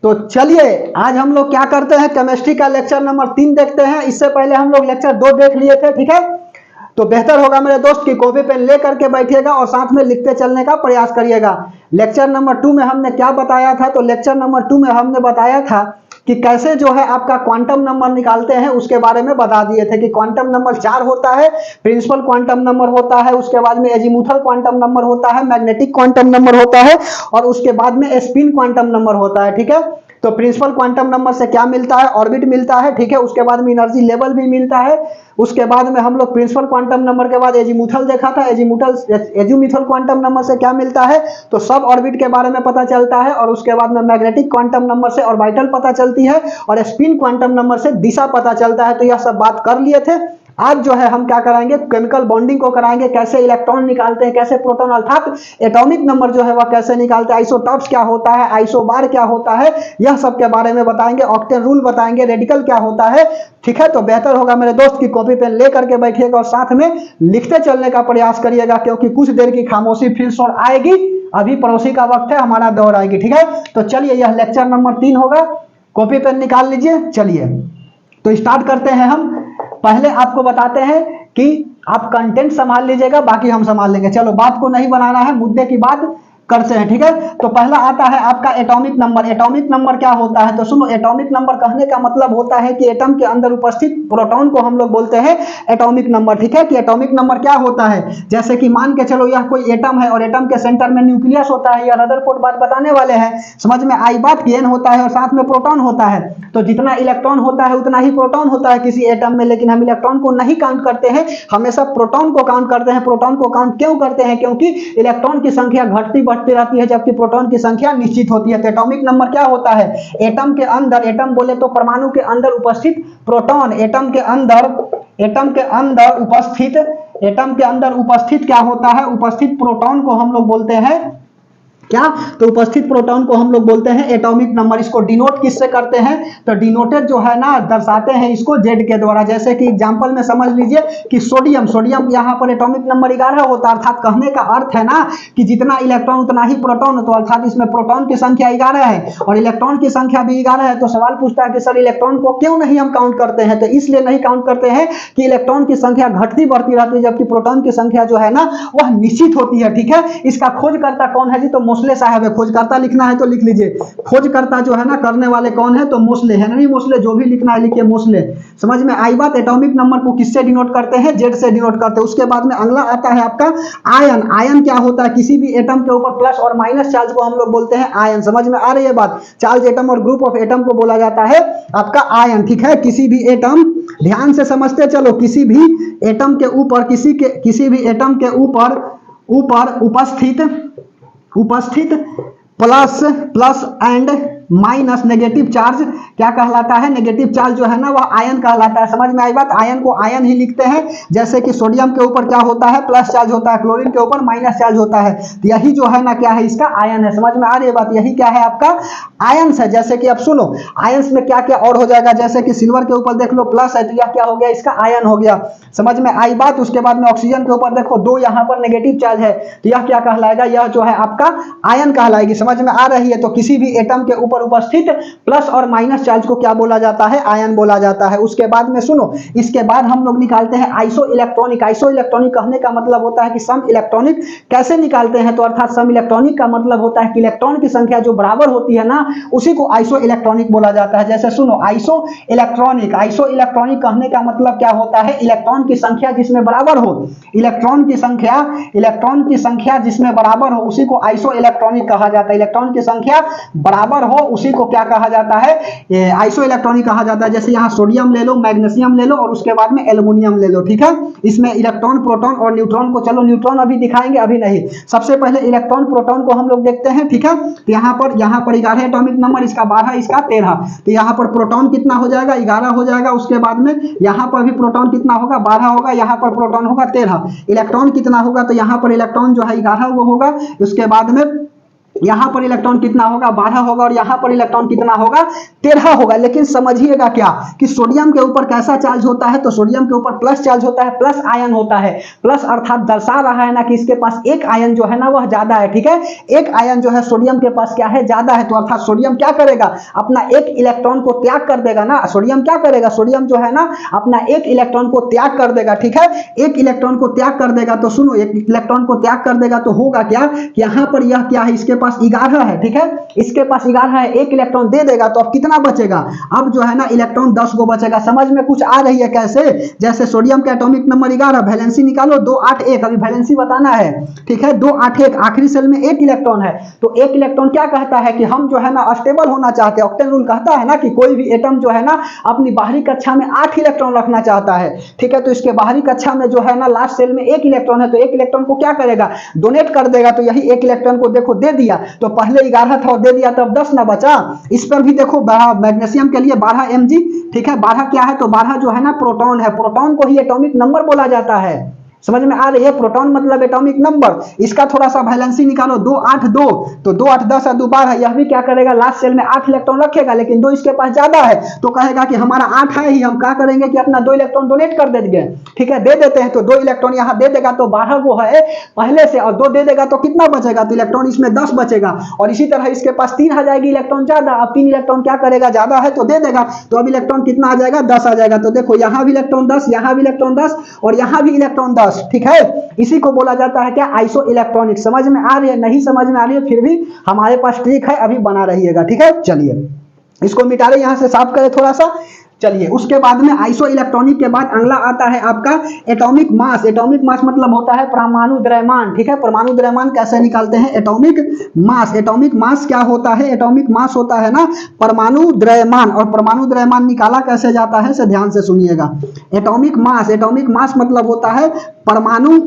तो चलिए आज हम लोग क्या करते हैं, केमिस्ट्री का लेक्चर नंबर 3 देखते हैं। इससे पहले हम लोग लेक्चर 2 देख लिए थे, ठीक है। तो बेहतर होगा मेरे दोस्त कि कॉपी पेन ले करके बैठिएगा और साथ में लिखते चलने का प्रयास करिएगा। लेक्चर नंबर 2 में हमने क्या बताया था, तो लेक्चर नंबर 2 में हमने बताया था कि कैसे जो है आपका क्वांटम नंबर निकालते हैं, उसके बारे में बता दिए थे कि क्वांटम नंबर 4 होता है, प्रिंसिपल क्वांटम नंबर होता है, उसके बाद में एजीमुथल क्वांटम नंबर होता है, मैग्नेटिक क्वांटम नंबर होता है और उसके बाद में स्पिन क्वांटम नंबर होता है, ठीक है। तो प्रिंसिपल क्वांटम नंबर से क्या मिलता है, ऑर्बिट मिलता है, ठीक है। उसके बाद में एनर्जी लेवल भी मिलता है। उसके बाद में हम लोग प्रिंसिपल क्वांटम नंबर के बाद एजीमुथल देखा था, एजीमुथल क्वांटम नंबर से क्या मिलता है, तो सब ऑर्बिट के बारे में पता चलता है। और उसके बाद में मैग्नेटिक क्वांटम नंबर से ऑर्बिटल पता चलती है और स्पिन क्वांटम नंबर से दिशा पता चलता है। तो यह सब बात कर लिए थे। आज जो है हम क्या कराएंगे, केमिकल बॉन्डिंग को कराएंगे, कैसे इलेक्ट्रॉन निकालते हैं, कैसे प्रोटॉन अर्थात एटॉमिक नंबर जो है वह कैसे निकालते हैं, आइसोटॉप्स क्या होता है, आइसोबार क्या होता है, यह सब के बारे में बताएंगे। ऑक्टेन रूल बताएंगे, रेडिकल क्या होता है, ठीक है। तो बेहतर होगा मेरे दोस्त की कॉपी पेन ले करके बैठिएगा और साथ में लिखते चलने का प्रयास करिएगा, क्योंकि कुछ देर की खामोशी फिर शोर आएगी। अभी पड़ोसी का वक्त है, हमारा दौर आएगी, ठीक है। तो चलिए यह लेक्चर नंबर 3 होगा, कॉपी पेन निकाल लीजिए। चलिए तो स्टार्ट करते हैं। हम पहले आपको बताते हैं कि आप कंटेंट संभाल लीजिएगा, बाकी हम संभाल लेंगे। चलो बात को नहीं बनाना है, मुद्दे की बात करते हैं, ठीक है। तो पहला आता है आपका एटॉमिक नंबर। एटॉमिक नंबर क्या होता है, तो सुनो, एटॉमिक नंबर कहने का मतलब होता है कि एटम के अंदर उपस्थित प्रोटॉन को हम लोग बोलते हैं एटॉमिक नंबर, ठीक है। कि एटॉमिक नंबर क्या होता है, जैसे कि मान के चलो यह कोई एटम है और एटम के सेंटर में न्यूक्लियस होता है, या रदरफोर्ड बात बताने वाले हैं, समझ में आई बात। कि एन होता है और साथ में प्रोटॉन होता है, तो जितना इलेक्ट्रॉन होता है उतना ही प्रोटॉन होता है किसी एटम में। लेकिन हम इलेक्ट्रॉन को नहीं काउंट करते हैं, हमेशा प्रोटॉन को काउंट करते हैं। प्रोटॉन को काउंट क्यों करते हैं, क्योंकि इलेक्ट्रॉन की संख्या घटती बढ़ती रहती है जबकि प्रोटॉन की संख्या निश्चित होती है। तो एटॉमिक नंबर क्या होता है, एटम के अंदर, एटम बोले तो परमाणु के अंदर उपस्थित प्रोटॉन, एटम के अंदर उपस्थित क्या होता है, उपस्थित प्रोटॉन को हम लोग बोलते हैं क्या, तो उपस्थित प्रोटॉन को हम लोग बोलते हैं एटॉमिक नंबर। इसको डिनोट किससे करते हैं, तो डिनोटेड जो है ना, दर्शाते हैं इसको जेड के द्वारा। जैसे कि एग्जांपल में समझ लीजिए कि सोडियम, यहाँ पर एटॉमिक नंबर 11 होता है। अर्थात कहने का अर्थ है ना कि जितना इलेक्ट्रॉन उतना ही प्रोटॉन, तो अर्थात इसमें प्रोटॉन की संख्या 11 है और इलेक्ट्रॉन की संख्या भी 11 है। तो सवाल पूछता है कि सर इलेक्ट्रॉन को क्यों नहीं हम काउंट करते हैं, तो इसलिए नहीं काउंट करते हैं कि इलेक्ट्रॉन की संख्या घटती बढ़ती रहती है जबकि प्रोटॉन की संख्या जो है ना वह निश्चित होती है, ठीक है। इसका खोजकर्ता कौन है जी, तो मोस्ले साहब है। खोजकर्ता लिखना है तो लिख लीजिए, खोजकर्ता जो है ना, करने वाले कौन है, तो मोस्ले, हेनरी मोस्ले। जो भी लिखना है लिखिए मोस्ले। समझ में आई बात। एटॉमिक नंबर को किससे डिनोट करते हैं, जेड से डिनोट करते हैं। उसके बाद में अगला आता है आपका आयन। आयन क्या होता है, किसी भी एटम के ऊपर प्लस और माइनस चार्ज को हम लोग बोलते हैं आयन। समझ में आ रही है बात। चार्ज एटम और ग्रुप ऑफ एटम को बोला जाता है आपका आयन, ठीक है। किसी भी एटम, ध्यान से समझते चलो, किसी भी एटम के ऊपर, किसी भी एटम के ऊपर उपस्थित plus and minus negative charge क्या कहलाता है, नेगेटिव चार्ज जो है ना वह आयन कहलाता है। समझ में आई बात। आयन को आयन ही लिखते हैं। जैसे कि सोडियम के ऊपर क्या होता है, प्लस चार्ज होता है, क्लोरीन के ऊपर माइनस चार्ज होता है। तो यही जो है ना क्या है, इसका आयन है। समझ में आ रही है बात। यही क्या है, आपका आयंस है। जैसे कि अब सुनो, आयंस में क्या क्या और हो जाएगा, जैसे कि सिल्वर के ऊपर देख लो प्लस है, तो यह क्या हो गया, इसका आयन हो गया। समझ में आई बात। उसके बाद में ऑक्सीजन के ऊपर देखो 2 यहाँ पर नेगेटिव चार्ज है, तो यह क्या कहलाएगा, यह जो है आपका आयन कहलाएगी। समझ में आ रही है। तो किसी भी एटम के ऊपर उपस्थित प्लस और माइनस चार्ज को क्या बोला जाता है, आयन बोला जाता है। उसके बाद में सुनो, इसके बाद हम लोग निकालते हैं आइसो इलेक्ट्रॉनिक। आइसो इलेक्ट्रॉनिक कहने का मतलब होता है कि सम इलेक्ट्रॉनिक कैसे निकालते हैं, तो अर्थात सम इलेक्ट्रॉनिक का मतलब होता है कि इलेक्ट्रॉन की संख्या जो बराबर होती है ना, उसी को आइसो इलेक्ट्रॉनिक बोला जाता है। जैसे सुनो, आइसो इलेक्ट्रॉनिक कहने का मतलब क्या होता है, इलेक्ट्रॉन की संख्या जिसमें बराबर हो, इलेक्ट्रॉन की संख्या जिसमें बराबर हो उसी को आइसो इलेक्ट्रॉनिक कहा जाता है। इलेक्ट्रॉन की संख्या बराबर हो उसी को क्या कहा जाता है, आइसो इलेक्ट्रॉनिक कहा जाता है। जैसे यहाँ सोडियम ले लो, मैग्नीशियम ले लो और उसके बाद में एल्युमिनियम ले लो, ठीक है। इसमें इलेक्ट्रॉन, प्रोटॉन और न्यूट्रॉन को, चलो न्यूट्रॉन अभी दिखाएंगे, अभी नहीं। सबसे पहले इलेक्ट्रॉन प्रोटॉन को हम लोग देखते हैं, ठीक है। तो यहाँ पर 11 एटॉमिक नंबर, इसका 12, इसका 13। तो यहाँ पर प्रोटॉन कितना हो जाएगा, 11 हो जाएगा। उसके बाद में यहाँ पर भी प्रोटॉन कितना होगा, 12 होगा। यहाँ पर प्रोटॉन होगा 13। इलेक्ट्रॉन कितना होगा, तो यहाँ पर इलेक्ट्रॉन जो है 11 वो होगा। उसके बाद में यहाँ पर इलेक्ट्रॉन कितना होगा 12 होगा, और यहाँ पर इलेक्ट्रॉन कितना होगा 13 होगा। लेकिन समझिएगा क्या कि सोडियम के ऊपर कैसा चार्ज होता है, तो सोडियम के ऊपर प्लस चार्ज होता है, प्लस आयन होता है। प्लस अर्थात दर्शा रहा है ना कि इसके पास एक आयन जो है ना वह ज्यादा है, ठीक है, एक आयन जो है सोडियम के पास क्या है ज्यादा है। तो अर्थात सोडियम क्या करेगा, अपना एक इलेक्ट्रॉन को त्याग कर देगा ना। सोडियम क्या करेगा, सोडियम जो है ना अपना एक इलेक्ट्रॉन को त्याग कर देगा, ठीक है, एक इलेक्ट्रॉन को त्याग कर देगा। तो सुनो, एक इलेक्ट्रॉन को त्याग कर देगा तो होगा क्या कि यहाँ पर यह क्या है, इसके पास 11 है, ठीक है, इसके पास 11 है, एक इलेक्ट्रॉन दे देगा तो अब कितना बचेगा, अब जो है ना इलेक्ट्रॉन 10 को बचेगा। समझ में कुछ आ रही है कैसे, जैसे सोडियम का एटॉमिक नंबर 11, वैलेंसी निकालो 281, अभी वैलेंसी बताना है, ठीक है, 281, आखिरी सेल में एक इलेक्ट्रॉन है। तो एक इलेक्ट्रॉन क्या कहता है कि हम जो है ना स्टेबल होना चाहते हैं। ऑक्टेन रूल कहता है ना कि कोई भी एटम जो है ना अपनी बाहरी कक्षा में 8 इलेक्ट्रॉन रखना चाहता है, ठीक है, तो इसके बाहरी कक्षा में जो है ना लास्ट सेल में एक इलेक्ट्रॉन है, तो एक इलेक्ट्रॉन को क्या करेगा, डोनेट कर देगा। तो यही एक इलेक्ट्रॉन को देखो दे दिया, तो पहले 11 था और दे दिया, तब 10 ना बचा। इस पर भी देखो मैग्नीशियम के लिए 12 mg, ठीक है, 12 क्या है, तो 12 जो है ना प्रोटॉन है, प्रोटॉन को ही एटॉमिक नंबर बोला जाता है। समझ में आ रही है, प्रोटॉन मतलब एटॉमिक नंबर। इसका थोड़ा सा वैलेंसी निकालो, 282, तो 2 8 10 और 2 12, यह भी क्या करेगा, लास्ट सेल में 8 इलेक्ट्रॉन रखेगा, लेकिन 2 इसके पास ज्यादा है, तो कहेगा कि हमारा 8 है ही, हम क्या करेंगे कि अपना 2 इलेक्ट्रॉन डोनेट कर देंगे, ठीक है, दे देते हैं। तो 2 इलेक्ट्रॉन यहाँ दे देगा, तो 12 वो है पहले से, और 2 दे देगा तो कितना बचेगा, तो इलेक्ट्रॉन इसमें 10 बचेगा। और इसी तरह इसके पास 3 आ जाएगी इलेक्ट्रॉन ज्यादा, अब 3 इलेक्ट्रॉन क्या करेगा, ज्यादा है तो दे देगा, तो अब इलेक्ट्रॉन कितना आ जाएगा, 10 आ जाएगा। तो देखो यहाँ भी इलेक्ट्रॉन 10, यहाँ भी इलेक्ट्रॉन 10, और यहाँ भी इलेक्ट्रॉन 10, ठीक है, इसी को बोला जाता है क्या, आइसो इलेक्ट्रॉनिक। समझ में आ रही है, नहीं समझ में आ रही है फिर भी हमारे पास ट्रिक है, अभी बना रहिएगा, ठीक है। चलिए इसको मिटा रहे, यहां से साफ करें थोड़ा सा। चलिए उसके बाद में आइसो इलेक्ट्रॉनिक के बाद अगला आता है आपका एटॉमिक मास। एटॉमिक मास मतलब होता है परमाणु द्रव्यमान, ठीक है, परमाणु द्रव्यमान कैसे निकालते हैं, एटॉमिक मास। एटॉमिक मास क्या होता है, एटॉमिक मास होता है ना परमाणु द्रव्यमान, और परमाणु द्रव्यमान निकाला कैसे जाता है, से ध्यान से सुनिएगा। एटॉमिक मास मतलब होता है परमाणु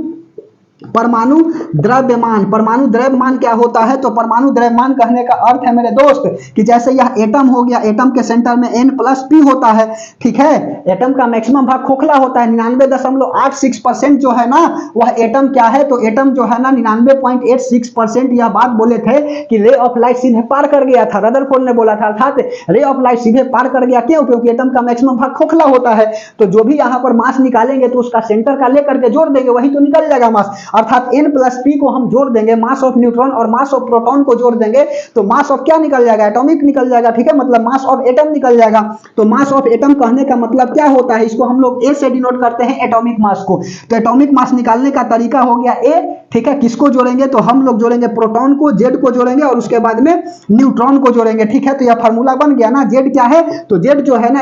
द्रव्यमान। परमाणु द्रव्यमान क्या होता है, तो परमाणु द्रव्यमान कहने का अर्थ है मेरे दोस्त कि जैसे यह एटम हो गया, एटम के सेंटर में N+P होता है, ठीक है, एटम का मैक्सिमम भाग खोखला होता है, 99.86% जो है ना वह एटम क्या है, तो एटम जो है ना 99.86%, यह बात बोले थे कि रे ऑफ लाइट सीधे पार कर गया था, रदरफोर्ड ने बोला था, अर्थात रे ऑफ लाइट सीधे पार कर गया। क्यों, क्योंकि एटम का मैक्सिमम भाग खोखला होता है। तो जो भी यहाँ पर मास निकालेंगे तो उसका सेंटर का लेकर के जोड़ देंगे, वही तो निकल जाएगा मास, अर्थात N+P को हम जोड़ देंगे, मास ऑफ न्यूट्रॉन और मास ऑफ प्रोटॉन को जोड़ देंगे, तो मास ऑफ क्या निकल जाएगा, एटॉमिक निकल जाएगा, ठीक है, मतलब मास ऑफ एटम निकल जाएगा। तो मास ऑफ एटम कहने का मतलब क्या होता है, इसको हम लोग ए से डिनोट करते हैं एटॉमिक मास को। तो एटॉमिक मास निकालने का तरीका हो गया ए, ठीक है, किसको जोड़ेंगे, तो हम लोग जोड़ेंगे प्रोटॉन को, जेड को जोड़ेंगे, और उसके बाद में न्यूट्रॉन को जोड़ेंगे, ठीक है। तो यह फार्मूला बन गया ना, जेड क्या है, तो जेड जो है ना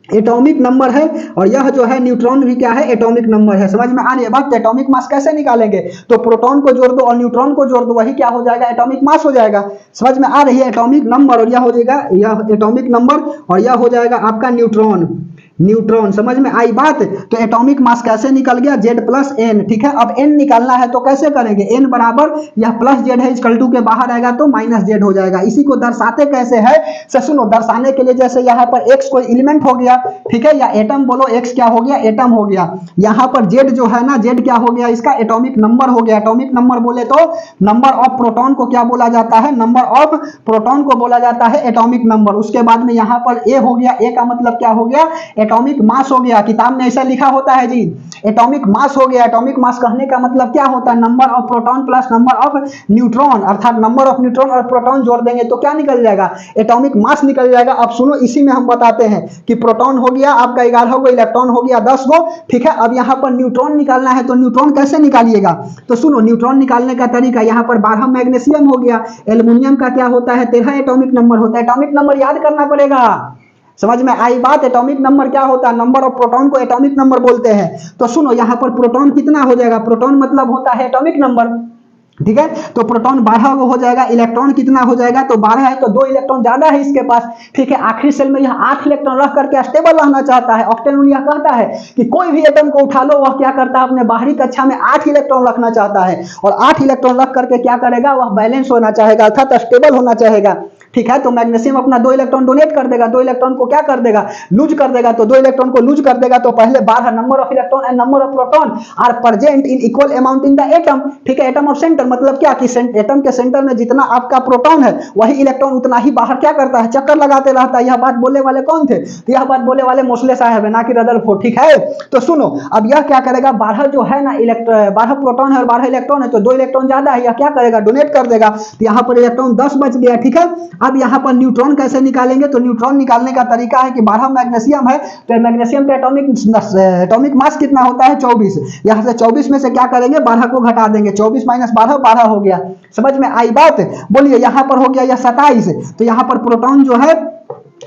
एटॉमिक नंबर है, और यह जो है न्यूट्रॉन भी क्या है, एटॉमिक नंबर है। समझ में आ रही है बात। तो एटॉमिक मास कैसे निकालेंगे, तो प्रोटॉन को जोड़ दो और न्यूट्रॉन को जोड़ दो, वही क्या हो जाएगा, एटॉमिक मास हो जाएगा। समझ में आ रही है, एटॉमिक नंबर, और यह हो जाएगा, यह एटॉमिक नंबर, और यह हो जाएगा आपका न्यूट्रॉन। समझ में आई बात। तो एटॉमिक मास कैसे निकल गया, Z+N, ठीक है। अब N निकालना है तो कैसे करेंगे, N बराबर यह प्लस जेड है, इक्वल टू के बाहर आएगा तो -Z हो जाएगा। इसी को दर्शाते कैसे है, सुनो, दर्शाने के लिए जैसे यहाँ पर X कोई एलिमेंट हो गया, ठीक है, या एटम बोलो, X क्या हो गया, एटम हो गया। यहाँ पर Z जो है ना, Z क्या हो गया, इसका एटॉमिक नंबर हो गया। एटॉमिक नंबर बोले तो नंबर ऑफ प्रोटॉन को क्या बोला जाता है, नंबर ऑफ प्रोटॉन को बोला जाता है एटॉमिक नंबर। उसके बाद में यहाँ पर A हो गया, A का मतलब क्या हो गया, एटॉमिक मास हो गया। किताब में ऐसा लिखा होता है जी, एटॉमिक मास हो गया। एटॉमिक मास कहने का मतलब क्या होता है, number of proton plus number of neutron, अर्थात नंबर ऑफ न्यूट्रॉन और प्रोटॉन जोड़ देंगे तो क्या निकल जाएगा, एटॉमिक मास निकल जाएगा। अब सुनो, इसी में हम बताते हैं कि प्रोटॉन हो गया आपका 11 गो, इलेक्ट्रॉन हो गया 10 गो, ठीक है। अब यहाँ पर न्यूट्रॉन निकालना है, तो न्यूट्रॉन कैसे निकालिएगा, तो सुनो, न्यूट्रॉन निकालने का तरीका, यहाँ पर 12 मैग्नीशियम हो गया, एल्युमिनियम का क्या होता है, 13 एटॉमिक नंबर होता है। एटॉमिक नंबर याद करना पड़ेगा। समझ में आई बात। एटॉमिक नंबर क्या होता है, नंबर ऑफ प्रोटॉन को एटॉमिक नंबर बोलते हैं। तो सुनो, यहाँ पर प्रोटॉन कितना हो जाएगा, प्रोटॉन मतलब होता है एटॉमिक नंबर, ठीक है। तो प्रोटॉन 12 हो जाएगा, इलेक्ट्रॉन कितना हो जाएगा, तो 12 है, तो 2 इलेक्ट्रॉन ज्यादा है इसके पास, ठीक है। आखिरी सेल में यह 8 इलेक्ट्रॉन रख करके स्टेबल रहना चाहता है। ऑक्टेन रूल यह कहता है कि कोई भी एटम को उठा लो, वह क्या करता है, अपने बाहरी कक्षा में 8 इलेक्ट्रॉन रखना चाहता है, और 8 इलेक्ट्रॉन रख करके क्या करेगा, वह बैलेंस होना चाहेगा, अर्थात स्टेबल होना चाहेगा, ठीक है। तो मैग्नीशियम अपना 2 इलेक्ट्रॉन डोनेट कर देगा, 2 इलेक्ट्रॉन को क्या कर देगा, लूज कर देगा। तो 2 इलेक्ट्रॉन को लूज कर देगा तो पहले 12 number of electron and number of proton are present in equal amount in the atom, ठीक है। एटम ऑफ सेंटर मतलब क्या कि एटम के सेंटर में जितना आपका प्रोटॉन है वही इलेक्ट्रॉन उतना ही बाहर क्या करता है, चक्कर लगाते रहता है। यह बात बोलने वाले कौन थे, तो यह बात बोलने वाले मोस्ले साहब है, ना कि रदरफोर्ड, ठीक है। तो सुनो, अब यह क्या करेगा, 12 जो है ना 12 प्रोटॉन है और 12 इलेक्ट्रॉन है, तो 2 इलेक्ट्रॉन ज्यादा है, यह क्या करेगा, डोनेट कर देगा। तो यहाँ पर इलेक्ट्रॉन 10 बच गया, ठीक है। अब यहाँ पर न्यूट्रॉन कैसे निकालेंगे, तो न्यूट्रॉन निकालने का तरीका है कि 12 मैग्नीशियम है, तो मैग्नीशियम का एटॉमिक मास कितना होता है, 24। यहाँ से 24 में से क्या करेंगे, 12 को घटा देंगे, 24 माइनस 12 12 हो गया। समझ में आई बात, बोलिए। यहाँ पर हो गया यह 27, तो यहाँ पर प्रोटॉन जो है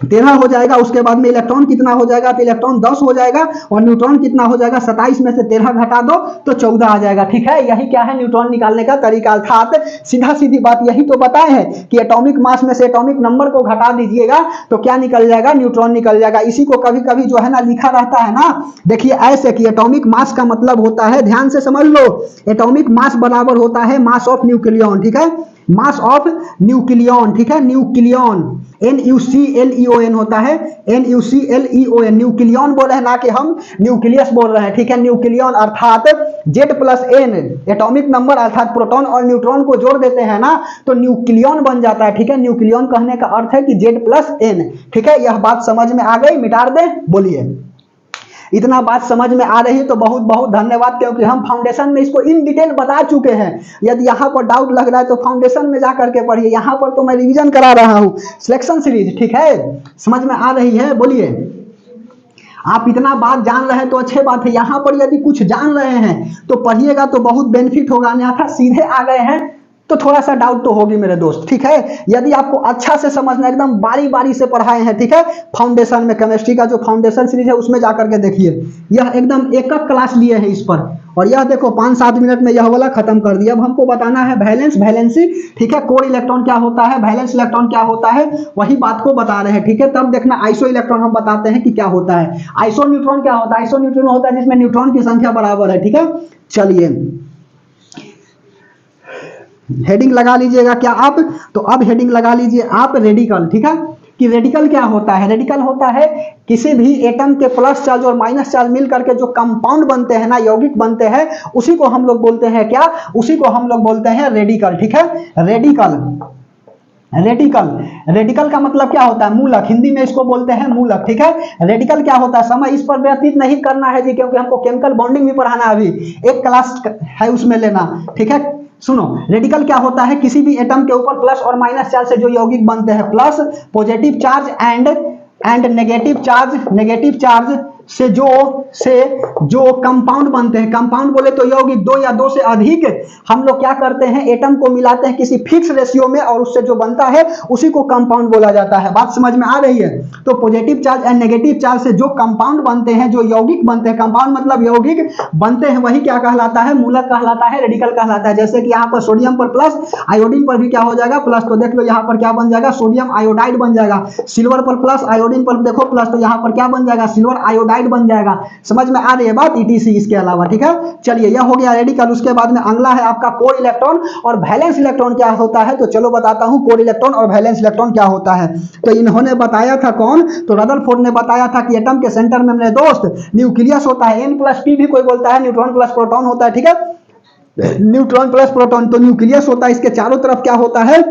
13 हो जाएगा, उसके बाद में इलेक्ट्रॉन कितना हो जाएगा, तो इलेक्ट्रॉन 10 हो जाएगा, और न्यूट्रॉन कितना हो जाएगा, 27 में से 13 घटा दो तो 14 आ जाएगा, ठीक है। यही क्या है, न्यूट्रॉन निकालने का तरीका। अर्थात सीधा सीधी बात यही तो बताए हैं कि एटॉमिक मास में से एटॉमिक नंबर को घटा दीजिएगा तो क्या निकल जाएगा, न्यूट्रॉन निकल जाएगा। इसी को कभी कभी जो है ना लिखा रहता है ना, देखिए ऐसे कि एटॉमिक मास का मतलब होता है, ध्यान से समझ लो, एटॉमिक मास बराबर होता है मास ऑफ न्यूक्लियन, ठीक है, मास ऑफ न्यूक्लियन, ठीक है, न्यूक्लियन, NuCleon होता है, NuCleon, न्यूक्लियन बोल रहे हैं, ना कि हम न्यूक्लियस बोल रहे हैं, ठीक है। न्यूक्लियन अर्थात Z+N एटॉमिक नंबर, अर्थात प्रोटॉन और न्यूट्रॉन को जोड़ देते हैं ना तो न्यूक्लियन बन जाता है, ठीक है। न्यूक्लियन कहने का अर्थ है कि Z+N, ठीक है। यह बात समझ में आ गई, मिटा दे, बोलिए। इतना बात समझ में आ रही है तो बहुत बहुत धन्यवाद, क्योंकि हम फाउंडेशन में इसको इन डिटेल बता चुके हैं। यदि यहाँ पर डाउट लग रहा है तो फाउंडेशन में जा करके पढ़िए, यहाँ पर तो मैं रिवीजन करा रहा हूँ, सिलेक्शन सीरीज, ठीक है। समझ में आ रही है, बोलिए। आप इतना बात जान रहे हैं तो अच्छी बात है। यहाँ पर यदि कुछ जान रहे हैं तो पढ़िएगा तो बहुत बेनिफिट होगा, अन्यथा सीधे आ गए हैं तो थोड़ा सा डाउट तो होगी मेरे दोस्त, ठीक है। यदि आपको अच्छा से समझना, एकदम बारी बारी से पढ़ाए हैं, ठीक है। फाउंडेशन में केमिस्ट्री का जो फाउंडेशन सीरीज है उसमें जाकर के देखिए, यह एकदम एक क्लास लिए हैं इस पर, और यह देखो 5-7 मिनट में यह वाला खत्म कर दिया। अब हमको बताना है वैलेंस, वैलेंसी, ठीक है, कोर इलेक्ट्रॉन क्या होता है, वैलेंस इलेक्ट्रॉन क्या होता है, वही बात को बता रहे हैं, ठीक है। तब देखना आइसो इलेक्ट्रॉन हम बताते हैं कि क्या होता है। आइसो न्यूट्रॉन क्या होता है, आइसो न्यूट्रॉन होता है जिसमें न्यूट्रॉन की संख्या बराबर है, ठीक है। चलिए हेडिंग लगा लीजिएगा क्या आप, तो अब हेडिंग लगा लीजिए आप रेडिकल, ठीक है। कि रेडिकल क्या होता है, रेडिकल होता है किसी भी एटम के प्लस चार्ज और माइनस चार्ज मिल करके जो कंपाउंड बनते हैं ना, यौगिक बनते हैं, उसी को हम लोग बोलते हैं क्या, उसी को हम लोग बोलते हैं रेडिकल, ठीक है। रेडिकल, रेडिकल, रेडिकल का मतलब क्या होता है, मूलक, हिंदी में इसको बोलते हैं मूलक, ठीक है। रेडिकल क्या होता है, समय इस पर व्यतीत नहीं करना है जी, क्योंकि हमको केमिकल बॉन्डिंग भी पढ़ाना है, अभी एक क्लास है उसमें लेना, ठीक है। सुनो, रेडिकल क्या होता है, किसी भी एटम के ऊपर प्लस और माइनस चार्ज से जो यौगिक बनते हैं, plus positive charge and negative charge से जो कंपाउंड बनते हैं। कंपाउंड बोले तो यौगिक 2 या 2 से अधिक हम लोग क्या करते हैं, एटम को मिलाते हैं किसी फिक्स रेशियो में, और उससे जो बनता है उसी को कंपाउंड बोला जाता है। बात समझ में आ रही है। तो positive charge and negative charge से जो कंपाउंड बनते हैं, जो यौगिक बनते हैं, कंपाउंड मतलब यौगिक बनते हैं, वही क्या कहलाता है, मूलक कहलाता है, रेडिकल कहलाता है। जैसे कि यहाँ पर सोडियम पर प्लस, आयोडीन पर भी क्या हो जाएगा, प्लस, तो देख लो यहाँ पर क्या बन जाएगा, सोडियम आयोडाइड बन जाएगा। सिल्वर पर प्लस, आयोडीन पर देखो प्लस, तो यहाँ पर क्या बन जाएगा, सिल्वर आयोडाइड बन जाएगा। समझ में आ रही है बात, ETC इसके अलावा, ठीक है। चलिए यह हो गया रेडिकल। उसके बाद में अगला है आपका कोर इलेक्ट्रॉन और वैलेंस इलेक्ट्रॉन क्या होता है, तो चलो बताता हूं कोर इलेक्ट्रॉन और वैलेंस इलेक्ट्रॉन क्या होता है। तो इन्होंने बताया था, कौन, तो रदरफोर्ड ने बताया था कि एटम के सेंटर में मेरे दोस्त न्यूक्लियस होता है, N+P भी कोई बोलता है, न्यूट्रॉन प्लस प्रोटॉन होता है, ठीक है। न्यूट्रॉन प्लस प्रोटॉन, तो न्यूक्लियस होता है, इसके चारों तरफ क्या होता है,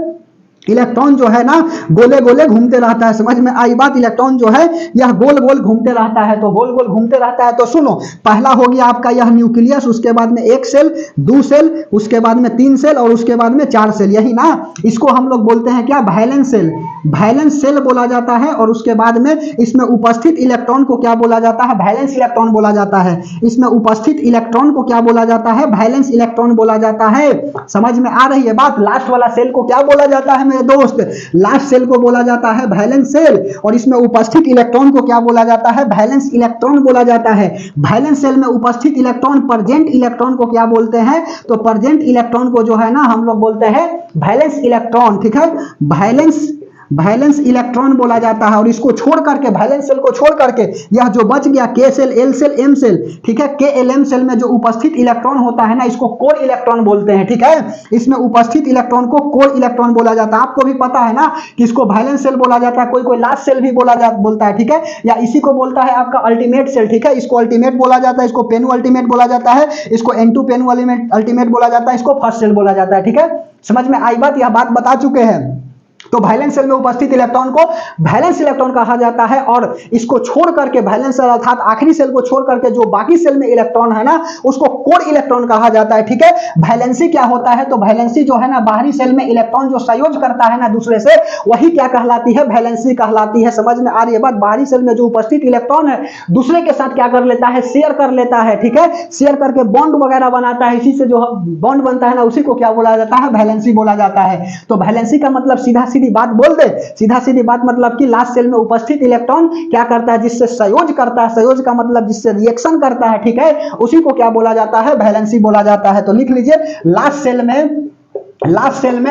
इलेक्ट्रॉन जो है ना गोले गोले घूमते रहता है। समझ में आई बात, इलेक्ट्रॉन जो है यह गोल गोल घूमते रहता है, तो गोल गोल घूमते रहता है। तो सुनो, पहला हो गया आपका यह न्यूक्लियस, उसके बाद में 1 सेल, 2 सेल, उसके बाद में 3 सेल और उसके बाद में 4 सेल, यही ना। इसको हम लोग बोलते हैं क्या, वैलेंस सेल, वैलेंस सेल बोला जाता है। और उसके बाद में इसमें उपस्थित इलेक्ट्रॉन को क्या बोला जाता है, वैलेंस इलेक्ट्रॉन बोला जाता है। इसमें उपस्थित इलेक्ट्रॉन को क्या बोला जाता है, वैलेंस इलेक्ट्रॉन बोला जाता है। समझ में आ रही है बात। लास्ट वाला सेल को क्या बोला जाता है दोस्त, लास्ट सेल को बोला जाता है वैलेंस सेल, और इसमें उपस्थित इलेक्ट्रॉन को क्या बोला जाता है, वैलेंस इलेक्ट्रॉन बोला जाता है। वैलेंस सेल में उपस्थित इलेक्ट्रॉन, प्रेजेंट इलेक्ट्रॉन को क्या बोलते हैं, तो प्रेजेंट इलेक्ट्रॉन को जो है ना हम लोग बोलते हैं वैलेंस इलेक्ट्रॉन, ठीक है। वैलेंस इलेक्ट्रॉन बोला जाता है। और इसको छोड़ करके, वैलेंस सेल को छोड़ करके यह जो बच गया K shell, L shell, M shell, ठीक है, के एल एम सेल में जो उपस्थित इलेक्ट्रॉन होता है ना, इसको कोर इलेक्ट्रॉन बोलते हैं, ठीक है। इसमें उपस्थित इलेक्ट्रॉन को कोर इलेक्ट्रॉन बोला जाता है। आपको भी पता है ना कि इसको वैलेंस सेल बोला जाता है, कोई कोई लास्ट सेल भी बोलता है, ठीक है, या इसी को बोलता है आपका अल्टीमेट सेल, ठीक है। इसको अल्टीमेट बोला जाता है, इसको पेनु अल्टीमेट बोला जाता है, इसको N2 पेनु अल्टीमेट बोला जाता है, इसको फर्स्ट सेल बोला जाता है, ठीक है। समझ में आई बात? यह बात बता चुके हैं। तो वैलेंस सेल में उपस्थित इलेक्ट्रॉन को वैलेंस इलेक्ट्रॉन कहा जाता है। और इसको छोड़ करके, वैलेंस सेल अर्थात आखिरी सेल को छोड़ करके जो बाकी सेल में इलेक्ट्रॉन है ना, उसको कोर इलेक्ट्रॉन कहा जाता है, ठीक है। वैलेंसी क्या होता है? तो वैलेंसी जो है ना, बाहरी सेल में इलेक्ट्रॉन जो संयोज करता है ना दूसरे से, वही क्या कहलाती है? वैलेंसी कहलाती है। समझ में आ रही है बात? बाहरी सेल में जो उपस्थित इलेक्ट्रॉन है दूसरे के साथ क्या कर लेता है? शेयर कर लेता है, ठीक है। शेयर करके बॉन्ड वगैरह बनाता है, इसी से जो बॉन्ड बनता है ना, उसी को क्या बोला जाता है? वैलेंसी बोला जाता है। तो वैलेंसी का मतलब सीधा सीधी बात बोल दे, सीधा सीधी बात मतलब कि लास्ट सेल में उपस्थित इलेक्ट्रॉन क्या करता है? जिससे संयोज करता है, संयोज का मतलब जिससे रिएक्शन करता है, ठीक है, उसी को क्या बोला जाता है? वैलेंसी बोला जाता है। तो लिख लीजिए, लास्ट सेल में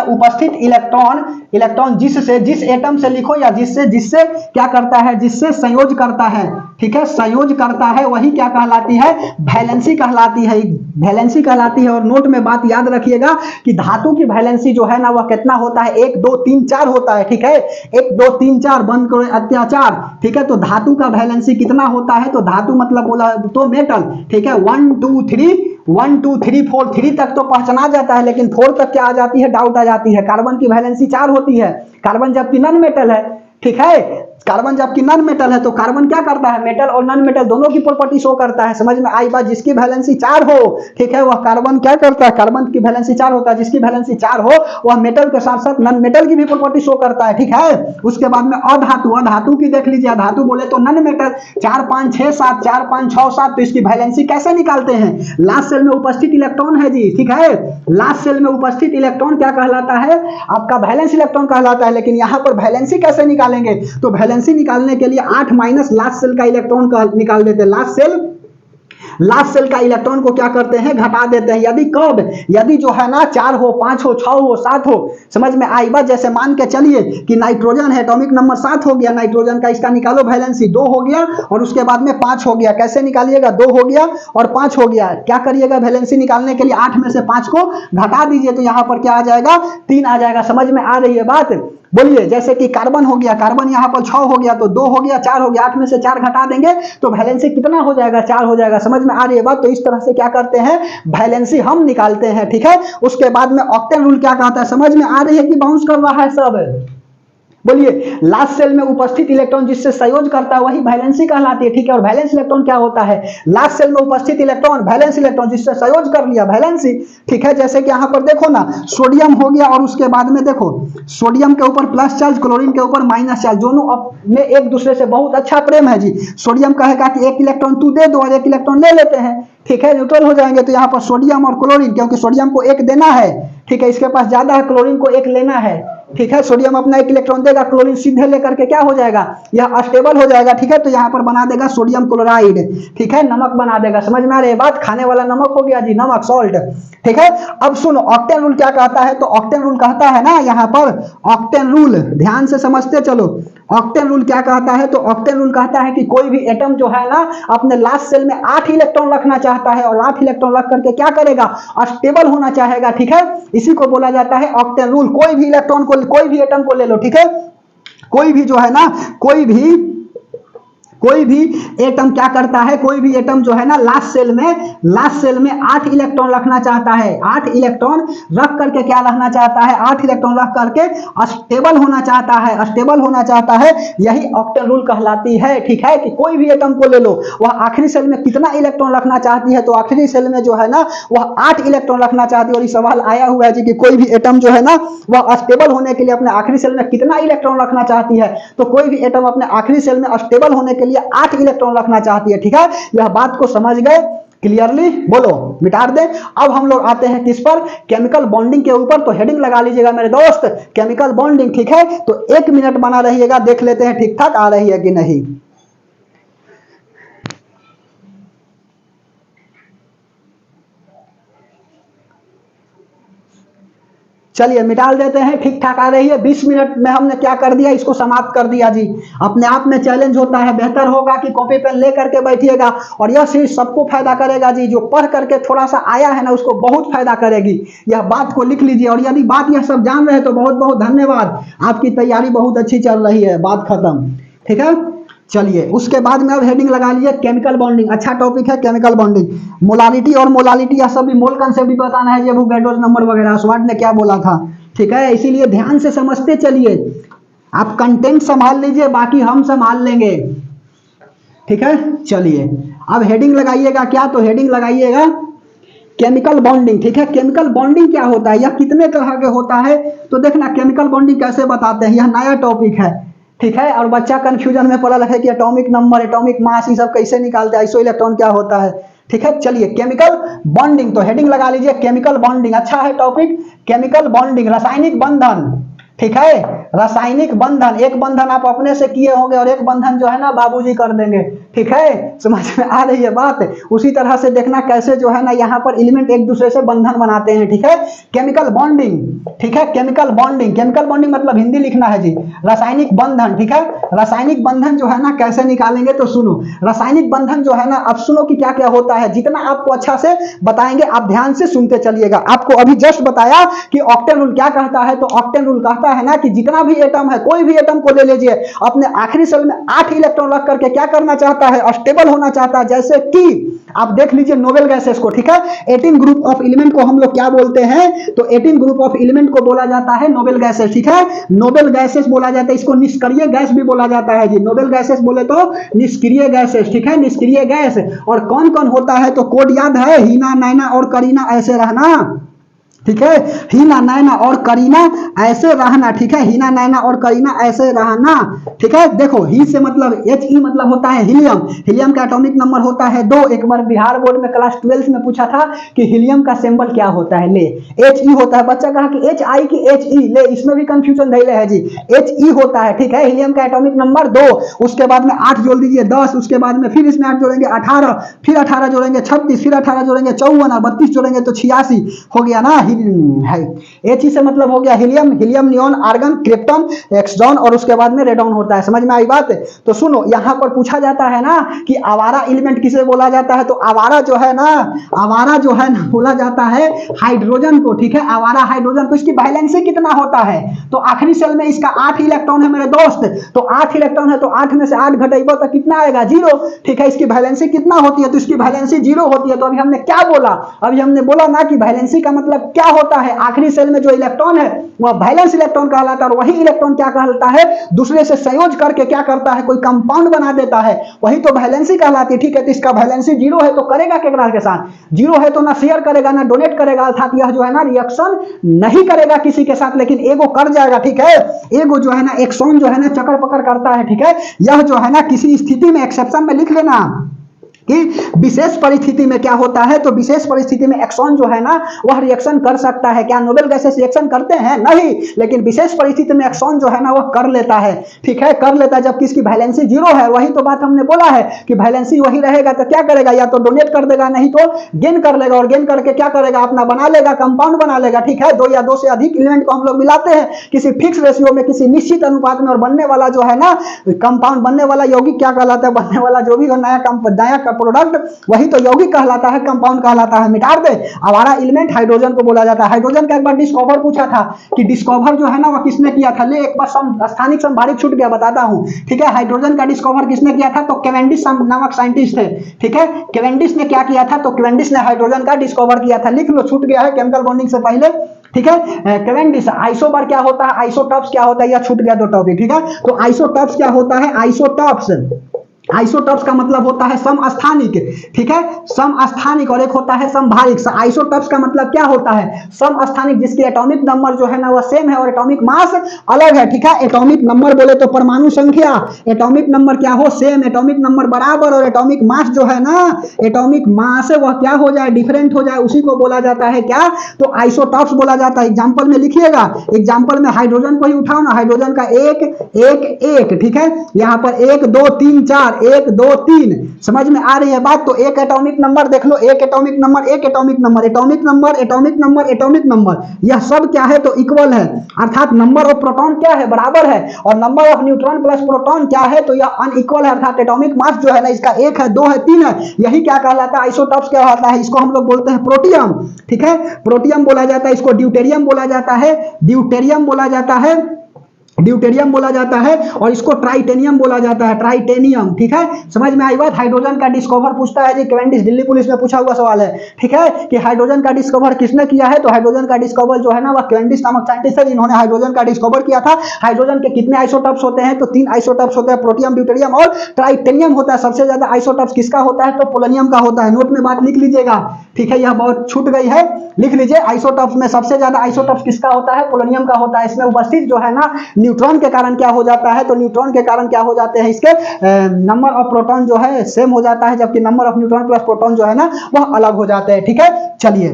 उपस्थित इलेक्ट्रॉन जिससे, जिस एटम से लिखो, या जिससे क्या करता है? जिससे संयोज करता है, ठीक है, संयोज करता है, वही क्या कहलाती है? वैलेंसी कहलाती है, वैलेंसी कहलाती है। और नोट में बात याद रखिएगा कि धातु की वैलेंसी जो है ना, वह कितना होता है? 1 2 3 4 होता है, ठीक है। 1 2 3 4, बंद करो अत्याचार, ठीक है। तो धातु का वैलेंसी कितना होता है? तो धातु मतलब बोला तो मेटल, ठीक है। 1 2 3 1 2 3 4, 3 तक तो पहचाना जाता है, लेकिन 4 तक क्या आ जाती है? डाउट आ जाती है। कार्बन की वैलेंसी 4 होती है, कार्बन जबकि नॉन मेटल है, ठीक है। कार्बन जबकि नॉन मेटल है, तो कार्बन क्या करता है? मेटल और नॉन मेटल दोनों की प्रॉपर्टी शो करता है। समझ में आई बात? जिसकी वैलेंसी 4 हो, ठीक है, वह कार्बन क्या करता है? कार्बन की वैलेंसी 4 होता है। जिसकी वैलेंसी 4 हो, वह मेटल के साथ साथ नॉन मेटल की भी प्रॉपर्टी शो करता है, ठीक है। उसके बाद में अधातु, अधातु की देख लीजिए। अधातु बोले तो नॉन मेटल, 4 5 6 7, 4 5 6 7। तो इसकी वैलेंसी कैसे निकालते हैं? लास्ट सेल में उपस्थित इलेक्ट्रॉन है जी, ठीक है। लास्ट सेल में उपस्थित इलेक्ट्रॉन क्या कहलाता है? आपका वैलेंस इलेक्ट्रॉन कहलाता है। लेकिन यहां पर वैलेंसी कैसे निकालेंगे? तो वैलेंसी निकालने के लिए 8 माइनस लास्ट सेल का इलेक्ट्रॉन का निकाल देते हैं। लास्ट सेल का इलेक्ट्रॉन को क्या करते हैं? घटा देते हैं। यदि कब? यदि जो है ना 4 हो, 5 हो, 6 हो, 7 हो। समझ में आई बात? जैसे मान के चलिए कि नाइट्रोजन है, एटॉमिक नंबर 7 हो गया नाइट्रोजन का, इसका निकालो वैलेंसी, 2 हो गया, और उसके बाद में 5 हो गया। कैसे निकालिएगा? 2 हो गया और 5 हो गया। क्या करिएगा? वैलेंसी निकालने के लिए 8 में से 5 को घटा दीजिए, तो यहां पर क्या आ जाएगा? 3 आ जाएगा। समझ में आ रही है बात? बोलिए, जैसे कि कार्बन हो गया, कार्बन यहां पर 6 हो गया, तो 2 हो गया, 4 हो गया, 8 में से 4 घटा देंगे तो वैलेंसी कितना हो जाएगा? 4 हो जाएगा। समझ में आ रही है बात? तो इस तरह से क्या करते हैं? वैलेंसी हम निकालते हैं, ठीक है। उसके बाद में ऑक्टेन रूल क्या कहता है? समझ में आ रही है कि बाउंस कर रहा है सब? बोलिए, लास्ट सेल में उपस्थित इलेक्ट्रॉन जिससे संयोज करता है वही वैलेंसी कहलाती है, ठीक है। और वैलेंस इलेक्ट्रॉन क्या होता है? लास्ट सेल में उपस्थित इलेक्ट्रॉन, वैलेंस इलेक्ट्रॉन जिससे संयोज कर लिया, वैलेंसी, ठीक है। जैसे कि यहां पर देखो ना, सोडियम हो गया, और उसके बाद में देखो, सोडियम के ऊपर प्लस चार्ज, क्लोरीन के ऊपर माइनस चार्ज, दोनों में एक दूसरे से बहुत अच्छा प्रेम है जी। सोडियम कहेगा कि एक इलेक्ट्रॉन तू दे दो, और एक इलेक्ट्रॉन ले लेते हैं, ठीक है, न्यूट्रल हो जाएंगे। तो यहाँ पर सोडियम और क्लोरीन, क्योंकि सोडियम को एक देना है, ठीक है, इसके पास ज्यादा है, क्लोरीन को एक लेना है, ठीक है। सोडियम अपना एक इलेक्ट्रॉन देगा, क्लोरीन सीधे लेकर के क्या हो जाएगा? यह अस्टेबल हो जाएगा, ठीक है। तो यहाँ पर बना देगा सोडियम क्लोराइड, ठीक है, नमक बना देगा। समझ में आ रही है बात? खाने वाला नमक हो गया जी, नमक, सॉल्ट, ठीक है। अब सुनो, ऑक्टेन रूल क्या कहता है? तो ऑक्टेन रूल कहता है ना, यहाँ पर ऑक्टेन रूल ध्यान से समझते चलो। ऑक्टेन रूल क्या कहता है? तो ऑक्टेन रूल कहता है कि कोई भी एटम जो है ना, अपने लास्ट सेल में 8 इलेक्ट्रॉन रखना चाहता है, और 8 इलेक्ट्रॉन रख करके क्या करेगा? स्टेबल होना चाहेगा, ठीक है। इसी को बोला जाता है ऑक्टेन रूल। कोई भी इलेक्ट्रॉन को, कोई भी एटम को ले लो, ठीक है, कोई भी जो है ना, कोई भी एटम क्या करता है? कोई भी एटम जो है ना, लास्ट सेल में 8 इलेक्ट्रॉन रखना चाहता है। 8 इलेक्ट्रॉन रख करके क्या रखना चाहता है? 8 इलेक्ट्रॉन रख करके स्टेबल होना चाहता है, स्टेबल होना चाहता है। यही ऑक्टेन रूल कहलाती है, ठीक है। कि कोई भी एटम को ले लो, वह आखिरी सेल में कितना इलेक्ट्रॉन रखना चाहती है? तो आखिरी सेल में जो है ना, वह 8 इलेक्ट्रॉन रखना चाहती है। और ये सवाल आया हुआ है जी कि कोई भी एटम जो है ना, वह स्टेबल होने के लिए अपने आखिरी सेल में कितना इलेक्ट्रॉन रखना चाहती है? तो कोई भी एटम अपने आखिरी सेल में स्टेबल होने के लिए 8 इलेक्ट्रॉन रखना चाहती है, ठीक है। यह बात को समझ गए? क्लियरली बोलो, मिटा दे। अब हम लोग आते हैं किस पर? केमिकल बॉन्डिंग के ऊपर। तो हेडिंग लगा लीजिएगा मेरे दोस्त, केमिकल बॉन्डिंग, ठीक है। तो 1 मिनट बना रहिएगा, देख लेते हैं ठीक ठाक आ रही है कि नहीं। चलिए मिटा देते हैं, ठीक ठाक आ रही है। 20 मिनट में हमने क्या कर दिया, इसको समाप्त कर दिया जी। अपने आप में चैलेंज होता है, बेहतर होगा कि कॉपी पेन ले करके बैठिएगा, और यह सीरीज सबको फायदा करेगा जी। जो पढ़ करके थोड़ा सा आया है ना, उसको बहुत फायदा करेगी। यह बात को लिख लीजिए, और यदि बात यह सब जान रहे हैं तो बहुत बहुत धन्यवाद, आपकी तैयारी बहुत अच्छी चल रही है। बात खत्म, ठीक है। चलिए उसके बाद में अब हेडिंग लगा लीजिए केमिकल बॉन्डिंग। अच्छा टॉपिक है केमिकल बॉन्डिंग। मोलालिटी और मोलालिटी, यह सब भी मोल कंसेप्ट भी बताना है, जब गैडोज नंबर वगैरह स्वाट ने क्या बोला था, ठीक है। इसीलिए ध्यान से समझते चलिए, आप कंटेंट संभाल लीजिए, बाकी हम संभाल लेंगे, ठीक है। चलिए अब हेडिंग लगाइएगा क्या, तो हेडिंग लगाइएगा केमिकल बॉन्डिंग, ठीक है। केमिकल बॉन्डिंग क्या होता है, यह कितने तरह के होता है, तो देखना केमिकल बॉन्डिंग कैसे बताते हैं, यह नया टॉपिक है, ठीक है। और बच्चा कंफ्यूजन में पड़ा है कि एटॉमिक नंबर, एटॉमिक मास, ये सब कैसे निकालते हैं, आइसो इलेक्ट्रॉन क्या होता है, ठीक है। चलिए केमिकल बॉन्डिंग, तो हेडिंग लगा लीजिए केमिकल बॉन्डिंग। अच्छा है टॉपिक केमिकल बॉन्डिंग, रासायनिक बंधन, ठीक है। रासायनिक बंधन, एक बंधन आप अपने से किए होंगे और एक बंधन जो है ना बाबूजी कर देंगे, ठीक है। समझ में आ रही है बात। उसी तरह से देखना कैसे जो है ना यहाँ पर एलिमेंट एक दूसरे से बंधन बनाते हैं, ठीक है। केमिकल बॉन्डिंग, ठीक है। केमिकल बॉन्डिंग, केमिकल बॉन्डिंग मतलब हिंदी लिखना है जी, रासायनिक बंधन, ठीक है। रासायनिक बंधन जो है ना कैसे निकालेंगे, तो सुनो। रासायनिक बंधन जो है ना, अब सुनो कि क्या क्या होता है, जितना आपको अच्छा से बताएंगे आप ध्यान से सुनते चलिएगा। आपको अभी जस्ट बताया कि ऑक्टेन रूल क्या कहता है, तो ऑक्टेन रूल कहता है ना कि जितना भी एटम है, कोई भी एटम को ले लीजिए, अपने आखिरी सेल में 8 इलेक्ट्रॉन रख करके क्या करना चाहता है, स्टेबल होना चाहता है। जैसे कि आप देख लीजिए नोबेल गैसेस को, ठीक है। 18 ग्रुप ऑफ एलिमेंट को हम लोग क्या बोलते हैं, तो 18 ग्रुप ऑफ एलिमेंट को बोला जाता है नोबेल गैसेस, ठीक है। नोबेल गैसेस बोला जाता है, इसको निष्क्रिय गैस भी बोला जाता है जी। नोबेल गैसेस बोले तो निष्क्रिय गैसेस, ठीक है, निष्क्रिय गैस। और कौन कौन होता है, तो कोड याद है, हीना, नैना और करीना, ऐसे रहना, ठीक है। हीना, नैना और करीना ऐसे रहना, ठीक है। हीना, नैना और करीना ऐसे रहना, ठीक है। देखो ही से मतलब He मतलब होता है हीलियम, हीलियम का एटॉमिक नंबर होता है 2। एक बार बिहार बोर्ड में क्लास 12 में पूछा था कि हीलियम का सिंबल क्या होता है, ले He होता है। बच्चा कहा कि HI की HE, ले इसमें भी कंफ्यूजन नहीं है जी, HE होता है, ठीक है। हीलियम का एटॉमिक नंबर 2, उसके बाद में 8 जोड़ दीजिए 10, उसके बाद में फिर इसमें 8 जोड़ेंगे 18, फिर 18 जोड़ेंगे 36, फिर 18 जोड़ेंगे 54 और 32 जोड़ेंगे तो 86 हो गया ना। है He से मतलब हो गया helium, helium neon argon krypton xenon और उसके बाद में रेडॉन होता है। समझ में आई बात। तो सुनो यहाँ पर पूछा जाता है ना कि आवारा एलिमेंट किसे बोला जाता है, तो आवारा जो है ना, आवारा जो है ना बोला जाता है हाइड्रोजन को, ठीक है। आवारा हाइड्रोजन को, इसकी वैलेंसी कितना होता है, तो आखिरी सेल में इसका 8 इलेक्ट्रॉन है मेरे दोस्त, तो 8 इलेक्ट्रॉन है तो 8 में से 8 घटाइबो तो कितना आएगा, 0, ठीक है। इसकी वैलेंसी कितना होती है, तो इसकी वैलेंसी 0 होती है। तो अभी हमने क्या बोला, अभी हमने बोला ना कि वैलेंसी का मतलब क्या होता है, आखिरी सेल में जो इलेक्ट्रॉन है वह वैलेंस इलेक्ट्रॉन कहलाता है, और वही इलेक्ट्रॉन क्या कहलाता है, दूसरे से संयोज करके क्या करता है, कोई कंपाउंड बना देता है, वही तो वैलेंसी कहलाती है, ठीक है। तो इसका वैलेंसी 0 है तो करेगा केकरा के साथ, 0 है तो ना शेयर करेगा ना डोनेट करेगा, अर्थात यह जो है ना रिएक्शन नहीं करेगा किसी के साथ, लेकिन एगो कर जाएगा, ठीक है। एगो जो है ना एक्सॉन जो है ना चक्कर पकड़ करता है, ठीक है। यह जो है ना किसी स्थिति में एक्सेप्शन में लिख लेना कि विशेष परिस्थिति में क्या होता है, तो विशेष परिस्थिति में एक्सॉन जो है ना वह रिएक्शन कर सकता है। क्या नोबेल गैसेस रिएक्शन करते हैं, नहीं, लेकिन विशेष परिस्थिति में एक्सॉन जो है ना वह कर लेता है, ठीक है, कर लेता है, जबकि इसकी वैलेंसी 0 है। वही तो बात हमने बोला है कि वैलेंसी वही रहेगा तो क्या करेगा, या तो डोनेट कर देगा, नहीं तो गेन कर लेगा, और गेन करके क्या करेगा, अपना बना लेगा, कंपाउंड बना लेगा, ठीक है। 2 या 2 से अधिक एलिमेंट को हम लोग मिलाते हैं किसी फिक्स रेशियो में, किसी निश्चित अनुपात में, और बनने वाला जो है ना कंपाउंड, बनने वाला यौगिक क्या कहलाता है, बनने वाला जो भी हो नया प्रोडक्ट वही तो यौगिक कहलाता है, कंपाउंड कहलाता है। मिटा दे। आवारा एलिमेंट हाइड्रोजन को बोला जाता है। हाइड्रोजन का एक बार डिस्कवर पूछा था कि डिस्कवर जो है ना वह किसने किया था, ले एक बार स्थानिक संभारिक छूट गया, बताता हूं, ठीक है। हाइड्रोजन का डिस्कवर किसने किया था, तो केवेंडिश नामक साइंटिस्ट थे, ठीक है। केवेंडिश ने क्या किया था, तो केवेंडिश ने हाइड्रोजन का डिस्कवर किया था, लिख लो, छूट गया है केमिकल बॉन्डिंग से पहले, ठीक है। केवेंडिश। आइसोबर क्या होता है, आइसोटॉप्स क्या होता है, यह छूट गया 2 टॉपिक, ठीक है। तो आइसोटॉप्स क्या होता है, आइसोटॉप्स, आइसोटॉप्स का मतलब होता है समस्थानिक, ठीक है, समस्थानिक, और एक होता है समभारिक। आइसोटॉप्स का मतलब क्या होता है, समस्थानिक, जिसकी एटॉमिक नंबर जो है ना वह सेम है और एटॉमिक मास अलग है, ठीक है। एटॉमिक नंबर बोले तो परमाणु संख्या, एटॉमिक नंबर क्या हो, सेम, एटॉमिक नंबर बराबर, और एटॉमिक मास जो है ना, एटॉमिक मास वह क्या हो जाए, डिफरेंट हो जाए, उसी को बोला जाता है क्या, तो आइसोटॉप्स बोला जाता है। एग्जांपल में लिखिएगा, एग्जांपल में हाइड्रोजन को ही उठाओ ना, हाइड्रोजन का 1 1 1, ठीक है। यहां पर 1 2 3 4 4 1 2 3। समझ में आ रही है बात? तो एक एटॉमिक नंबर देख लो, एक एटॉमिक नंबर, एक atomic number, atomic number, atomic number, atomic number, यह सब क्या है तो इक्वल है, अर्थात नंबर ऑफ प्रोटॉन क्या है बराबर है, और number of neutron plus proton क्या है तो यह अनइक्वल है, अर्थात एटॉमिक मास जो है ना इसका 1 है 2 है 3 है, यही क्या कहलाता है आइसोटॉप्स कहलाता है। इसको हम लोग बोलते हैं प्रोटियम, ठीक है, प्रोटियम बोला जाता है, इसको ड्यूटेरियम बोला जाता है, ड्यूटेरियम बोला जाता है, ड्यूटेरियम बोला जाता है, और इसको ट्राइटेनियम बोला जाता है, ट्राइटेनियम, ठीक है। समझ में आई बात? हाइड्रोजन का डिस्कवर पूछता है जी, कैवेंडिश दिल्ली पुलिस में पूछा हुआ सवाल है, ठीक है, कि हाइड्रोजन का डिस्कवर किसने किया है, तो हाइड्रोजन का डिस्कवर जो है ना वह कैवेंडिश नामक साइंटिस्ट है जिन्होंने हाइड्रोजन का डिस्कवर किया था। हाइड्रोजन के कितने आइसोटॉप्स होते हैं, तो 3 आइसोटॉप्स होते हैं, प्रोटियम, ड्यूटेरियम और ट्राइटेनियम होता है। सबसे ज्यादा आइसोटॉप्स किसका होता है, तो पोलोनियम का होता है। नोट में बात लिख लीजिएगा, ठीक है, यह बहुत छूट गई है, लिख लीजिए, आइसोटॉप्स में सबसे ज्यादा आइसोटॉप्स किसका होता है, पोलोनियम का होता है। इसमें उपस्थित जो है ना न्यूट्रॉन के कारण क्या हो जाता है, तो न्यूट्रॉन के कारण क्या हो जाते हैं, इसके नंबर ऑफ प्रोटॉन जो है सेम हो जाता है, जबकि number of neutron plus proton जो है ना वह अलग हो जाते हैं, ठीक है। चलिए,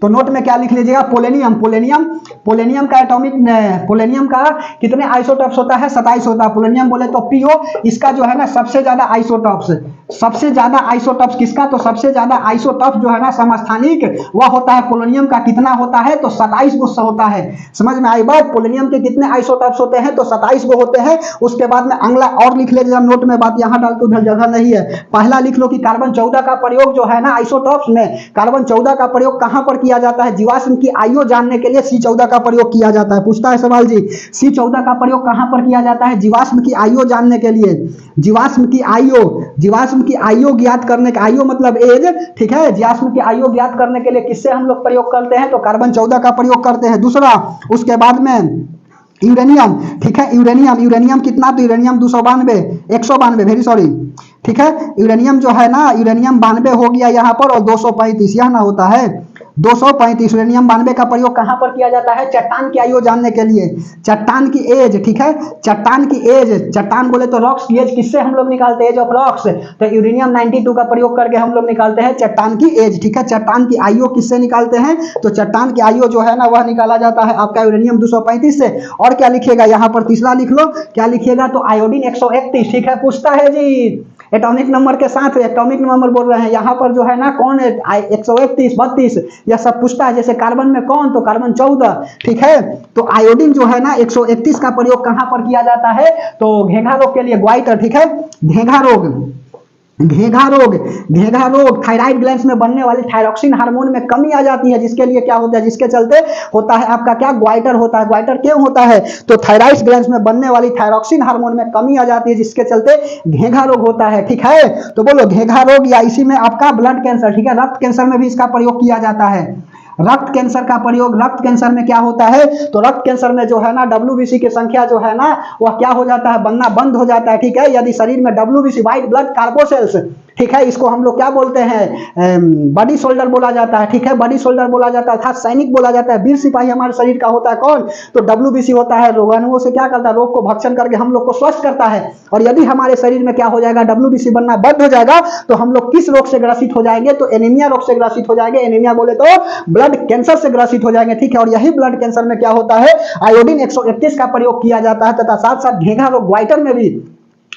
तो नोट में क्या लिख लीजिएगा, पोलेनियम, पोलेनियम, पोलेनियम का एटॉमिक, पोलेनियम का कितने आइसोटॉप्स होता है, 27 होता है। पोलेनियम बोले तो पीओ, इसका जो है ना सबसे ज्यादा आइसोटॉप्स, सबसे ज्यादा आइसोटॉप्स किसका, तो सबसे ज्यादा आइसोटॉप्स जो है ना समस्थानिक वह होता है पोलोनियम का। कितना होता है, तो 27 गो होता है। समझ में आई बात? पोलोनियम के कितने आइसोटॉप्स होते हैं, तो 27 गो होते हैं। उसके बाद में अगला और लिख लीजिएगा, नोट में बात यहाँ डाल के उधर जगह नहीं है। पहला लिख लो कि कार्बन 14 का प्रयोग जो है ना आइसोटॉप्स में, कार्बन 14 का प्रयोग कहां पर किया जाता है, जीवाश्म की आयु जानने के लिए C14 का प्रयोग किया जाता है। पूछता है सवाल जी, C14 का प्रयोग कहां पर किया जाता है, जीवाश्म की आयु जानने के लिए, जीवाश्म की आयु, जीवाश्म की आयु ज्ञात करने का, आयु मतलब एज, ठीक है, जीवाश्म की आयु ज्ञात करने के लिए किससे हम लोग प्रयोग करते हैं, तो कार्बन 14 का प्रयोग करते हैं। दूसरा, उसके बाद में यूरेनियम, ठीक है, यूरेनियम, यूरेनियम कितना, तो यूरेनियम 292, 192, वेरी सॉरी, ठीक है, यूरेनियम जो है ना, यूरेनियम 92 हो गया यहाँ पर, और 235 यह ना होता है, 235 यूरेनियम 92 का प्रयोग कहां पर किया जाता है, चट्टान की आयु जानने के लिए, चट्टान की एज, ठीक है, चट्टान की एज, चट्टान बोले तो रॉक्स की एज किससे हम लोग निकालते हैं, एज ऑफ रॉक्स, तो यूरेनियम 92 का प्रयोग करके हम लोग निकालते हैं चट्टान की एज, ठीक है। चट्टान की आयु किससे निकालते हैं, तो चट्टान की आयु जो है ना वह निकाला जाता है आपका यूरेनियम 235 से। और क्या लिखिएगा यहाँ पर, तीसरा लिख लो, क्या लिखिएगा, तो आयोडीन 131, ठीक है। पूछता है जी एटॉमिक नंबर के साथ, एटॉमिक नंबर बोल रहे हैं यहाँ पर जो है ना कौन है, 131, 32 यह सब पूछता है। जैसे कार्बन में कौन, तो कार्बन 14, ठीक है। तो आयोडीन जो है ना 131 का प्रयोग कहां पर किया जाता है, तो घेंघा रोग के लिए, ग्वाइटर, ठीक है, घेंघा रोग, घेंघा रोग, घेंघा रोग, थायराइड ग्लैंड में बनने वाले थायरॉक्सिन हार्मोन में कमी आ जाती है, जिसके लिए क्या होता है, जिसके चलते होता है आपका क्या, ग्वाइटर होता है। ग्वाइटर क्यों होता है, तो थायराइड ग्लैंड में बनने वाली थायरॉक्सिन हार्मोन में कमी आ जाती है, जिसके चलते घेंघा रोग होता है, ठीक है। तो बोलो घेंघा रोग, या इसी में आपका ब्लड कैंसर, ठीक है, रक्त कैंसर में भी इसका प्रयोग किया जाता है। रक्त कैंसर का प्रयोग, रक्त कैंसर में क्या होता है, तो रक्त कैंसर में जो है ना WBC की संख्या जो है ना वह क्या हो जाता है, बनना बंद हो जाता है, ठीक है। यदि शरीर में WBC, व्हाइट ब्लड कार्बोसेल्स, ठीक है, इसको हम लोग क्या बोलते हैं, बॉडी सोल्डर बोला जाता है, ठीक है, बॉडी सोल्डर बोला जाता है, अर्थात सैनिक बोला जाता है। वीर सिपाही हमारे शरीर का होता है कौन, तो WBC होता है। रोगाणुओं से क्या करता है, रोग को भक्षण करके हम लोग को स्वस्थ करता है। और यदि हमारे शरीर में क्या हो जाएगा, WBC बनना बंद हो जाएगा, तो हम लोग किस रोग से ग्रसित हो जाएंगे, तो एनीमिया रोग से ग्रसित हो जाएंगे। एनीमिया बोले तो ब्लड कैंसर से ग्रसित हो जाएंगे, ठीक है। और यही ब्लड कैंसर में क्या होता है, आयोडीन 131 का प्रयोग किया जाता है, तथा साथ साथ घेंघा रोग, ग्वाइटर में भी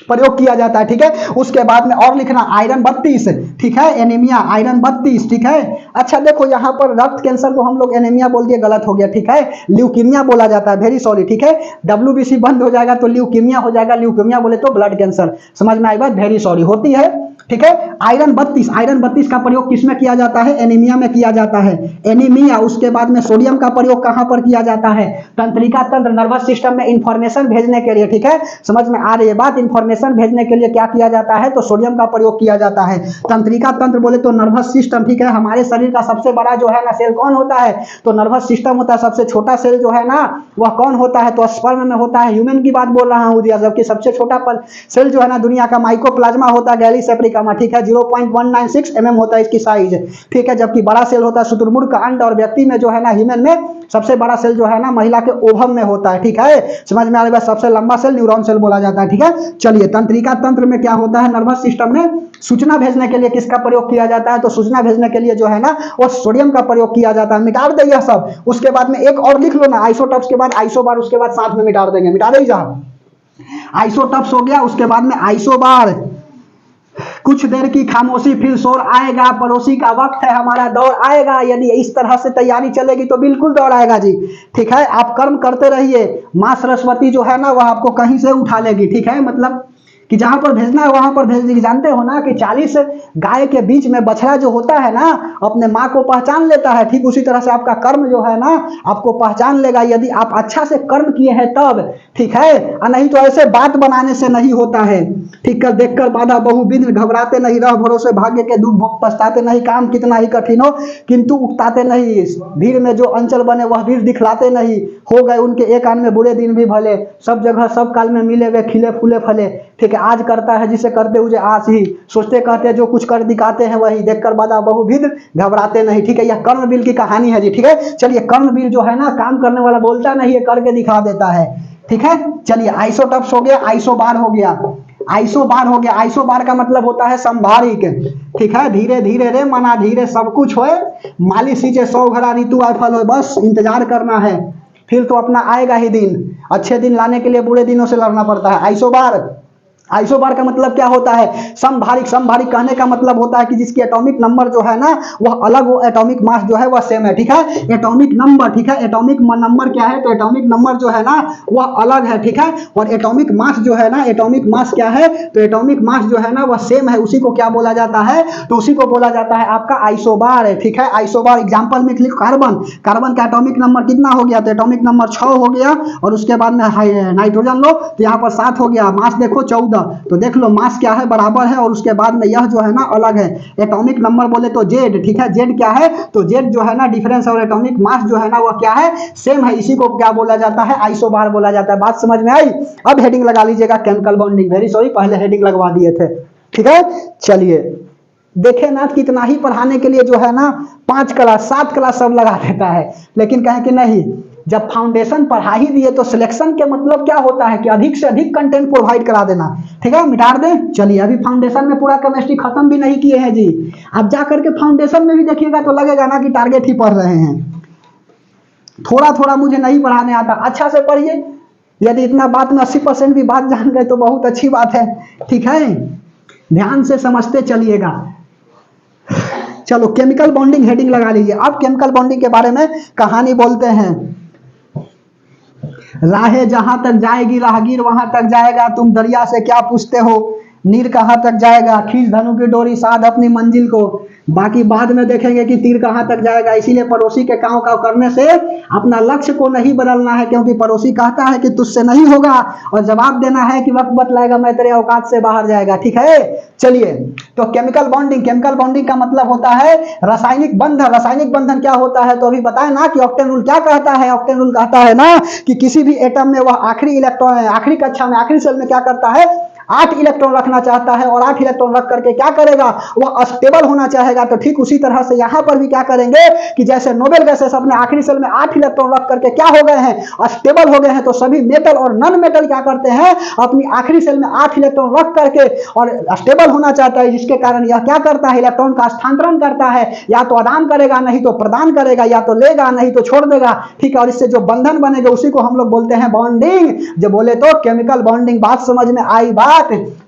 प्रयोग किया जाता है, ठीक है। उसके बाद में और लिखना आयरन 32, ठीक है, एनीमिया आयरन 32, ठीक है। अच्छा देखो यहाँ पर रक्त कैंसर को हम लोग एनीमिया बोल दिए, गलत हो गया, ठीक है, ल्यूकीमिया बोला जाता है, वेरी सॉरी, ठीक है। WBC बंद हो जाएगा तो ल्यूकीमिया हो जाएगा, ल्यूकीमिया बोले तो ब्लड कैंसर। समझ में आई बात, वेरी सॉरी होती है, ठीक है। आयरन 32, आयरन 32 का प्रयोग किसमें किया जाता है, एनीमिया में किया जाता है, एनीमिया। उसके बाद में सोडियम का प्रयोग कहां पर किया जाता है, तंत्रिका तंत्र, नर्वस सिस्टम में इंफॉर्मेशन भेजने के लिए, ठीक है। समझ में आ रही है बात, इंफॉर्मेशन भेजने के लिए क्या किया जाता है, तो सोडियम का प्रयोग किया जाता है। तंत्रिका तंत्र बोले तो नर्वस सिस्टम, ठीक है। हमारे शरीर का सबसे बड़ा जो है ना सेल कौन होता है, तो नर्वस सिस्टम होता है। सबसे छोटा सेल जो है ना वह कौन होता है, तो स्पर्म में होता है। ह्यूमन की बात बोल रहा हूं, जबकि सबसे छोटा सेल जो है ना दुनिया का माइकोप्लाज्मा होता है, गैली सेप्रिकमा, ठीक है, 0.196 mm होता है इसकी साइज, ठीक है। जबकि बड़ा सेल होता है शुतुरमुर्ग का अंड, और व्यक्ति में जो है ना ह्यूमन में सबसे बड़ा सेल जो है ना महिला के ओवम में होता है, ठीक है। समझ में आ रहा है, सबसे लंबा सेल न्यूरॉन सेल बोला जाता है, ठीक है। चलिए, तंत्रिका तंत्र में क्या होता है, नर्वस सिस्टम में सूचना भेजने के लिए किसका प्रयोग किया जाता है, तो सूचना भेजने के लिए जो है ना वो सोडियम का प्रयोग किया जाता है। मिटा दे यह सब। उसके बाद में एक और लिख लो ना, आइसोटॉप्स के बाद आइसोबार, उसके बाद साथ में मिटा देंगे, मिटा दे जा। आइसोटॉप्स हो गया, उसके बाद में आइसोबार, कुछ देर की खामोशी फिर शोर आएगा, पड़ोसी का वक्त है हमारा दौर आएगा। यदि इस तरह से तैयारी चलेगी तो बिल्कुल दौड़ आएगा जी। ठीक है, आप कर्म करते रहिए, माँ सरस्वती जो है ना वह आपको कहीं से उठा लेगी। ठीक है, मतलब कि जहां पर भेजना है वहां पर भेज देगी। जानते हो ना कि 40 गाय के बीच में बछड़ा जो होता है ना अपने माँ को पहचान लेता है, ठीक उसी तरह से आपका कर्म जो है ना आपको पहचान लेगा, यदि आप अच्छा से कर्म किए हैं तब। ठीक है, और नहीं तो ऐसे बात बनाने से नहीं होता है। ठीक है, देखकर बाधा बहुविध घबराते नहीं, रह भरोसे भाग्य के दुख भोग पछताते नहीं, काम कितना ही कठिन हो किंतु उकताते नहीं, भीड़ में जो अंचल बने वह भीड़ दिखलाते नहीं, हो गए उनके एक आन में बुरे दिन भी भले, सब जगह सब काल में मिले वे खिले फूले फले। ठीक है, आज करता है जिसे करते हुए आस ही, सोचते कहते जो कुछ कर दिखाते हैं वही, देखकर बाधा बहुविध घबराते नहीं। ठीक है, यह कर्मवीर की कहानी है जी। ठीक है, चलिए कर्मवीर जो है ना काम करने वाला बोलता नहीं है, करके दिखा देता है। ठीक है, चलिए आइसो टप्स हो गया, आइसो बार हो गया, आइसो बार हो गया। आइसो बार का मतलब होता है संभारिक। ठीक है, धीरे धीरे रे मना धीरे सब कुछ होए, माली सींचे 100 घड़ा ऋतु आए फल हो, बस इंतजार करना है, फिर तो अपना आएगा ही दिन। अच्छे दिन लाने के लिए बुरे दिनों से लड़ना पड़ता है। आइसो बार, आइसो बार का मतलब क्या होता है? समभारिक। समभारिक कहने का मतलब होता है कि जिसकी एटॉमिक नंबर जो है ना वह अलग हो, एटॉमिक मास जो है वह सेम है। ठीक है, एटॉमिक नंबर, ठीक है, एटॉमिक नंबर क्या है? तो एटॉमिक नंबर जो है ना वह अलग है। ठीक है, और एटॉमिक मास जो है ना, एटॉमिक मास क्या है? तो एटॉमिक मास जो है ना वह सेम है, उसी को क्या बोला जाता है? तो उसी को बोला जाता है आपका आइसोबार है। ठीक है, आइसोबार एग्जाम्पल में लिखो कार्बन। कार्बन का एटॉमिक नंबर कितना हो गया? तो एटॉमिक नंबर 6 हो गया, और उसके बाद में नाइट्रोजन लो तो यहाँ पर 7 हो गया, मास देखो 14, तो देख लो मास क्या है? बराबर है, और उसके बाद में यह जो है ना अलग है। एटॉमिक नंबर बोले तो जेड। ठीक है, जेड क्या है? तो जेड जो है ना डिफरेंस, और एटॉमिक मास जो है ना वह क्या है? सेम है, इसी को क्या बोला जाता है? आइसोबार बोला जाता है। बात समझ में आई? अब हेडिंग लगा लीजिएगा केमिकल बॉन्डिंग। वेरी सॉरी, पहले हेडिंग लगवा दिए थे। ठीक है, चलिए देखे ना कितना ही पढ़ाने के लिए जो है ना 5 क्लास 7 क्लास सब लगा देता है, लेकिन कहें कि नहीं, जब फाउंडेशन पढ़ा ही दिए तो सिलेक्शन के मतलब क्या होता है कि अधिक से अधिक कंटेंट प्रोवाइड करा देना। ठीक है, मिटा दें। चलिए अभी फाउंडेशन में पूरा केमिस्ट्री खत्म भी नहीं किए हैं जी, अब जा करके फाउंडेशन में भी देखिएगा तो लगेगा ना कि टारगेट ही पढ़ रहे हैं। थोड़ा थोड़ा मुझे नहीं पढ़ाने आता, अच्छा से पढ़िए। यदि इतना बात में 80% भी बात जान गए तो बहुत अच्छी बात है। ठीक है, ध्यान से समझते चलिएगा। चलो केमिकल बॉन्डिंग हेडिंग लगा लीजिए। अब केमिकल बॉन्डिंग के बारे में कहानी बोलते हैं। राहें जहां तक जाएगी राहगीर वहां तक जाएगा, तुम दरिया से क्या पूछते हो, नीर कहां तक जाएगा, खींच धनु की डोरी साध अपनी मंजिल को। बाकी बाद में देखेंगे कि तीर कहां तक जाएगा। इसीलिए पड़ोसी के काम का करने से अपना लक्ष्य को नहीं बदलना है, क्योंकि पड़ोसी कहता है कि तुझसे नहीं होगा, और जवाब देना है कि वक्त बतलाएगा मैं तेरे औकात से बाहर जाएगा। ठीक है, चलिए तो केमिकल बॉन्डिंग, केमिकल बॉन्डिंग का मतलब होता है रासायनिक बंधन। रासायनिक बंधन क्या होता है? तो अभी बताए ना कि ऑक्टेन रूल क्या कहता है? ऑक्टेन रूल कहता है ना कि किसी भी एटम में वह आखिरी इलेक्ट्रॉन, आखिरी कक्षा में आखिरी सेल में क्या करता है? 8 इलेक्ट्रॉन रखना चाहता है, और 8 इलेक्ट्रॉन रख करके क्या करेगा? वह स्टेबल होना चाहेगा। तो ठीक उसी तरह से यहां पर भी क्या करेंगे कि जैसे नोबेल गैसेस अपने आखिरी सेल में 8 इलेक्ट्रॉन रख करके क्या हो गए हैं? स्टेबल हो गए हैं। तो सभी मेटल और नॉन मेटल क्या करते हैं? अपनी आखिरी सेल में 8 इलेक्ट्रॉन रख करके और स्टेबल होना चाहता है, जिसके कारण यह क्या करता है? इलेक्ट्रॉन का स्थानांतरण करता है, या तो आदान करेगा नहीं तो प्रदान करेगा, या तो लेगा नहीं तो छोड़ देगा। ठीक है, और इससे जो बंधन बनेगा उसी को हम लोग बोलते हैं बॉन्डिंग। जो बोले तो केमिकल बॉन्डिंग। बात समझ में आई? बात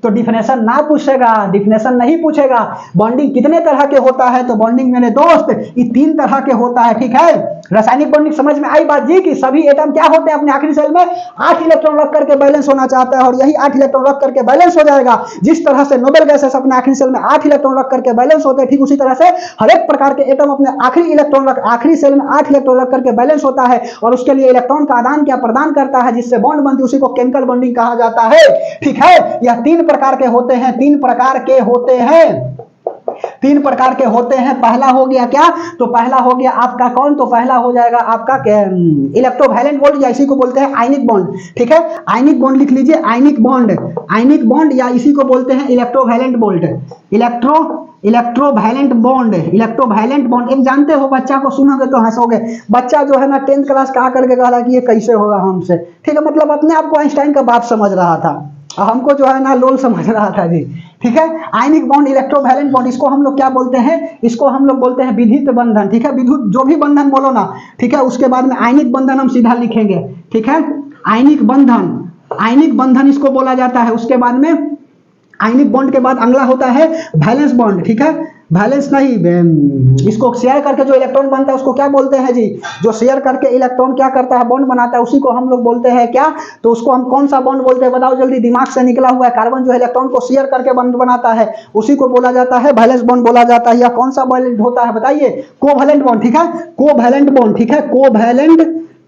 तो डिफिनेशन ना पूछेगा, डिफिनेशन नहीं पूछेगा। बॉन्डिंग कितने तरह के होता है? तो बॉन्डिंग मेरे दोस्त ये 3 तरह के होता है। ठीक है, रासायनिक बॉन्डिंग समझ में आई बात जी? कि सभी एटम क्या होते हैं? अपने आखिरी सेल में 8 इलेक्ट्रॉन रख करके बैलेंस होना चाहता है, और यही 8 इलेक्ट्रॉन रख करके बैलेंस हो जाएगा। जिस तरह से नोबेल गैसेस अपने आखिरी सेल में 8 इलेक्ट्रॉन रख करके बैलेंस होते हैं, ठीक उसी तरह से हर एक प्रकार के एटम अपने आखिरी सेल में 8 इलेक्ट्रॉन रख करके बैलेंस होता है, और उसके लिए इलेक्ट्रॉन का आदान क्या प्रदान करता है, जिससे बॉन्ड बनती है, उसी को केमिकल बॉन्डिंग कहा जाता है। ठीक है, यह 3 प्रकार के होते हैं। 3 प्रकार के होते हैं, 3 प्रकार के होते हैं। पहला हो गया क्या? तो पहला हो गया आपका कौन? तो पहला हो जाएगा आपका इलेक्ट्रोवैलेंट बॉन्ड, या इसी को बोलते हैं आयनिक बॉन्ड। ठीक है, आयनिक बॉन्ड लिख लीजिए, आयनिक बॉन्ड, आयनिक बॉन्ड, या इसी को बोलते हैं electrovalent bond. Electrovalent bond, electrovalent bond. एक जानते हो, बच्चा को सुनोगे तो हंसोगे। बच्चा जो है ना 10th क्लास का करके कह रहा कि ये कैसे होगा हमसे। ठीक है, मतलब अपने आप को आइंस्टाइन का बाप समझ रहा था, हमको जो है ना लोल समझ रहा था जी। ठीक है, आयनिक बॉन्ड, इलेक्ट्रोवैलेंट बॉन्ड, इसको हम लोग क्या बोलते हैं? इसको हम लोग बोलते हैं विद्युत बंधन। ठीक है, विद्युत जो भी बंधन बोलो ना, ठीक है, उसके बाद में आयनिक बंधन हम सीधा लिखेंगे। ठीक है, आयनिक बंधन, आयनिक बंधन इसको बोला जाता है। उसके बाद में आयनिक बॉन्ड के बाद अगला होता है वैलेंस बॉन्ड, ठीक है, वैलेंस नहीं, इसको शेयर करके जो इलेक्ट्रॉन बनता है उसको क्या बोलते हैं जी, जो शेयर करके इलेक्ट्रॉन क्या करता है, बॉन्ड बनाता है, उसी को हम लोग बोलते हैं क्या, तो उसको हम कौन सा बॉन्ड बोलते हैं बताओ जल्दी, दिमाग से निकला हुआ है, कार्बन जो इलेक्ट्रॉन को शेयर करके बॉन्ड बनाता है उसी को बोला जाता है वैलेंस बॉन्ड बोला जाता है। या कौन सा बॉन्ड होता है बताइए, कोवैलेंट बॉन्ड, ठीक है, कोवैलेंट बॉन्ड, ठीक है,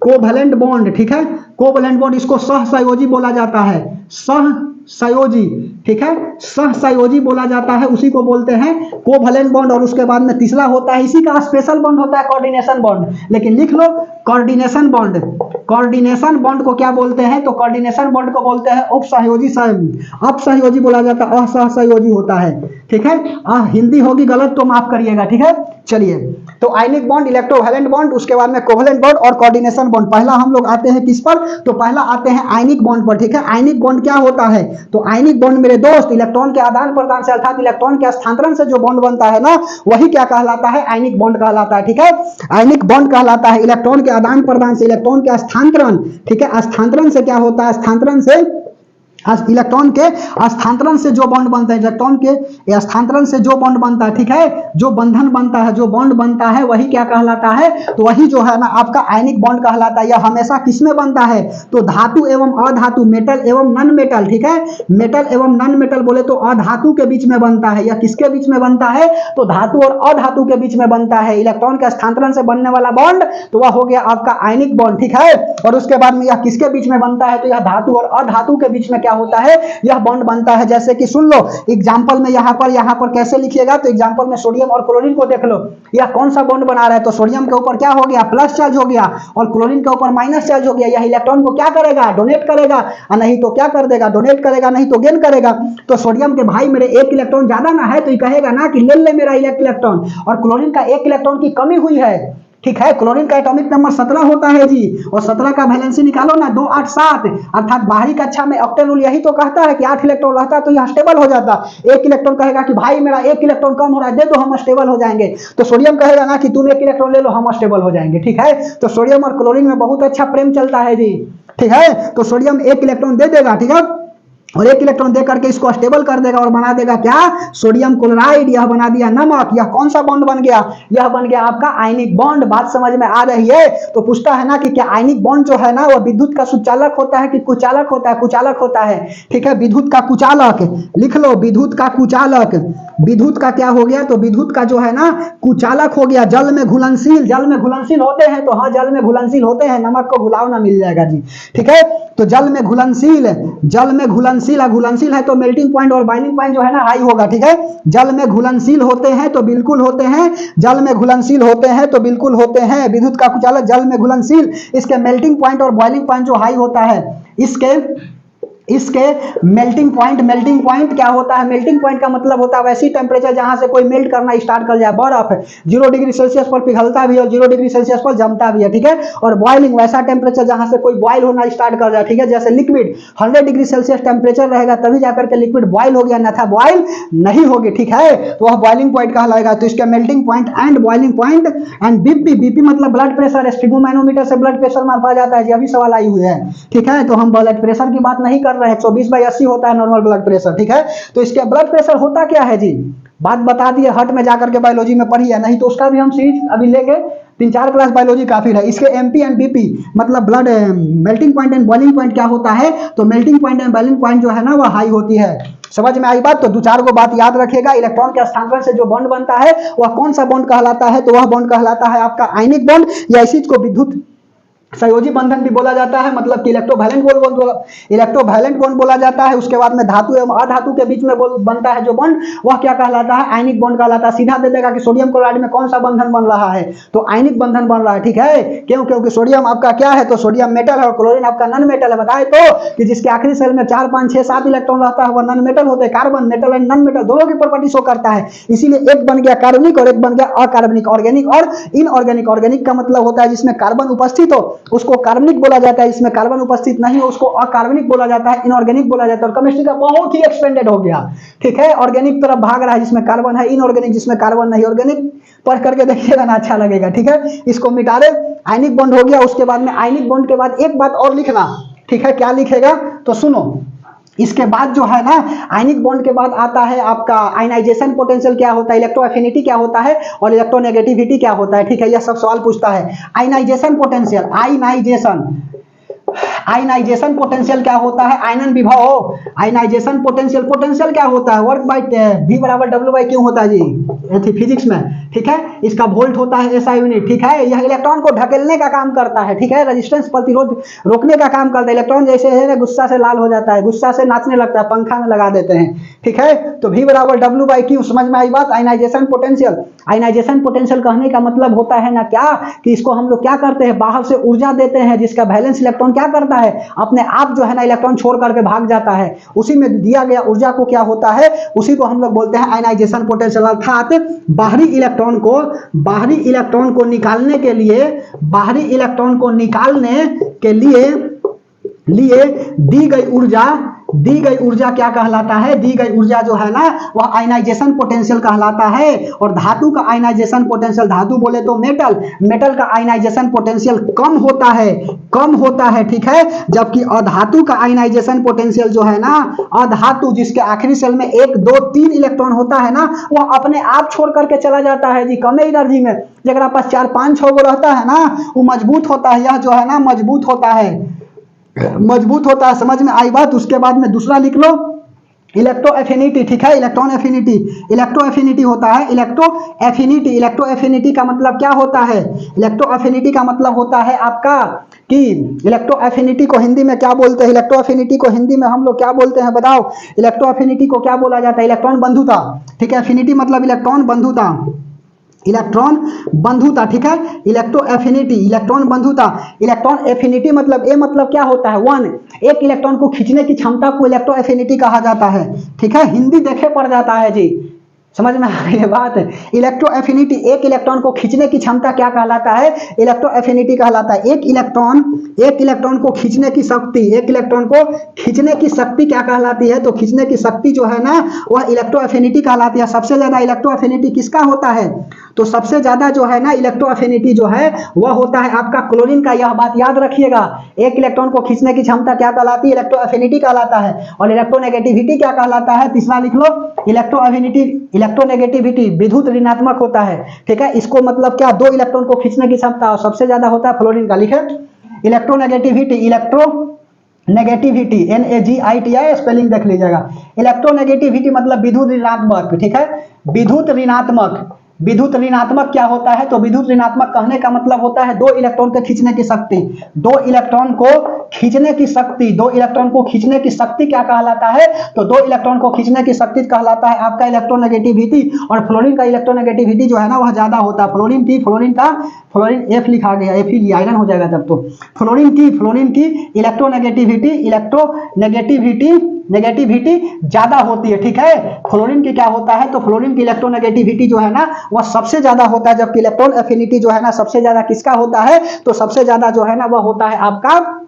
कोवैलेंट बॉन्ड, ठीक है, कोवैलेंट बॉन्ड, इसको सहसंयोजी बोला जाता है, सहसंयोजी, ठीक है, सहसंयोजी बोला जाता है, उसी को बोलते हैं कोवैलेंट बॉन्ड। और उसके बाद में तीसरा होता है, इसी का स्पेशल बॉन्ड होता है कोऑर्डिनेशन बॉन्ड, लेकिन लिख लो कोऑर्डिनेशन बॉन्ड, कोऑर्डिनेशन बॉन्ड को क्या बोलते हैं, तो कोऑर्डिनेशन बॉन्ड को बोलते हैं उपसहयोजी, अपसहयोजी बोला जाता है, असहसंयोजी होता है, ठीक है, हिंदी होगी गलत तो माफ करिएगा, ठीक है। चलिए, तो आयनिक बॉन्ड, इलेक्ट्रोवैलेंट बॉन्ड, उसके बाद में कोवैलेंट बॉन्ड और कोऑर्डिनेशन बॉन्ड। पहला हम लोग आते हैं किस पर, तो पहला आते हैं आयनिक बॉन्ड पर, ठीक है। आयनिक बॉन्ड क्या होता है, तो आयनिक बॉन्ड मेरे दोस्त इलेक्ट्रॉन के आदान प्रदान से अर्थात इलेक्ट्रॉन के स्थानांतरण से जो बॉन्ड बनता है ना, वही क्या कहलाता है, आयनिक बॉन्ड कहलाता है, ठीक है। आयनिक बॉन्ड कहलाता है इलेक्ट्रॉन के आदान प्रदान से इलेक्ट्रॉन के स्थानांतरण, ठीक है, स्थानांतरण से क्या होता है, स्थानांतरण से इलेक्ट्रॉन के स्थानांतरण से जो बॉन्ड बनता है, इलेक्ट्रॉन के स्थानांतरण से जो बॉन्ड बनता है, ठीक है, जो बंधन बनता है, जो बॉन्ड बनता है वही क्या कहलाता है, तो वही जो है ना आपका आयनिक बॉन्ड कहलाता है। यह हमेशा किसमें बनता है, तो धातु एवं अधातु, मेटल एवं नॉन मेटल, ठीक है, मेटल एवं नॉन मेटल बोले तो अधातु के बीच में बनता है। या किसके बीच में बनता है, तो धातु और अधातु के बीच में बनता है इलेक्ट्रॉन के स्थानांतरण से बनने वाला बॉन्ड, तो वह हो गया आपका आयनिक बॉन्ड, ठीक है। और उसके बाद में यह किसके बीच में बनता है, तो यह धातु और अधातु के बीच में क्या होता है, यह बॉन्ड बनता है। जैसे कि सुन लो एग्जांपल में यहाँ पर कैसे लिखिएगा, तो एग्जांपल में सोडियम और क्लोरीन को देख लो, यह कौन सा बॉन्ड बना रहा है, तो सोडियम के ऊपर क्या हो गया, प्लस चार्ज हो गया, और क्लोरीन के ऊपर माइनस चार्ज हो गया। यह इलेक्ट्रॉन को क्या करेगा, डोनेट करेगा, और नहीं तो क्या कर देगा, डोनेट करेगा, नहीं तो गेन करेगा। तो सोडियम के भाई मेरे एक इलेक्ट्रॉन ज्यादा ना है, तो ये कहेगा ना कि ले ले मेरा इलेक्ट्रॉन, और क्लोरीन का एक इलेक्ट्रॉन की कमी हुई है, ठीक है। क्लोरीन का एटॉमिक नंबर 17 होता है जी, और 17 का वैलेंसी निकालो ना, 2 8 7, अर्थात बाहरी कक्षा में ऑक्टेन रूल यही तो कहता है कि 8 इलेक्ट्रॉन रहता तो यह स्टेबल हो जाता। एक इलेक्ट्रॉन कहेगा कि भाई मेरा एक इलेक्ट्रॉन कम हो रहा है, दे दो हम स्टेबल हो जाएंगे। तो सोडियम कहेगा ना कि तुम एक इलेक्ट्रॉन ले लो, हम स्टेबल हो जाएंगे, ठीक है। तो सोडियम और क्लोरीन में बहुत अच्छा प्रेम चलता है जी, ठीक है। तो सोडियम एक इलेक्ट्रॉन दे देगा, ठीक है, और एक इलेक्ट्रॉन दे करके इसको स्टेबल कर देगा और बना देगा क्या, सोडियम क्लोराइड। यह बना दिया नमक। यह कौन सा बॉन्ड बन गया, यह बन गया आपका आयनिक बॉन्ड। बात समझ में आ रही है। तो पूछता है ना कि क्या आयनिक बॉन्ड जो है ना वह विद्युत का सुचालक होता है कि कुचालक होता है, कुचालक होता है, ठीक है, विद्युत का कुचालक। लिख लो विद्युत का कुचालक। विद्युत का क्या हो गया, तो विद्युत का जो है ना कुचालक हो गया। जल में घुलनशील, जल में घुलनशील होते हैं, तो हाँ जल में घुलनशील होते हैं, नमक को घुलाओ ना मिल जाएगा जी, ठीक है। तो जल में घुलनशील, जल में घुलनशील है तो मेल्टिंग पॉइंट और बॉइलिंग पॉइंट जो है ना हाई होगा, ठीक है। जल में घुलनशील होते हैं तो बिल्कुल होते हैं, जल में घुलनशील होते हैं तो बिल्कुल होते हैं। विद्युत का कुचालक जल में घुलनशील, इसके मेल्टिंग पॉइंट और बॉइलिंग पॉइंट जो हाई होता है, इसके मेल्टिंग पॉइंट क्या होता है, मेल्टिंग पॉइंट का मतलब होता है वैसी टेम्परेचर जहां से कोई मेल्ट करना स्टार्ट कर जाए। बर्फ 0 डिग्री सेल्सियस पर पिघलता भी है और 0 डिग्री सेल्सियस पर जमता भी है, ठीक है। और बॉइलिंग वैसा टेम्परेचर जहां से कोई बॉयल होना स्टार्ट कर जाए, ठीक है। जैसे लिक्विड 100 डिग्री सेल्सियस टेम्परेचर रहेगा तभी जाकर के लिक्विड बॉयल हो गया, अन्यथा बॉयल नहीं होगी, ठीक है। तो वह बॉइलिंग पॉइंट कहलाएगा। तो इसका melting point and boiling point and BP मतलब ब्लड प्रेशर, स्टिग्मोमैनोमीटर से ब्लड प्रेशर मापा जाता है, अभी सवाल आई हुई है, ठीक है। तो हम ब्लड प्रेशर की बात नहीं कर रहे हैं, 120/80 होता है नॉर्मल ब्लड प्रेशर, ठीक है। तो इसके ब्लड प्रेशर होता क्या है जी, बात बता दिए, हट में जाकर के बायोलॉजी में पढ़ी है, नहीं तो उसका भी हम सीरीज अभी लेंगे, 3-4 क्लास बायोलॉजी काफी है। इसके एमपी एंड बीपी मतलब blood melting point and boiling point क्या होता है, तो melting point and boiling point जो है ना वह हाई होती है। समझ में आई बात। तो 2-4 को बात याद रखेगा। इलेक्ट्रॉन के स्थानांतरण से जो बॉन्ड बनता है वह कौन सा बॉन्ड कहलाता है, तो वह बॉन्ड कहलाता है आपका आयनिक बॉन्ड, या इसी को विद्युत संयोजी बंधन भी बोला जाता है, मतलब कि इलेक्ट्रोवैलेंट बॉन्ड बोला जाता है। उसके बाद में धातु एवं अधातु के बीच में बनता है जो बॉन्ड, वह क्या कहलाता है, आयनिक बॉन्ड कहलाता है। सीधा दे देगा कि सोडियम क्लोराइड में कौन सा बंधन बन रहा है, तो आयनिक बंधन बन रहा है, ठीक है। क्यों, क्योंकि सोडियम आपका क्या है, तो सोडियम मेटल है और क्लोरीन आपका नॉन मेटल है। बताए तो कि जिसके आखिरी सेल में 4 5 6 7 इलेक्ट्रॉन रहता है वह नॉन मेटल होते हैं। Carbon metal and non metal दोनों की प्रॉपर्टी शो करता है, इसीलिए एक बन गया कार्बनिक और एक बन गया अकार्बनिक। ऑर्गेनिक और इनऑर्गेनिक, ऑर्गेनिक का मतलब होता है जिसमें कार्बन उपस्थित हो उसको कार्बनिक बोला जाता है, इसमें कार्बन उपस्थित नहीं हो उसको अकार्बनिक बोला जाता है, इनऑर्गेनिक बोला जाता है। और केमिस्ट्री का बहुत ही एक्सपेंडेड हो गया, ठीक है। ऑर्गेनिक तरफ भाग रहा है जिसमें कार्बन है, इनऑर्गेनिक जिसमें कार्बन नहीं। ऑर्गेनिक पढ़ करके देखिएगा ना, अच्छा लगेगा, ठीक है। इसको मिटा दे, आयनिक बॉन्ड हो गया। उसके बाद में आयनिक बॉन्ड के बाद एक बात और लिखना, ठीक है। क्या लिखेगा, तो सुनो, इसके बाद जो है ना आयनिक बॉन्ड के बाद आता है आपका आयनाइजेशन पोटेंशियल क्या होता है, इलेक्ट्रो एफिनिटी क्या होता है और इलेक्ट्रोनेगेटिविटी क्या होता है। ठीक है, यह सब सवाल पूछता है। आयनाइजेशन पोटेंशियल, आयनाइजेशन पोटेंशियल क्या होता है, आयनन विभव। आयनाइजेशन पोटेंशियल, पोटेंशियल क्या होता है, वर्क बाय V बराबर W बाई क्यू होता है जी फिजिक्स में। ठीक है, इसका वोल्ट होता है SI यूनिट। ठीक है, यह इलेक्ट्रॉन को ढकेलने का काम करता है। ठीक है, रेजिस्टेंस प्रतिरोध रोकने का काम करता है। इलेक्ट्रॉन जैसे है ना गुस्सा से लाल हो जाता है, गुस्सा से नाचने लगता है, पंखा में लगा देते हैं। ठीक है, तो V बराबर W बाई क्यू, समझ में आई बात। आयनाइजेशन पोटेंशियल, आयनाइजेशन पोटेंशियल कहने का मतलब होता है ना क्या कि इसको हम लोग क्या करते हैं, बाहर से ऊर्जा देते हैं जिसका वैलेंस इलेक्ट्रॉन क्या करता है, अपने आप जो है ना इलेक्ट्रॉन छोड़ करके भाग जाता है। उसी में दिया गया ऊर्जा को क्या होता है, उसी को हम लोग बोलते हैं आयनाइजेशन पोटेंशियल। अर्थात बाहरी इलेक्ट्रॉन को निकालने के लिए, बाहरी इलेक्ट्रॉन को निकालने के लिए दी गई ऊर्जा क्या कहलाता है, दी गई ऊर्जा जो है ना वह आयनाइजेशन पोटेंशियल कहलाता है। और धातु का आयनाइजेशन पोटेंशियल, धातु बोले तो मेटल का आयनाइजेशन पोटेंशियल कम होता है। ठीक है, जबकि अधातु का आयनाइजेशन पोटेंशियल जो है ना, अधातु जिसके आखिरी सेल में 1 2 3 इलेक्ट्रॉन होता है ना, वह अपने आप छोड़ करके चला जाता है जी कम एनर्जी में। जगह पास 4 5 6 गो रहता है ना, वो मजबूत होता है। यह जो है ना मजबूत होता है। समझ में आई बात। उसके बाद में दूसरा लिख लो, इलेक्ट्रो एफिनिटी। ठीक है, इलेक्ट्रॉन एफिनिटी, इलेक्ट्रो एफिनिटी होता है। इलेक्ट्रो एफिनिटी का मतलब क्या होता है, इलेक्ट्रो एफिनिटी का मतलब होता है आपका कि इलेक्ट्रो एफिनिटी को हिंदी में क्या बोलते हैं, इलेक्ट्रो एफिनिटी को हिंदी में हम लोग क्या बोलते हैं बताओ। इलेक्ट्रो एफिनिटी को क्या बोला जाता है, इलेक्ट्रॉन बंधुता। ठीक है, एफिनिटी मतलब इलेक्ट्रॉन बंधुता, इलेक्ट्रॉन बंधुता। ठीक है, इलेक्ट्रो एफिनिटी, इलेक्ट्रॉन बंधुता। इलेक्ट्रॉन एफिनिटी मतलब ए मतलब क्या होता है, 1, एक इलेक्ट्रॉन को खींचने की क्षमता को इलेक्ट्रो एफिनिटी कहा जाता है। ठीक है, हिंदी देखे पड़ जाता है जी, समझ में आ गई बात। इलेक्ट्रो एफिनिटी, एक इलेक्ट्रॉन को खींचने की क्षमता क्या कहलाता है, इलेक्ट्रो एफिनिटी कहलाता है। एक इलेक्ट्रॉन को खींचने की शक्ति, एक इलेक्ट्रॉन को खींचने की शक्ति क्या कहलाती है, तो खींचने की शक्ति जो है ना वह इलेक्ट्रो एफिनिटी कहलाती है। सबसे ज्यादा इलेक्ट्रो एफिनिटी किसका होता है, तो सबसे ज्यादा जो है ना इलेक्ट्रो एफिनिटी जो है वह होता है आपका क्लोरीन का। यह बात याद रखिएगा, एक इलेक्ट्रॉन को खींचने की क्षमता क्या कहलाती है, इलेक्ट्रो एफिनिटी कहलाता है। और इलेक्ट्रोनेगेटिविटी क्या कहलाता है, तीसरा लिख लो, इलेक्ट्रोनेगेटिविटी विद्युत ऋणात्मक होता है। ठीक है, इसको मतलब क्या, 2 इलेक्ट्रॉन को खींचने की क्षमता और सबसे ज्यादा होता है फ्लोरीन का। लिखे इलेक्ट्रोनेगेटिविटी, NAGITI स्पेलिंग देख लीजिएगा। इलेक्ट्रोनेगेटिविटी मतलब विद्युत ऋणात्मक। ठीक है, विद्युत ऋणात्मक क्या होता है, तो विद्युत ऋणात्मक कहने का मतलब होता है 2 इलेक्ट्रॉन को खींचने की शक्ति, 2 इलेक्ट्रॉन को खींचने की शक्ति, 2 इलेक्ट्रॉन को खींचने की शक्ति क्या कहलाता है, तो 2 इलेक्ट्रॉन को खींचने की शक्ति कहलाता है आपका इलेक्ट्रोनेगेटिविटी। और फ्लोरीन का इलेक्ट्रोनेगेटिविटी जो है ना वह ज्यादा होता है। फ्लोरीन F लिखा गया, F ही आयरन हो जाएगा तब तो। फ्लोरीन की इलेक्ट्रोनेगेटिविटी ज्यादा होती है। ठीक है, फ्लोरीन की क्या होता है, तो फ्लोरीन की इलेक्ट्रोनेगेटिविटी जो है ना वह सबसे ज्यादा होता है। जबकि इलेक्ट्रॉन एफिनिटी जो है ना सबसे ज्यादा किसका होता है, तो सबसे ज्यादा जो है ना वह होता है आपका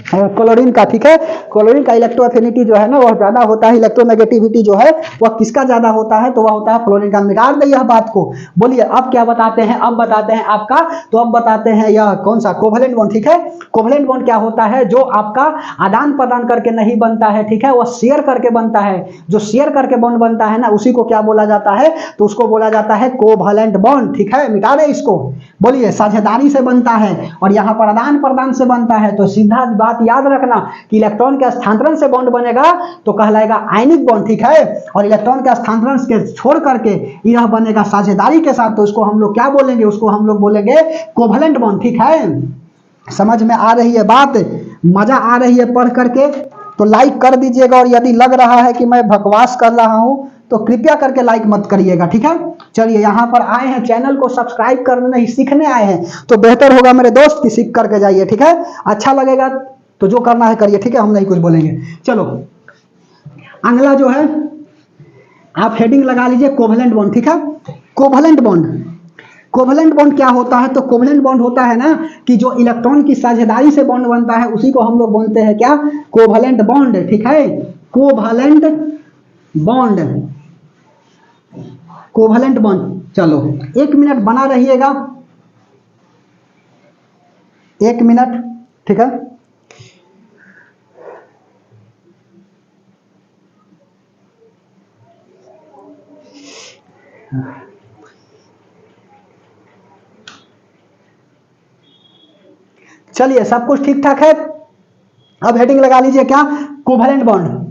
क्लोरीन का। ठीक है, क्लोरीन का इलेक्ट्रो एफिनिटी जो है ना वह ज्यादा होता है, इलेक्ट्रोनेगेटिविटी जो है वह किसका ज्यादा होता है, तो वह होता है फ्लोरीन का। मिटा दे यह बात को। बोलिए अब क्या बताते हैं, अब बताते हैं आपका, तो अब बताते हैं यह कौन सा, कोवलेंट बॉन्ड। ठीक है, कोवलेंट बॉन्ड क्या होता है, जो आपका आदान प्रदान करके नहीं बनता है। ठीक है, वह शेयर करके बनता है। जो शेयर करके बॉन्ड बनता है ना उसी को क्या बोला जाता है, तो उसको बोला जाता है कोवलेंट बॉन्ड। ठीक है, मिटा दे इसको। बोलिए साझेदारी से बनता है और यहाँ पर आदान प्रदान से बनता है। तो सीधा बात याद रखना कि इलेक्ट्रॉन के स्थानांतरण से बॉन्ड बनेगा तो कहलाएगा आयनिक बॉन्ड। ठीक है, और इलेक्ट्रॉन के स्थानांतरण के छोड़ करके यह बनेगा साझेदारी के साथ, तो उसको हम लोग क्या बोलेंगे, उसको हम लोग बोलेंगे कोवलेंट बॉन्ड। ठीक है, समझ में आ रही है बात, मजा आ रही है पढ़ करके तो लाइक कर दीजिएगा। और यदि लग रहा है कि मैं बकवास कर रहा हूं तो कृपया करके लाइक मत करिएगा। ठीक है, चलिए यहाँ पर आए हैं चैनल को सब्सक्राइब करने नहीं सीखने आए हैं, तो बेहतर होगा मेरे दोस्त कि सीख करके जाइए। ठीक है, अच्छा लगेगा तो जो करना है करिए। ठीक है, हम नहीं कुछ बोलेंगे। चलो अगला जो है आप हेडिंग लगा लीजिए कोवलेंट बॉन्ड। ठीक है, कोवलेंट बॉन्ड क्या होता है, तो कोवलेंट बॉन्ड होता है ना कि जो इलेक्ट्रॉन की साझेदारी से बॉन्ड बनता है उसी को हम लोग बोलते हैं क्या, कोवलेंट बॉन्ड। ठीक है, कोवलेंट बॉन्ड। चलो 1 मिनट बना रहिएगा, 1 मिनट। ठीक है, चलिए सब कुछ ठीक ठाक है। अब हेडिंग लगा लीजिए क्या, कोवैलेंट बॉन्ड।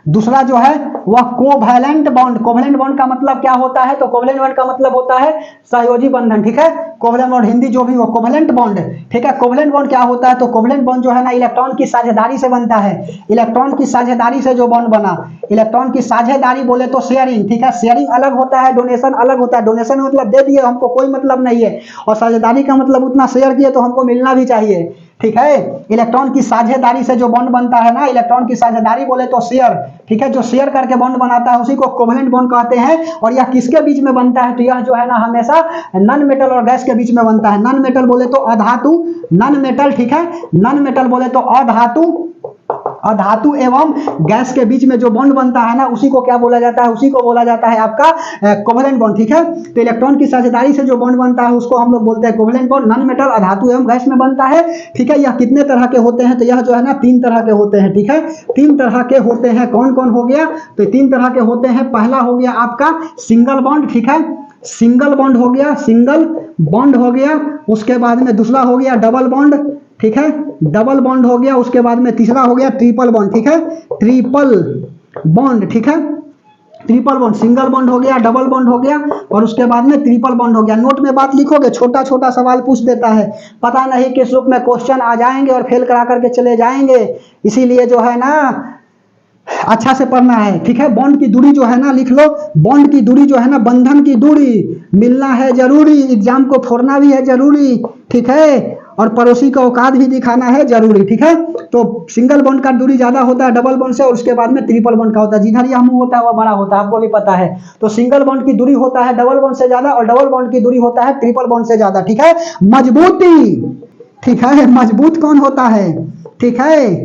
दूसरा जो है वह कोवैलेंट बॉन्ड। कोवैलेंट बॉन्ड का मतलब क्या होता है, तो कोवैलेंट बॉन्ड का मतलब होता है सहयोगी बंधन, ठीक है। कोवैलेंट बॉन्ड हिंदी जो भी हो, कोवैलेंट बॉन्ड, ठीक है। कोवैलेंट बॉन्ड क्या होता है, तो कोवैलेंट बॉन्ड जो है ना इलेक्ट्रॉन की साझेदारी से बनता है। इलेक्ट्रॉन की साझेदारी से जो बॉन्ड बना, इलेक्ट्रॉन की साझेदारी बोले तो शेयरिंग, ठीक है। शेयरिंग अलग होता है, डोनेशन अलग होता है। डोनेशन मतलब दे दिए हमको कोई मतलब नहीं है, और साझेदारी का मतलब उतना शेयर किए तो हमको मिलना भी चाहिए, ठीक है। इलेक्ट्रॉन की साझेदारी से जो बॉन्ड बनता है ना, इलेक्ट्रॉन की साझेदारी बोले तो शेयर, ठीक है। जो शेयर करके बॉन्ड बनाता है उसी को कोवैलेंट बॉन्ड कहते हैं। और यह किसके बीच में बनता है, तो यह जो है ना हमेशा नॉन मेटल और गैस के बीच में बनता है। नॉन मेटल बोले तो अधातु, नॉन मेटल, ठीक है। नॉन मेटल बोले तो अधातु, अधातु एवं गैस के बीच में जो बॉन्ड बनता है ना उसी को क्या बोला जाता है, उसी को बोला जाता है आपका कोवैलेंट बॉन्ड, ठीक है। तो इलेक्ट्रॉन की साझेदारी से जो बॉन्ड बनता है उसको हम लोग बोलते हैं कोवैलेंट बॉन्ड। नॉन मेटल, अधातु एवं गैस में बनता है, ठीक है। यह कितने तरह के होते हैं, तो यह जो है ना 3 तरह के होते हैं, ठीक है। 3 तरह के होते हैं। कौन कौन हो गया, तो 3 तरह के होते हैं। पहला हो गया आपका सिंगल बॉन्ड, ठीक है। सिंगल बॉन्ड हो गया, सिंगल बॉन्ड हो गया। उसके बाद में दूसरा हो गया डबल बॉन्ड, ठीक है। डबल बॉन्ड हो गया। उसके बाद में तीसरा हो गया ट्रिपल बॉन्ड, ठीक है। ट्रिपल बॉन्ड, ठीक है। ट्रिपल बॉन्ड, सिंगल बॉन्ड हो गया, डबल बॉन्ड हो गया, और उसके बाद में ट्रिपल बॉन्ड हो गया। नोट में बात लिखोगे, छोटा छोटा सवाल पूछ देता है, पता नहीं किस रूप में क्वेश्चन आ जाएंगे और फेल करा करके चले जाएंगे। इसीलिए जो है ना अच्छा से पढ़ना है, ठीक है। बॉन्ड की दूरी जो है ना लिख लो, बॉन्ड की दूरी जो है ना, बंधन की दूरी मिलना है जरूरी, एग्जाम को फोड़ना भी है जरूरी, ठीक है। और पड़ोसी का औकात भी दिखाना है जरूरी, ठीक है। तो सिंगल बॉन्ड का दूरी ज्यादा होता है डबल बॉन्ड से, और उसके बाद में ट्रिपल बॉन्ड का होता है। जिधर यह मुंह होता है वह बड़ा होता है, आपको भी पता है। तो सिंगल बॉन्ड की दूरी होता है डबल बॉन्ड से ज्यादा, और डबल बॉन्ड की दूरी होता है ट्रिपल बॉन्ड से ज्यादा, ठीक है। मजबूती, ठीक है। मजबूत कौन होता है, ठीक है।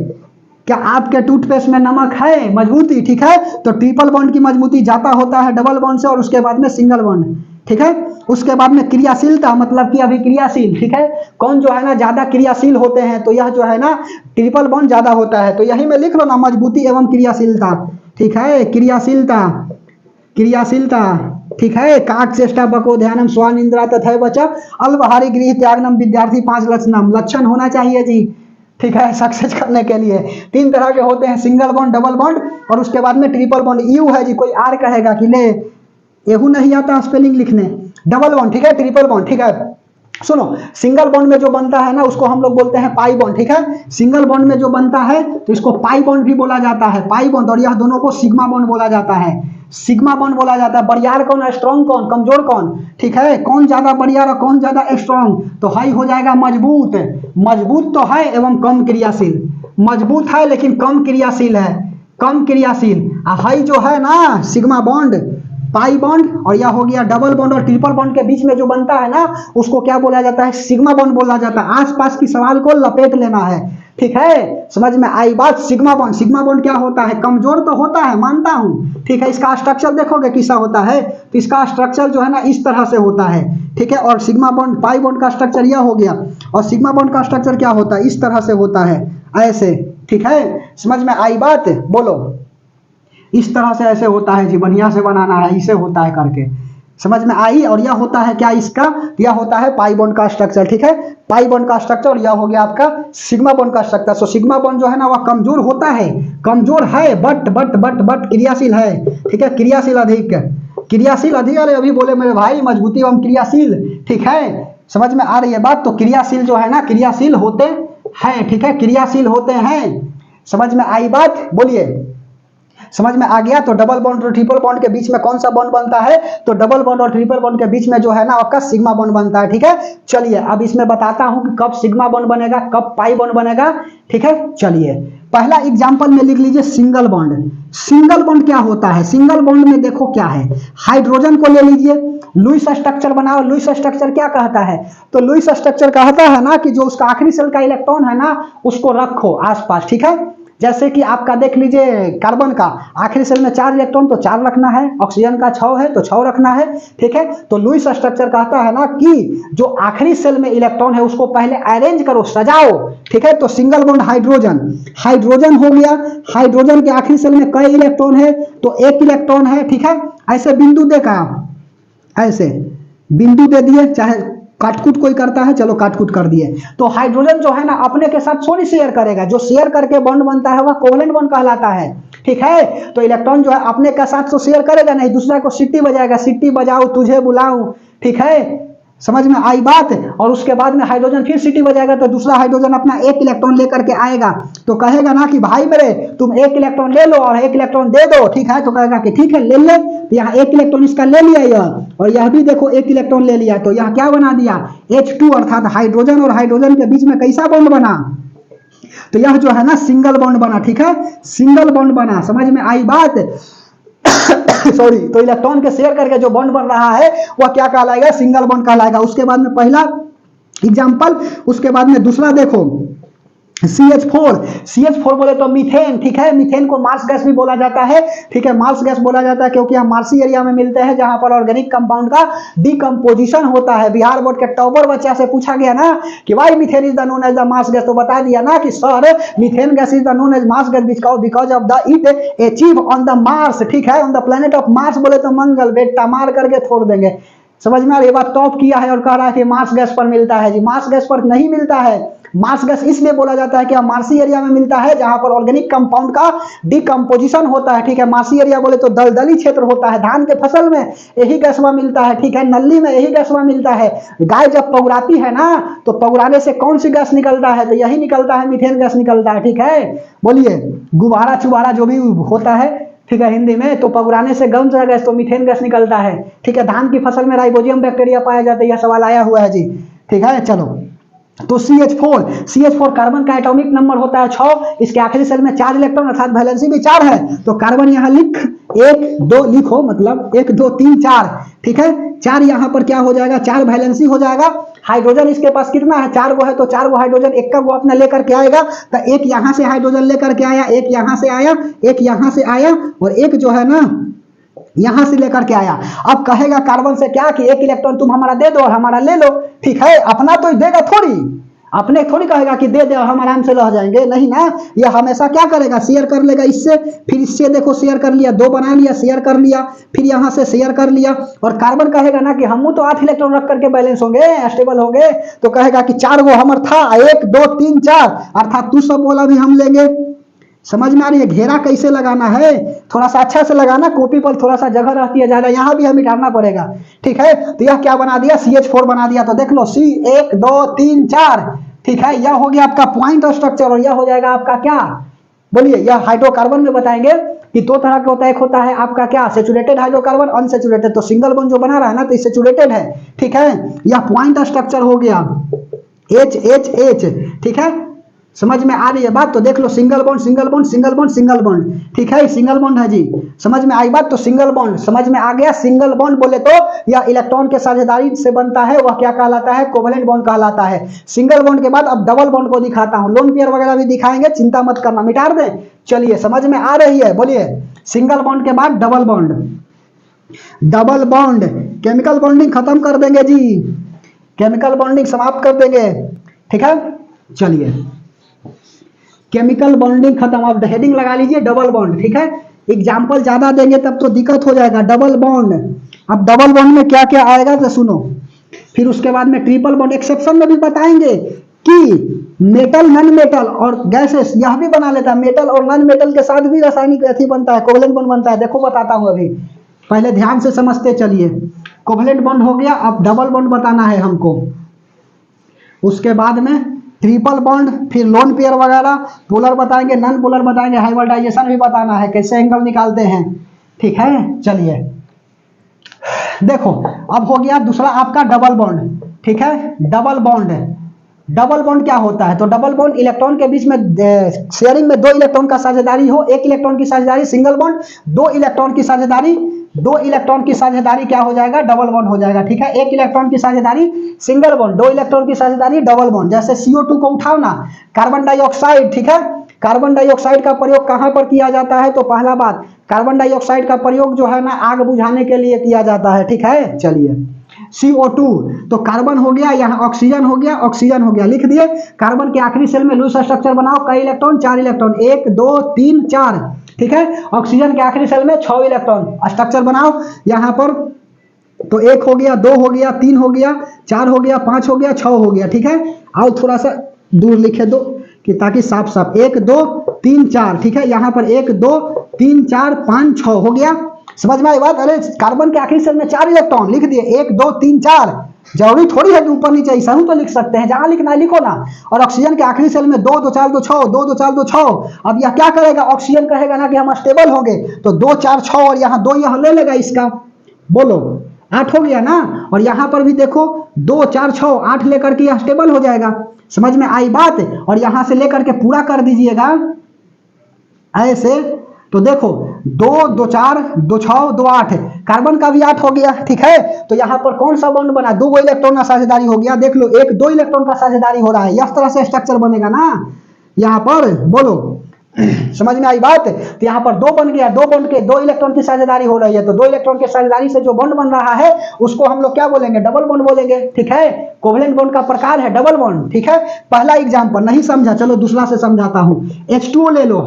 क्या आपके टूथपेस्ट में नमक है, मजबूती, ठीक है। तो ट्रिपल बॉन्ड की मजबूती ज्यादा होता है डबल बॉन्ड से, और उसके बाद में सिंगल बॉन्ड, ठीक है। उसके बाद में क्रियाशीलता, मतलब कि अभिक्रियाशील, ठीक है। कौन जो है ना ज्यादा क्रियाशील होते हैं, तो यह जो है ना ट्रिपल बॉन्ड ज्यादा होता है। तो यही में लिख लो ना, मजबूती एवं क्रियाशीलता, ठीक है। क्रियाशीलता, क्रियाशीलता, ठीक है। काक चेष्टा बको ध्यानम स्वानिंद्रा तथा बचा अल्पहारी गृह त्यागनम विद्यार्थी 5 लक्षणम, लक्षण होना चाहिए जी, ठीक है। सक्सेस करने के लिए 3 तरह के होते हैं, सिंगल बॉन्ड, डबल बॉन्ड, और उसके बाद में ट्रिपल बॉन्ड। यू है जी, कोई आर कहेगा कि ले एहू नहीं आता स्पेलिंग लिखने। डबल बॉन्ड, ठीक है। ट्रिपल बॉन्ड, ठीक है। सुनो, सिंगल बॉन्ड में जो बनता है ना उसको हम लोग बोलते हैं पाई बॉन्ड, ठीक है। सिंगल बॉन्ड में जो बनता है तो इसको पाई बॉन्ड भी बोला जाता है, पाई बॉन्ड। और यह दोनों को सिग्मा बॉन्ड बोला जाता है, सिग्मा बॉन्ड बोला जाता है। बरियार कौन है, स्ट्रॉन्ग कौन, कमजोर कौन, ठीक है। कौन ज्यादा बरियार और कौन ज्यादा स्ट्रॉन्ग, तो हाई हो जाएगा मजबूत। मजबूत तो है एवं कम क्रियाशील, मजबूत है लेकिन कम क्रियाशील है, कम क्रियाशील। हाई जो है ना सिग्मा बॉन्ड, पाई बॉन्ड, और यह हो गया डबल बॉन्ड। और ट्रिपल बॉन्ड के बीच में जो बनता है ना उसको क्या बोला जाता है, सिग्मा बॉन्ड बोला जाता है। आसपास की सवाल को लपेट लेना है, ठीक है। समझ में आई बात। सिग्मा बॉन्ड, सिग्मा बॉन्ड क्या होता है, कमजोर तो होता है, मानता हूं, ठीक है। इसका स्ट्रक्चर देखोगे कैसा होता है, तो इसका स्ट्रक्चर जो है ना इस तरह से होता है, ठीक है। और सिग्मा बॉन्ड, पाई बॉन्ड का स्ट्रक्चर यह हो गया, और सिग्मा बॉन्ड का स्ट्रक्चर क्या होता है, इस तरह से होता है, ऐसे, ठीक है। समझ में आई बात, बोलो। इस तरह से ऐसे होता है जी, बढ़िया से बनाना है, इसे होता है करके, समझ में आई। और यह होता है क्या, इसका यह होता है पाई बॉन्ड का स्ट्रक्चर, ठीक है। पाई बॉन्ड का स्ट्रक्चर, यह हो गया आपका सिग्मा बॉन्ड का स्ट्रक्चर। सो सिग्मा बॉन्ड जो है ना वह कमजोर होता है, कमजोर है, बट क्रियाशील है, ठीक है। क्रियाशील अधिक, क्रियाशील अधिक। अरे अभी बोले मेरे भाई मजबूती एवं क्रियाशील, ठीक है। समझ में आ रही है बात। तो क्रियाशील जो है ना, क्रियाशील होते हैं, ठीक है। क्रियाशील होते हैं, समझ में आई बात, बोलिए। समझ में आ गया। तो डबल बॉन्ड और ट्रिपल बॉन्ड के बीच में कौन सा बॉन्ड बनता है, तो डबल बॉन्ड और ट्रिपल बॉन्ड के बीच में जो है ना आपका सिग्मा बॉन्ड बनता है, ठीक है। चलिए अब इसमें बताता हूं कि कब सिग्मा बॉन्ड बनेगा, कब पाई बॉन्ड बनेगा, ठीक है। चलिए पहला एग्जांपल में लिख लीजिए सिंगल बॉन्ड। सिंगल बॉन्ड क्या होता है, सिंगल बॉन्ड में देखो क्या है, हाइड्रोजन को ले लीजिए, लुईस स्ट्रक्चर बनाओ। लुईस स्ट्रक्चर क्या कहता है, तो लुईस स्ट्रक्चर कहता है ना कि जो उसका आखिरी सेल का इलेक्ट्रॉन है ना उसको रखो आसपास, ठीक है। जैसे कि आपका देख लीजिए कार्बन का आखिरी सेल में 4 इलेक्ट्रॉन, तो 4 रखना है। ऑक्सीजन का 6 है तो 6 रखना है, ठीक है। तो लुईस स्ट्रक्चर कहता है ना कि जो आखिरी सेल में इलेक्ट्रॉन है उसको पहले अरेंज करो, सजाओ, ठीक है। तो सिंगल बॉन्ड हाइड्रोजन, हाइड्रोजन हो गया। हाइड्रोजन के आखिरी सेल में कई इलेक्ट्रॉन है, तो 1 इलेक्ट्रॉन है, ठीक है। ऐसे बिंदु देखा, ऐसे बिंदु दे दिए, चाहे काटकुट कोई करता है, चलो काटकुट कर दिए। तो हाइड्रोजन जो है ना अपने के साथ थोड़ी शेयर करेगा, जो शेयर करके बॉन्ड बनता है वह कोवलेंट बॉन्ड कहलाता है, ठीक है। तो इलेक्ट्रॉन जो है अपने के साथ तो शेयर करेगा नहीं, दूसरा को सीटी बजाएगा, सीटी बजाओ तुझे बुलाऊं, ठीक है, समझ में आई बात। और उसके बाद में हाइड्रोजन फिर सीटी बजाएगा तो दूसरा हाइड्रोजन अपना एक इलेक्ट्रॉन लेकर के आएगा, तो कहेगा ना कि भाई मेरे तुम एक इलेक्ट्रॉन ले लो और एक इलेक्ट्रॉन दे दो, ठीक है। तो कहेगा कि ठीक है ले ले, तो यहाँ एक इलेक्ट्रॉन इसका ले लिया यह, और यह भी देखो एक इलेक्ट्रॉन ले लिया, तो यह क्या बना दिया H2, अर्थात हाइड्रोजन और हाइड्रोजन के बीच में कैसा बॉन्ड बना, तो यह जो है ना सिंगल बॉन्ड बना, ठीक है, सिंगल बॉन्ड बना, समझ में आई बात। सॉरी, तो इलेक्ट्रॉन के शेयर करके जो बॉन्ड बन रहा है वह क्या कहलाएगा, सिंगल बॉन्ड कहलाएगा। उसके बाद में पहला एग्जांपल, उसके बाद में दूसरा देखो CH4 बोले तो मीथेन, ठीक है, मीथेन को मार्स गैस भी बोला जाता है, ठीक है, मार्स गैस बोला जाता है क्योंकि हम मार्सी एरिया में मिलते हैं जहां पर ऑर्गेनिक कंपाउंड का डिकम्पोजिशन होता है। बिहार बोर्ड के टॉपर बच्चा से पूछा गया ना कि why methane is the known as the Mars gas, तो बता दिया ना कि sir methane gas is the known as Mars gas because of the it achieve on the Mars, ठीक है, on the planet of Mars, बोले तो मंगल, बेटा मार करके छोड़ देंगे, समझ में आ रही है बात। टॉप किया है और कह रहा है कि मार्स गैस पर मिलता है, जी मार्स गैस पर नहीं मिलता है। मार्स गैस इसलिए बोला जाता है कि मार्सी एरिया में मिलता है जहां पर ऑर्गेनिक कंपाउंड का डिकम्पोजिशन होता है, ठीक है। मार्सी एरिया बोले तो दलदली क्षेत्र होता है, धान के फसल में यही गैसवा मिलता है, ठीक है, नली में यही गैसवा मिलता है। गाय जब पगुराती है ना तो पगुराने से कौन सी गैस निकलता है, तो यही निकलता है, मीथेन गैस निकलता है, ठीक है। बोलिए गुब्बारा चुबारा जो भी होता है, ठीक है, हिंदी में, तो पगुराने से कौन सा गैस, तो मीथेन गैस निकलता है, ठीक है। धान की फसल में राइबोजियम बैक्टीरिया पाया जाता है, यह सवाल आया हुआ है जी, ठीक है। चलो तो CH4 कार्बन का एटॉमिक नंबर होता है 6, इसके आखिरी सेल में 4 इलेक्ट्रॉन अर्थात वैलेंसी भी 4 है, तो कार्बन यहाँ लिख 1 2 लिखो, मतलब 1 2 3 4, ठीक है, 4 यहाँ पर क्या हो जाएगा, 4 वैलेंसी हो जाएगा। हाइड्रोजन इसके पास कितना है, 4 गो है, तो 4 गो हाइड्रोजन एक का वो अपना लेकर के आएगा, तो एक यहाँ से हाइड्रोजन लेकर के आया, एक यहाँ से आया, एक यहाँ से आया, और एक जो है ना यहां से लेकर के आया। अब कहेगा कार्बन से क्या कि एक इलेक्ट्रॉन तुम हमारा दे दो और हमारा ले लो, ठीक है, अपना तो देगा थोड़ी, अपने थोड़ी कहेगा कि दे दे और हम आराम से रह जाएंगे, नहीं ना, यह हमेशा क्या करेगा, शेयर कर लेगा इससे, फिर इससे देखो शेयर कर लिया, 2 बना लिया, शेयर कर लिया, फिर यहाँ से शेयर कर लिया। और कार्बन कहेगा ना कि हम तो 8 इलेक्ट्रॉन रख करके बैलेंस होंगे, स्टेबल होंगे, तो कहेगा कि 4 गो हमार था, 1 2 3 4, अर्थात तू सब बोला भी हम लेंगे। समझ में आ रही है, घेरा कैसे लगाना है, थोड़ा सा अच्छा से लगाना, कॉपी पर थोड़ा सा जगह रहती है ज्यादा, यहाँ भी हमें मिटाना पड़ेगा, ठीक है। तो यह क्या बना दिया, CH4 बना दिया, तो देख लो C 1 2 3 4, ठीक है, यह हो गया आपका पॉइंट स्ट्रक्चर, और यह हो जाएगा आपका क्या, बोलिए, यह हाइड्रोकार्बन में बताएंगे कि 2 तरह का होता है, एक होता है आपका क्या सैचुरेटेड हाइड्रोकार्बन, अनसैचुरेटेड, तो सिंगल बॉन्ड जो बना रहा है ना तो सैचुरेटेड है, ठीक है। यह पॉइंट स्ट्रक्चर हो गया H, ठीक है, समझ में आ रही है बात। तो देख लो single bond single bond single bond single bond, ठीक है, सिंगल बॉन्ड है जी, समझ में आई बात। तो सिंगल बॉन्ड समझ में आ गया, सिंगल बॉन्ड बोले तो यह इलेक्ट्रॉन के साझेदारी से बनता है, वह क्या कहलाता है, कोवलेंट बॉन्ड कहलाता है। सिंगल बॉन्ड के बाद अब डबल बॉन्ड को दिखाता हूं, लोन पेयर वगैरह भी दिखाएंगे, चिंता मत करना, मिटा दें। चलिए समझ में आ रही है, बोलिए सिंगल बॉन्ड के बाद double bond, double bond chemical bonding खत्म कर देंगे जी, केमिकल बॉन्डिंग समाप्त कर देंगे, ठीक है। चलिए केमिकल बॉन्डिंग खत्म, अब हेडिंग लगा लीजिए डबल बॉन्ड, ठीक है। एग्जाम्पल ज्यादा देंगे तब तो दिक्कत हो जाएगा। डबल बॉन्ड, अब डबल बॉन्ड में क्या क्या आएगा तो सुनो, फिर उसके बाद में ट्रिपल बॉन्ड, एक्सेप्शन में भी बताएंगे कि मेटल नॉन मेटल और गैसेस, यह भी बना लेता है, मेटल और नॉन मेटल के साथ भी रासायनिक अथी बनता है, कोवलेंट बॉन्ड बनता है, देखो बताता हूं, अभी पहले ध्यान से समझते चलिए। कोवलेंट बॉन्ड हो गया, अब डबल बॉन्ड बताना है हमको, उसके बाद में ट्रिपल बॉन्ड, फिर लोन पेयर वगैरह, पोलर बताएंगे, नॉन पोलर बताएंगे, हाइब्रिडाइजेशन भी बताना है, कैसे एंगल निकालते हैं, ठीक है। चलिए देखो अब हो गया दूसरा आपका डबल बॉन्ड, ठीक है। डबल बॉन्ड, डबल बॉन्ड क्या होता है, तो डबल बॉन्ड इलेक्ट्रॉन के बीच में शेयरिंग में 2 इलेक्ट्रॉन का साझेदारी हो, 1 इलेक्ट्रॉन की साझेदारी सिंगल बॉन्ड, 2 इलेक्ट्रॉन की साझेदारी, 2 इलेक्ट्रॉन की साझेदारी क्या हो जाएगा, डबल बॉन्ड हो जाएगा, ठीक है। 1 इलेक्ट्रॉन की साझेदारी सिंगल बॉन्ड, 2 इलेक्ट्रॉन की साझेदारी डबल बॉन्ड। जैसे CO2 को उठाओ ना, कार्बन डाइऑक्साइड, ठीक है, कार्बन डाइऑक्साइड का प्रयोग कहां पर किया जाता है, तो पहला बात कार्बन डाइऑक्साइड का प्रयोग जो है ना आग बुझाने के लिए किया जाता है, ठीक है। चलिए CO2, तो कार्बन हो गया, यहाँ ऑक्सीजन हो गया, ऑक्सीजन हो गया, लिख दिए। कार्बन के आखिरी सेल में लूज स्ट्रक्चर बनाओ, कई इलेक्ट्रॉन, 4 इलेक्ट्रॉन, 1 2 3 4, ठीक है। ऑक्सीजन के आखिरी सेल में 6 इलेक्ट्रॉन, स्ट्रक्चर बनाओ, यहाँ पर तो 1 हो गया, 2 हो गया, 3 हो गया, 4 हो गया, 5 हो गया, 6 हो गया। ठीक है, आओ थोड़ा सा दूर लिखे दो कि ताकि साफ साफ 1 2 3 4। ठीक है, यहाँ पर 1 2 3 4 5 6 हो गया। समझ में आई बात? अरे कार्बन के आखिरी सेल में 4 इलेक्ट्रॉन लिख दिए, 1 2 3 4। जरूरी थोड़ी है कि ऊपर नीचे ऐसा हूं तो लिख सकते हैं, जहां लिखना है लिखो ना। और ऑक्सीजन के आखिरी सेल में 2 2 4 2 6, 2 2 4 2 6। अब यह क्या करेगा? ऑक्सीजन कहेगा ना कि हम स्टेबल होंगे, तो 2 4 6 और यहाँ 2 यह ले लेगा इसका। बोलो 8 हो गया ना। और यहां पर भी देखो 2 4 6 8 लेकर के यह स्टेबल हो जाएगा। समझ में आई बात? और यहां से लेकर के पूरा कर दीजिएगा ऐसे। तो देखो 2 2 4 2 6 2 8, कार्बन का भी 8 हो गया। ठीक है, तो यहाँ पर कौन सा बॉन्ड बना? 2 इलेक्ट्रॉन का साझेदारी हो गया। देख लो 1 2 इलेक्ट्रॉन का साझेदारी हो रहा है, इस तरह से स्ट्रक्चर बनेगा ना यहाँ पर। बोलो समझ में आई बात? तो यहाँ पर 2 बन गया, 2 बॉन्ड के 2 इलेक्ट्रॉन की साझेदारी हो रही है, तो 2 इलेक्ट्रॉन की साझेदारी से जो बॉन्ड बन रहा है उसको हम लोग क्या बोलेंगे? डबल बॉन्ड बोलेंगे। ठीक है, कोवलेंट बॉन्ड का प्रकार है डबल बॉन्ड। ठीक है, पहला एग्जांपल नहीं समझा, चलो दूसरा से समझाता हूं। H2O ले लो,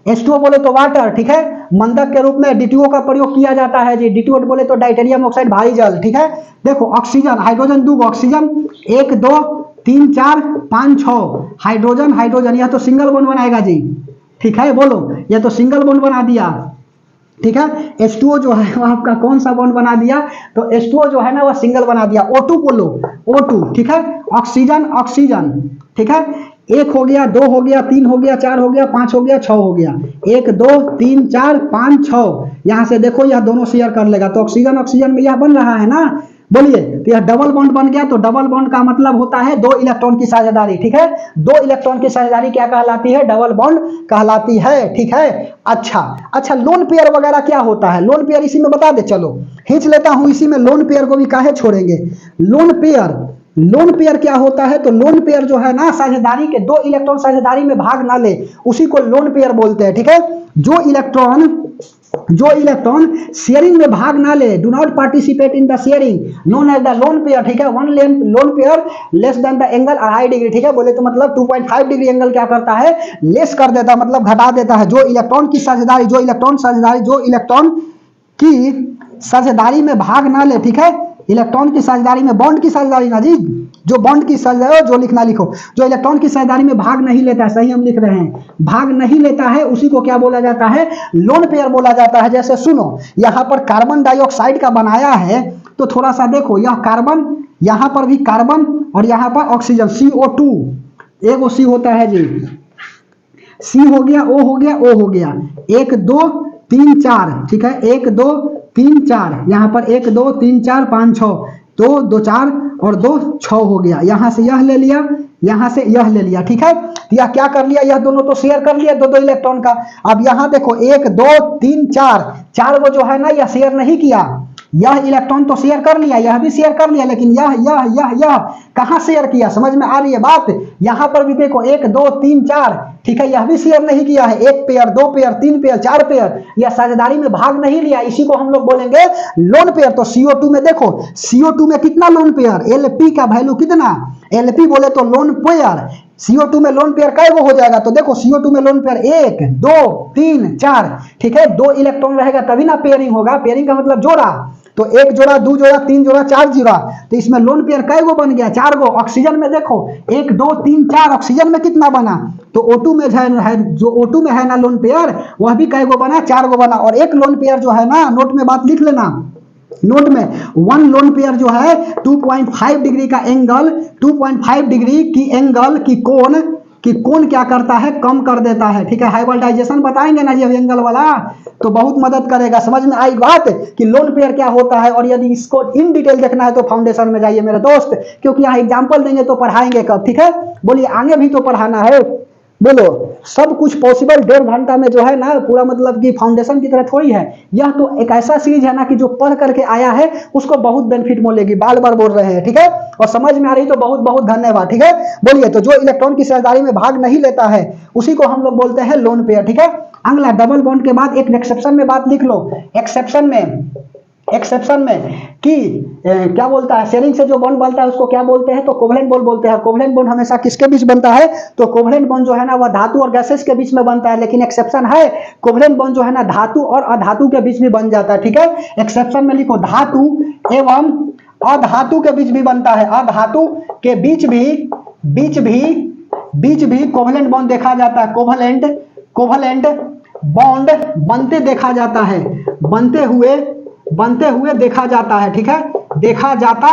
H2O बोले तो वाटर। ठीक है, मंदक के रूप में D2O का प्रयोग किया जाता है जी। D2O बोले तो डाइटेरियम ऑक्साइड भारी जल। ठीक है, देखो oxygen, hydrogen 2 oxygen, 1 2 3 4 5 6 hydrogen hydrogen, यह तो सिंगल बॉन्ड बनाएगा जी। ठीक है, बोलो यह तो सिंगल बॉन्ड बना दिया। ठीक है, H2O जो है वह आपका कौन सा बॉन्ड बना दिया? तो H2O जो है ना वह सिंगल बना दिया। O2 बोलो, O2। ठीक है, ऑक्सीजन ऑक्सीजन। ठीक है, 1 हो गया, 2 हो गया, 3 हो गया, 4 हो गया, 5 हो गया, 6 हो गया। 1 2 3 4 5 6, यहां से देखो यह दोनों शेयर कर लेगा, तो ऑक्सीजन ऑक्सीजन में यह बन रहा है ना। बोलिए, तो यह डबल बॉन्ड बन गया। तो डबल बॉन्ड का मतलब होता है 2 इलेक्ट्रॉन की साझेदारी। ठीक है, 2 इलेक्ट्रॉन की साझेदारी क्या कहलाती है? डबल बॉन्ड कहलाती है। ठीक है, अच्छा लोन पेयर वगैरह क्या होता है? लोन पेयर इसी में बता दे, चलो खींच लेता हूं इसी में। लोन पेयर को भी काहे छोड़ेंगे? लोन पेयर क्या होता है? तो लोन पेयर जो है ना, साझेदारी के 2 इलेक्ट्रॉन साझेदारी में भाग ना ले, उसी को लोन पेयर बोलते हैं। ठीक है, जो इलेक्ट्रॉन शेयरिंग में भाग ना ले, do not participate in the sharing, known as the lone pair. ठीक है, one lone pair less than the angle 2.5 degree. ठीक है, बोले तो मतलब 2.5 डिग्री एंगल क्या करता है? लेस कर देता, मतलब घटा देता है। जो इलेक्ट्रॉन की साझेदारी, जो इलेक्ट्रॉन की साझेदारी में भाग ना ले। ठीक है, इलेक्ट्रॉन की साझेदारी में, बॉन्ड की साझेदारी ना जी, जो बॉन्ड की साझेदारी, जो लिखना लिखो, जो इलेक्ट्रॉन की साझेदारी में भाग नहीं लेता है, सही हम लिख रहे हैं, भाग नहीं लेता है, उसी को क्या बोला जाता है? लोन पेयर बोला जाता है। जैसे सुनो, यहां पर कार्बन डाइऑक्साइड का बनाया है, तो थोड़ा सा देखो, यह कार्बन, यहां पर भी कार्बन, और यहां पर ऑक्सीजन CO2, एक सी होता है जी, सी हो गया, O हो गया, O हो गया, 1 2 3 4। ठीक है, 1 2 3 4, यहाँ पर 1 2 3 4 5 6, 2 2 4 और 2 6 हो गया। यहाँ से यह ले लिया, यहाँ से यह ले लिया। ठीक है, यह क्या कर लिया? यह दोनों तो शेयर कर लिया 2 2 इलेक्ट्रॉन का। अब यहाँ देखो 1 2 3 4, 4 को जो है ना यह शेयर नहीं किया, यह इलेक्ट्रॉन तो शेयर कर लिया, यह भी शेयर कर लिया, लेकिन यह कहां शेयर किया? समझ में आ रही है बात? यहां पर भी देखो 1 2 3 4। ठीक है, यह भी शेयर नहीं किया है, 1 पेयर 2 पेयर 3 पेयर 4 पेयर, यह साझेदारी में भाग नहीं लिया, इसी को हम लोग बोलेंगे लोन पेयर। तो CO2 में देखो, CO2 में कितना लोन पेयर? Lp का वैल्यू कितना? Lp बोले तो लोन पेयर। CO2 में लोन पेयर कै वो हो जाएगा? तो देखो CO2 में लोन पेयर 1 2 3 4। ठीक है, 2 इलेक्ट्रॉन रहेगा तभी ना पेयरिंग होगा, पेयरिंग का मतलब जोड़ा। तो 1 जोड़ा 2 जोड़ा 3 जोड़ा 4 जोड़ा, तो इसमें लोन पेयर कै गो बन गया? 4 गो। ऑक्सीजन में देखो 1 2 3 4, ऑक्सीजन में कितना बना? तो O2 में है, जो O2 में है ना लोन पेयर, वह भी कै गो बना? 4 गो बना। और एक लोन पेयर जो है ना, नोट में बात लिख लेना, नोट में 1 लोन पेयर जो है 2.5 डिग्री का एंगल, 2.5 डिग्री की एंगल की कोण क्या करता है? कम कर देता है। ठीक है, हाइब्रिडाइजेशन बताएंगे ना जी एंगल वाला, तो बहुत मदद करेगा। समझ में आई बात कि लोन पेयर क्या होता है? और यदि इसको इन डिटेल देखना है तो फाउंडेशन में जाइए मेरे दोस्त, क्योंकि यहाँ एग्जाम्पल देंगे तो पढ़ाएंगे कब। ठीक है, बोलिए आगे भी तो पढ़ाना है, बोलो सब कुछ पॉसिबल 1.5 घंटा में जो है ना, पूरा मतलब कि फाउंडेशन की तरह थोड़ी है। यह तो एक ऐसा सीरीज है ना कि जो पढ़ करके आया है उसको बहुत बेनिफिट मिलेगी, बार बार बोल रहे हैं। ठीक है, और समझ में आ रही तो बहुत बहुत धन्यवाद। ठीक है, बोलिए, तो जो इलेक्ट्रॉन की साझेदारी में भाग नहीं लेता है उसी को हम लोग बोलते हैं लोन पेयर। ठीक है, अगला डबल बॉन्ड के बाद एक एक्सेप्शन में बात लिख लो। एक्सेप्शन में एक्सेप्शन में कि क्या बोलता है, शेयरिंग से जो बॉन्ड बनता है उसको क्या बोलते हैं, तो कोवलेंट बॉन्ड बोलते हैं। कोवलेंट बॉन्ड हमेशा किसके बीच बनता है, तो कोवलेंट बॉन्ड जो है ना वह धातु और गैसेस के बीच में बनता है, लेकिन एक्सेप्शन है कोवलेंट बॉन्ड जो है ना धातु और अधातु के बीच भी बन जाता है। ठीक है, एक्सेप्शन में लिखो धातु एवं अधातु के बीच भी बनता है, अधातु के बीच भी कोवलेंट बॉन्ड देखा जाता है, कोवलेंट बॉन्ड बनते देखा जाता है, बनते हुए देखा जाता है। ठीक है, देखा जाता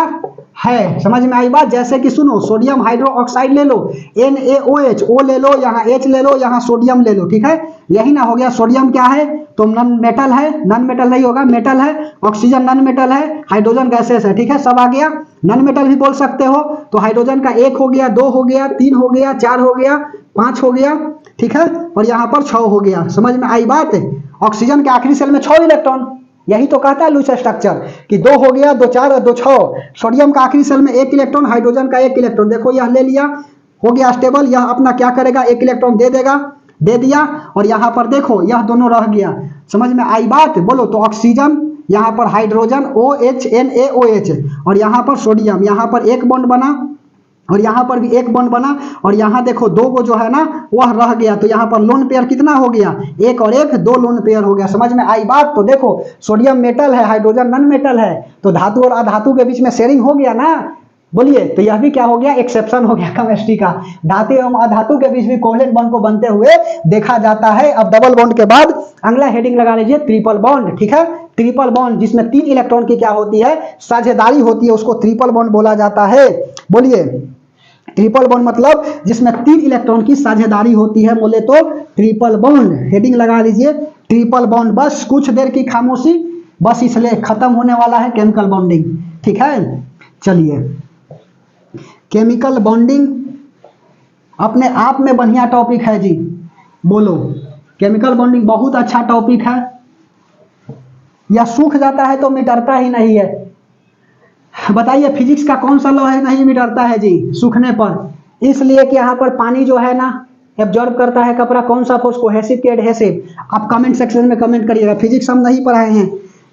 है, समझ में आई बात। जैसे कि सुनो, सोडियम हाइड्रोक्साइड ले लो, NaOH, O ले लो, यहाँ H ले लो, यहाँ सोडियम ले लो। ठीक है, यही ना हो गया। सोडियम क्या है, तो नॉन मेटल है, नॉन मेटल नहीं होगा, मेटल है। ऑक्सीजन नॉन मेटल है, हाइड्रोजन गैसेस है। ठीक है, सब आ गया। नॉन मेटल भी बोल सकते हो, तो हाइड्रोजन का 1 हो गया, 2 हो गया, 3 हो गया, 4 हो गया, 5 हो गया। ठीक है, और यहाँ पर 6 हो गया। समझ में आई बात। ऑक्सीजन के आखिरी सेल में 6 इलेक्ट्रॉन, यही तो कहता है लूस स्ट्रक्चर कि 2 हो गया, 2 4 और 2 6। सोडियम का आखिरी सेल में 1 इलेक्ट्रॉन, हाइड्रोजन का 1 इलेक्ट्रॉन। देखो यह ले लिया, हो गया स्टेबल। यह अपना क्या करेगा, 1 इलेक्ट्रॉन दे देगा, दे दिया। और यहाँ पर देखो यह दोनों रह गया। समझ में आई बात, बोलो। तो ऑक्सीजन, यहाँ पर हाइड्रोजन OH NaOH, और यहाँ पर सोडियम, यहाँ पर 1 बॉन्ड बना और यहाँ पर भी 1 बॉन्ड बना, और यहाँ देखो 2 को जो है ना वह रह गया। तो यहाँ पर लोन पेयर कितना हो गया, 1 और 1, 2 लोन पेयर हो गया। समझ में आई बात। तो देखो सोडियम मेटल है, हाइड्रोजन नॉन मेटल है, तो धातु और अधातु के बीच में शेयरिंग हो गया ना, बोलिए। तो यह भी क्या हो गया, एक्सेप्शन हो गया केमिस्ट्री का। धातु एवं अधातु के बीच भी कोवलेंट बॉन्ड को बनते हुए देखा जाता है। अब डबल बॉन्ड के बाद अगला हेडिंग लगा लीजिए, ट्रिपल बॉन्ड। ठीक है, ट्रिपल बॉन्ड जिसमें 3 इलेक्ट्रॉन की क्या होती है, साझेदारी होती है, उसको ट्रिपल बॉन्ड बोला जाता है। बोलिए, ट्रिपल बॉन्ड मतलब जिसमें 3 इलेक्ट्रॉन की साझेदारी होती है, बोले तो ट्रिपल बॉन्ड। हेडिंग लगा लीजिए, ट्रिपल बॉन्ड। बस कुछ देर की खामोशी, बस इसलिए खत्म होने वाला है केमिकल बॉन्डिंग। ठीक है, चलिए। केमिकल बॉन्डिंग अपने आप में बढ़िया टॉपिक है जी, बोलो। केमिकल बॉन्डिंग बहुत अच्छा टॉपिक है। यह सूख जाता है तो मिटरता ही नहीं है। बताइए फिजिक्स का कौन सा लॉ है नहीं मिटरता है जी सूखने पर, इसलिए कि यहाँ पर पानी जो है ना एब्जॉर्ब करता है कपड़ा। कौन सा फोर्स, कोहेसिव के एडहेसिव। आप कमेंट सेक्शन में कमेंट करिएगा। फिजिक्स हम नहीं पढ़ाए हैं,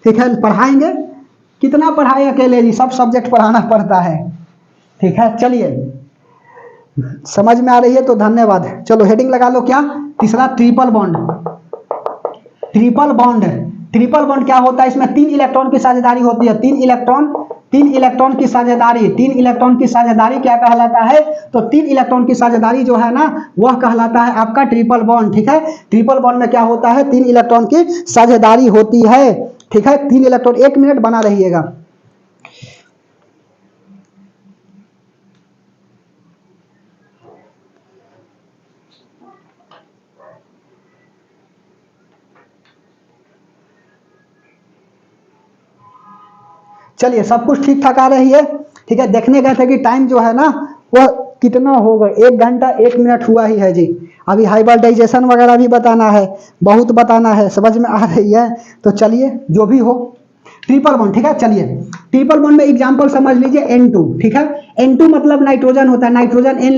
ठीक है, पढ़ाएंगे। कितना पढ़ाए अकेले जी, सब सब्जेक्ट पढ़ाना पड़ता है। ठीक है, चलिए, समझ में आ रही है तो धन्यवाद। चलो हेडिंग लगा लो, क्या, तीसरा triple bond. Triple bond, triple bond क्या होता है, इसमें 3 इलेक्ट्रॉन की साझेदारी होती है। 3 इलेक्ट्रॉन की साझेदारी, 3 इलेक्ट्रॉन की साझेदारी क्या कहलाता है, तो 3 इलेक्ट्रॉन की साझेदारी जो है ना वह कहलाता है आपका ट्रिपल बॉन्ड। ठीक है, ट्रिपल बॉन्ड में क्या होता है, 3 इलेक्ट्रॉन की साझेदारी होती है। ठीक है, 3 इलेक्ट्रॉन। 1 मिनट बना रहिएगा। चलिए, सब कुछ ठीक ठाक आ रही है। ठीक है, देखने गए थे कि टाइम जो है ना वह कितना होगा, 1 घंटा 1 मिनट हुआ ही है जी। अभी हाइब्रिडाइजेशन वगैरह भी बताना है, बहुत बताना है। समझ में आ रही है, तो चलिए जो भी हो। ट्रिपल बॉन्ड, ठीक है, चलिए। ट्रिपल बॉन्ड में एग्जांपल समझ लीजिए, N2। ठीक है, N2 मतलब नाइट्रोजन होता है, नाइट्रोजन N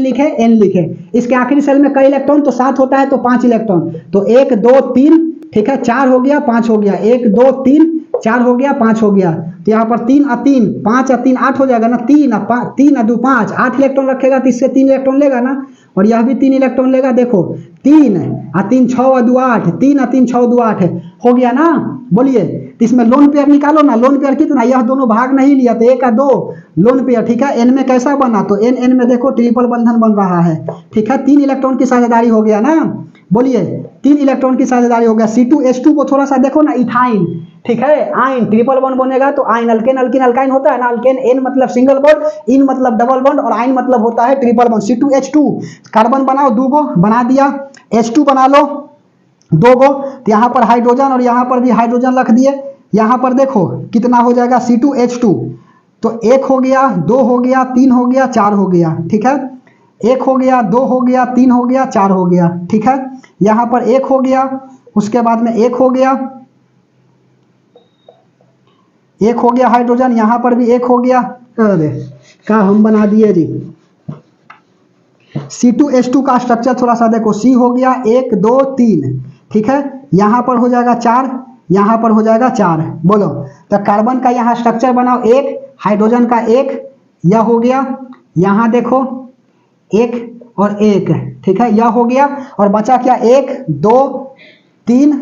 लिखे। इसके आखिरी सेल में कई इलेक्ट्रॉन, तो 7 होता है, तो 5 इलेक्ट्रॉन। तो 1 2 3, ठीक है, 4 हो गया, 5 हो गया, 1 2 3 4 हो गया, 5 हो गया। तो यहाँ पर 3 और 3, 5 और 3 8 हो जाएगा ना। 3 और 2 5, 8 इलेक्ट्रॉन रखेगा तो इससे 3 इलेक्ट्रॉन लेगा ना, और यह भी 3 इलेक्ट्रॉन लेगा। देखो 3 और 3 6 और 2 8, 3 और 3 6 और 2 8 हो गया ना। बोलिए, तो इसमें लोन पेयर निकालो ना, लोन पेयर कितना, यह दोनों भाग नहीं लिया तो 1 और 2 लोन पेयर। ठीक है, N में कैसा बना, तो N में देखो ट्रिपल बंधन बन रहा है। ठीक है, 3 इलेक्ट्रॉन की साझेदारी हो गया ना। बोलिए, 3 इलेक्ट्रॉन की साझेदारी हो गया। C2H2 को थोड़ा सा देखो ना, इथाइन। ठीक है, आइन, ट्रिपल बॉन्ड बनेगा तो आइन, अल्केन अल्किन अल्काइन होता है ना, अल्केन। N मतलब सिंगल बॉन्ड, इन मतलब डबल बॉन्ड, और आइन मतलब होता है ट्रिपल बॉन्ड। C2H2 कार्बन बनाओ, 2 गो बना दिया। H2 बना लो 2 गो, तो यहाँ पर हाइड्रोजन और यहाँ पर भी हाइड्रोजन रख दिए। यहाँ पर देखो कितना हो जाएगा, C2H2, तो 1 हो गया, 2 हो गया, 3 हो गया, 4 हो गया। ठीक है, 1 हो गया, 2 हो गया, 3 हो गया, 4 हो गया। ठीक है, यहाँ पर 1 हो गया, उसके बाद में 1 हो गया, 1 हो गया हाइड्रोजन, यहाँ पर भी 1 हो गया। अरे क्या हम बना दिए जी। C2H2 का स्ट्रक्चर थोड़ा सा देखो, C हो गया 1 2 3, ठीक है, यहाँ पर हो जाएगा 4, यहाँ पर हो जाएगा 4। बोलो, तो कार्बन का यहाँ स्ट्रक्चर बनाओ 1, हाइड्रोजन का 1, यह हो गया। यहाँ देखो 1 और 1, ठीक है, यह हो गया। और बचा क्या, 1 2 3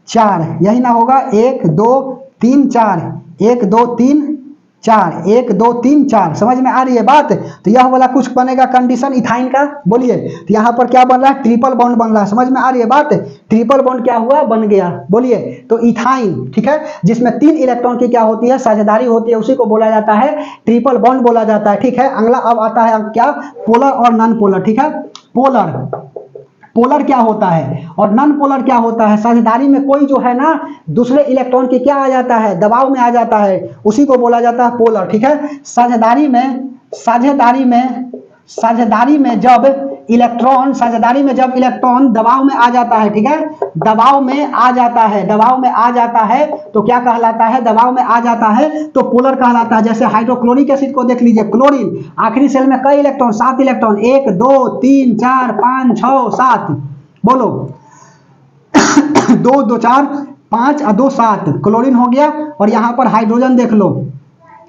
4, यही ना होगा, 1 2 3 4, 1 2 3 4, 1 2 3 4। समझ में आ रही है बात? तो यह वाला कुछ बनेगा कंडीशन इथाइन का। बोलिए, तो यहाँ पर क्या बन रहा है, ट्रिपल बॉन्ड बन रहा है। समझ में आ रही है बात? ट्रिपल बॉन्ड क्या हुआ, बन गया। बोलिए, तो इथाइन, ठीक है, जिसमें 3 इलेक्ट्रॉन की क्या होती है, साझेदारी होती है, उसी को बोला जाता है ट्रिपल बॉन्ड बोला जाता है। ठीक है, अगला अब आता है क्या, पोलर और नॉन पोलर। ठीक है, पोलर क्या होता है और नॉन पोलर क्या होता है। साझेदारी में कोई जो है ना दूसरे इलेक्ट्रॉन की क्या आ जाता है, दबाव में आ जाता है, उसी को बोला जाता है पोलर। ठीक है, साझेदारी में जब इलेक्ट्रॉन दबाव में आ जाता है, ठीक है, दबाव में आ जाता है तो क्या कहलाता है, दबाव में आ जाता है तो पोलर कहलाता है। जैसे हाइड्रोक्लोरिक एसिड को देख लीजिए, क्लोरीन, आखिरी सेल में कई इलेक्ट्रॉन, 7 इलेक्ट्रॉन, 1 2 3 4 5 6 7। बोलो 2 2 4 5 और 2 7, क्लोरीन हो गया। और यहाँ पर हाइड्रोजन देख लो,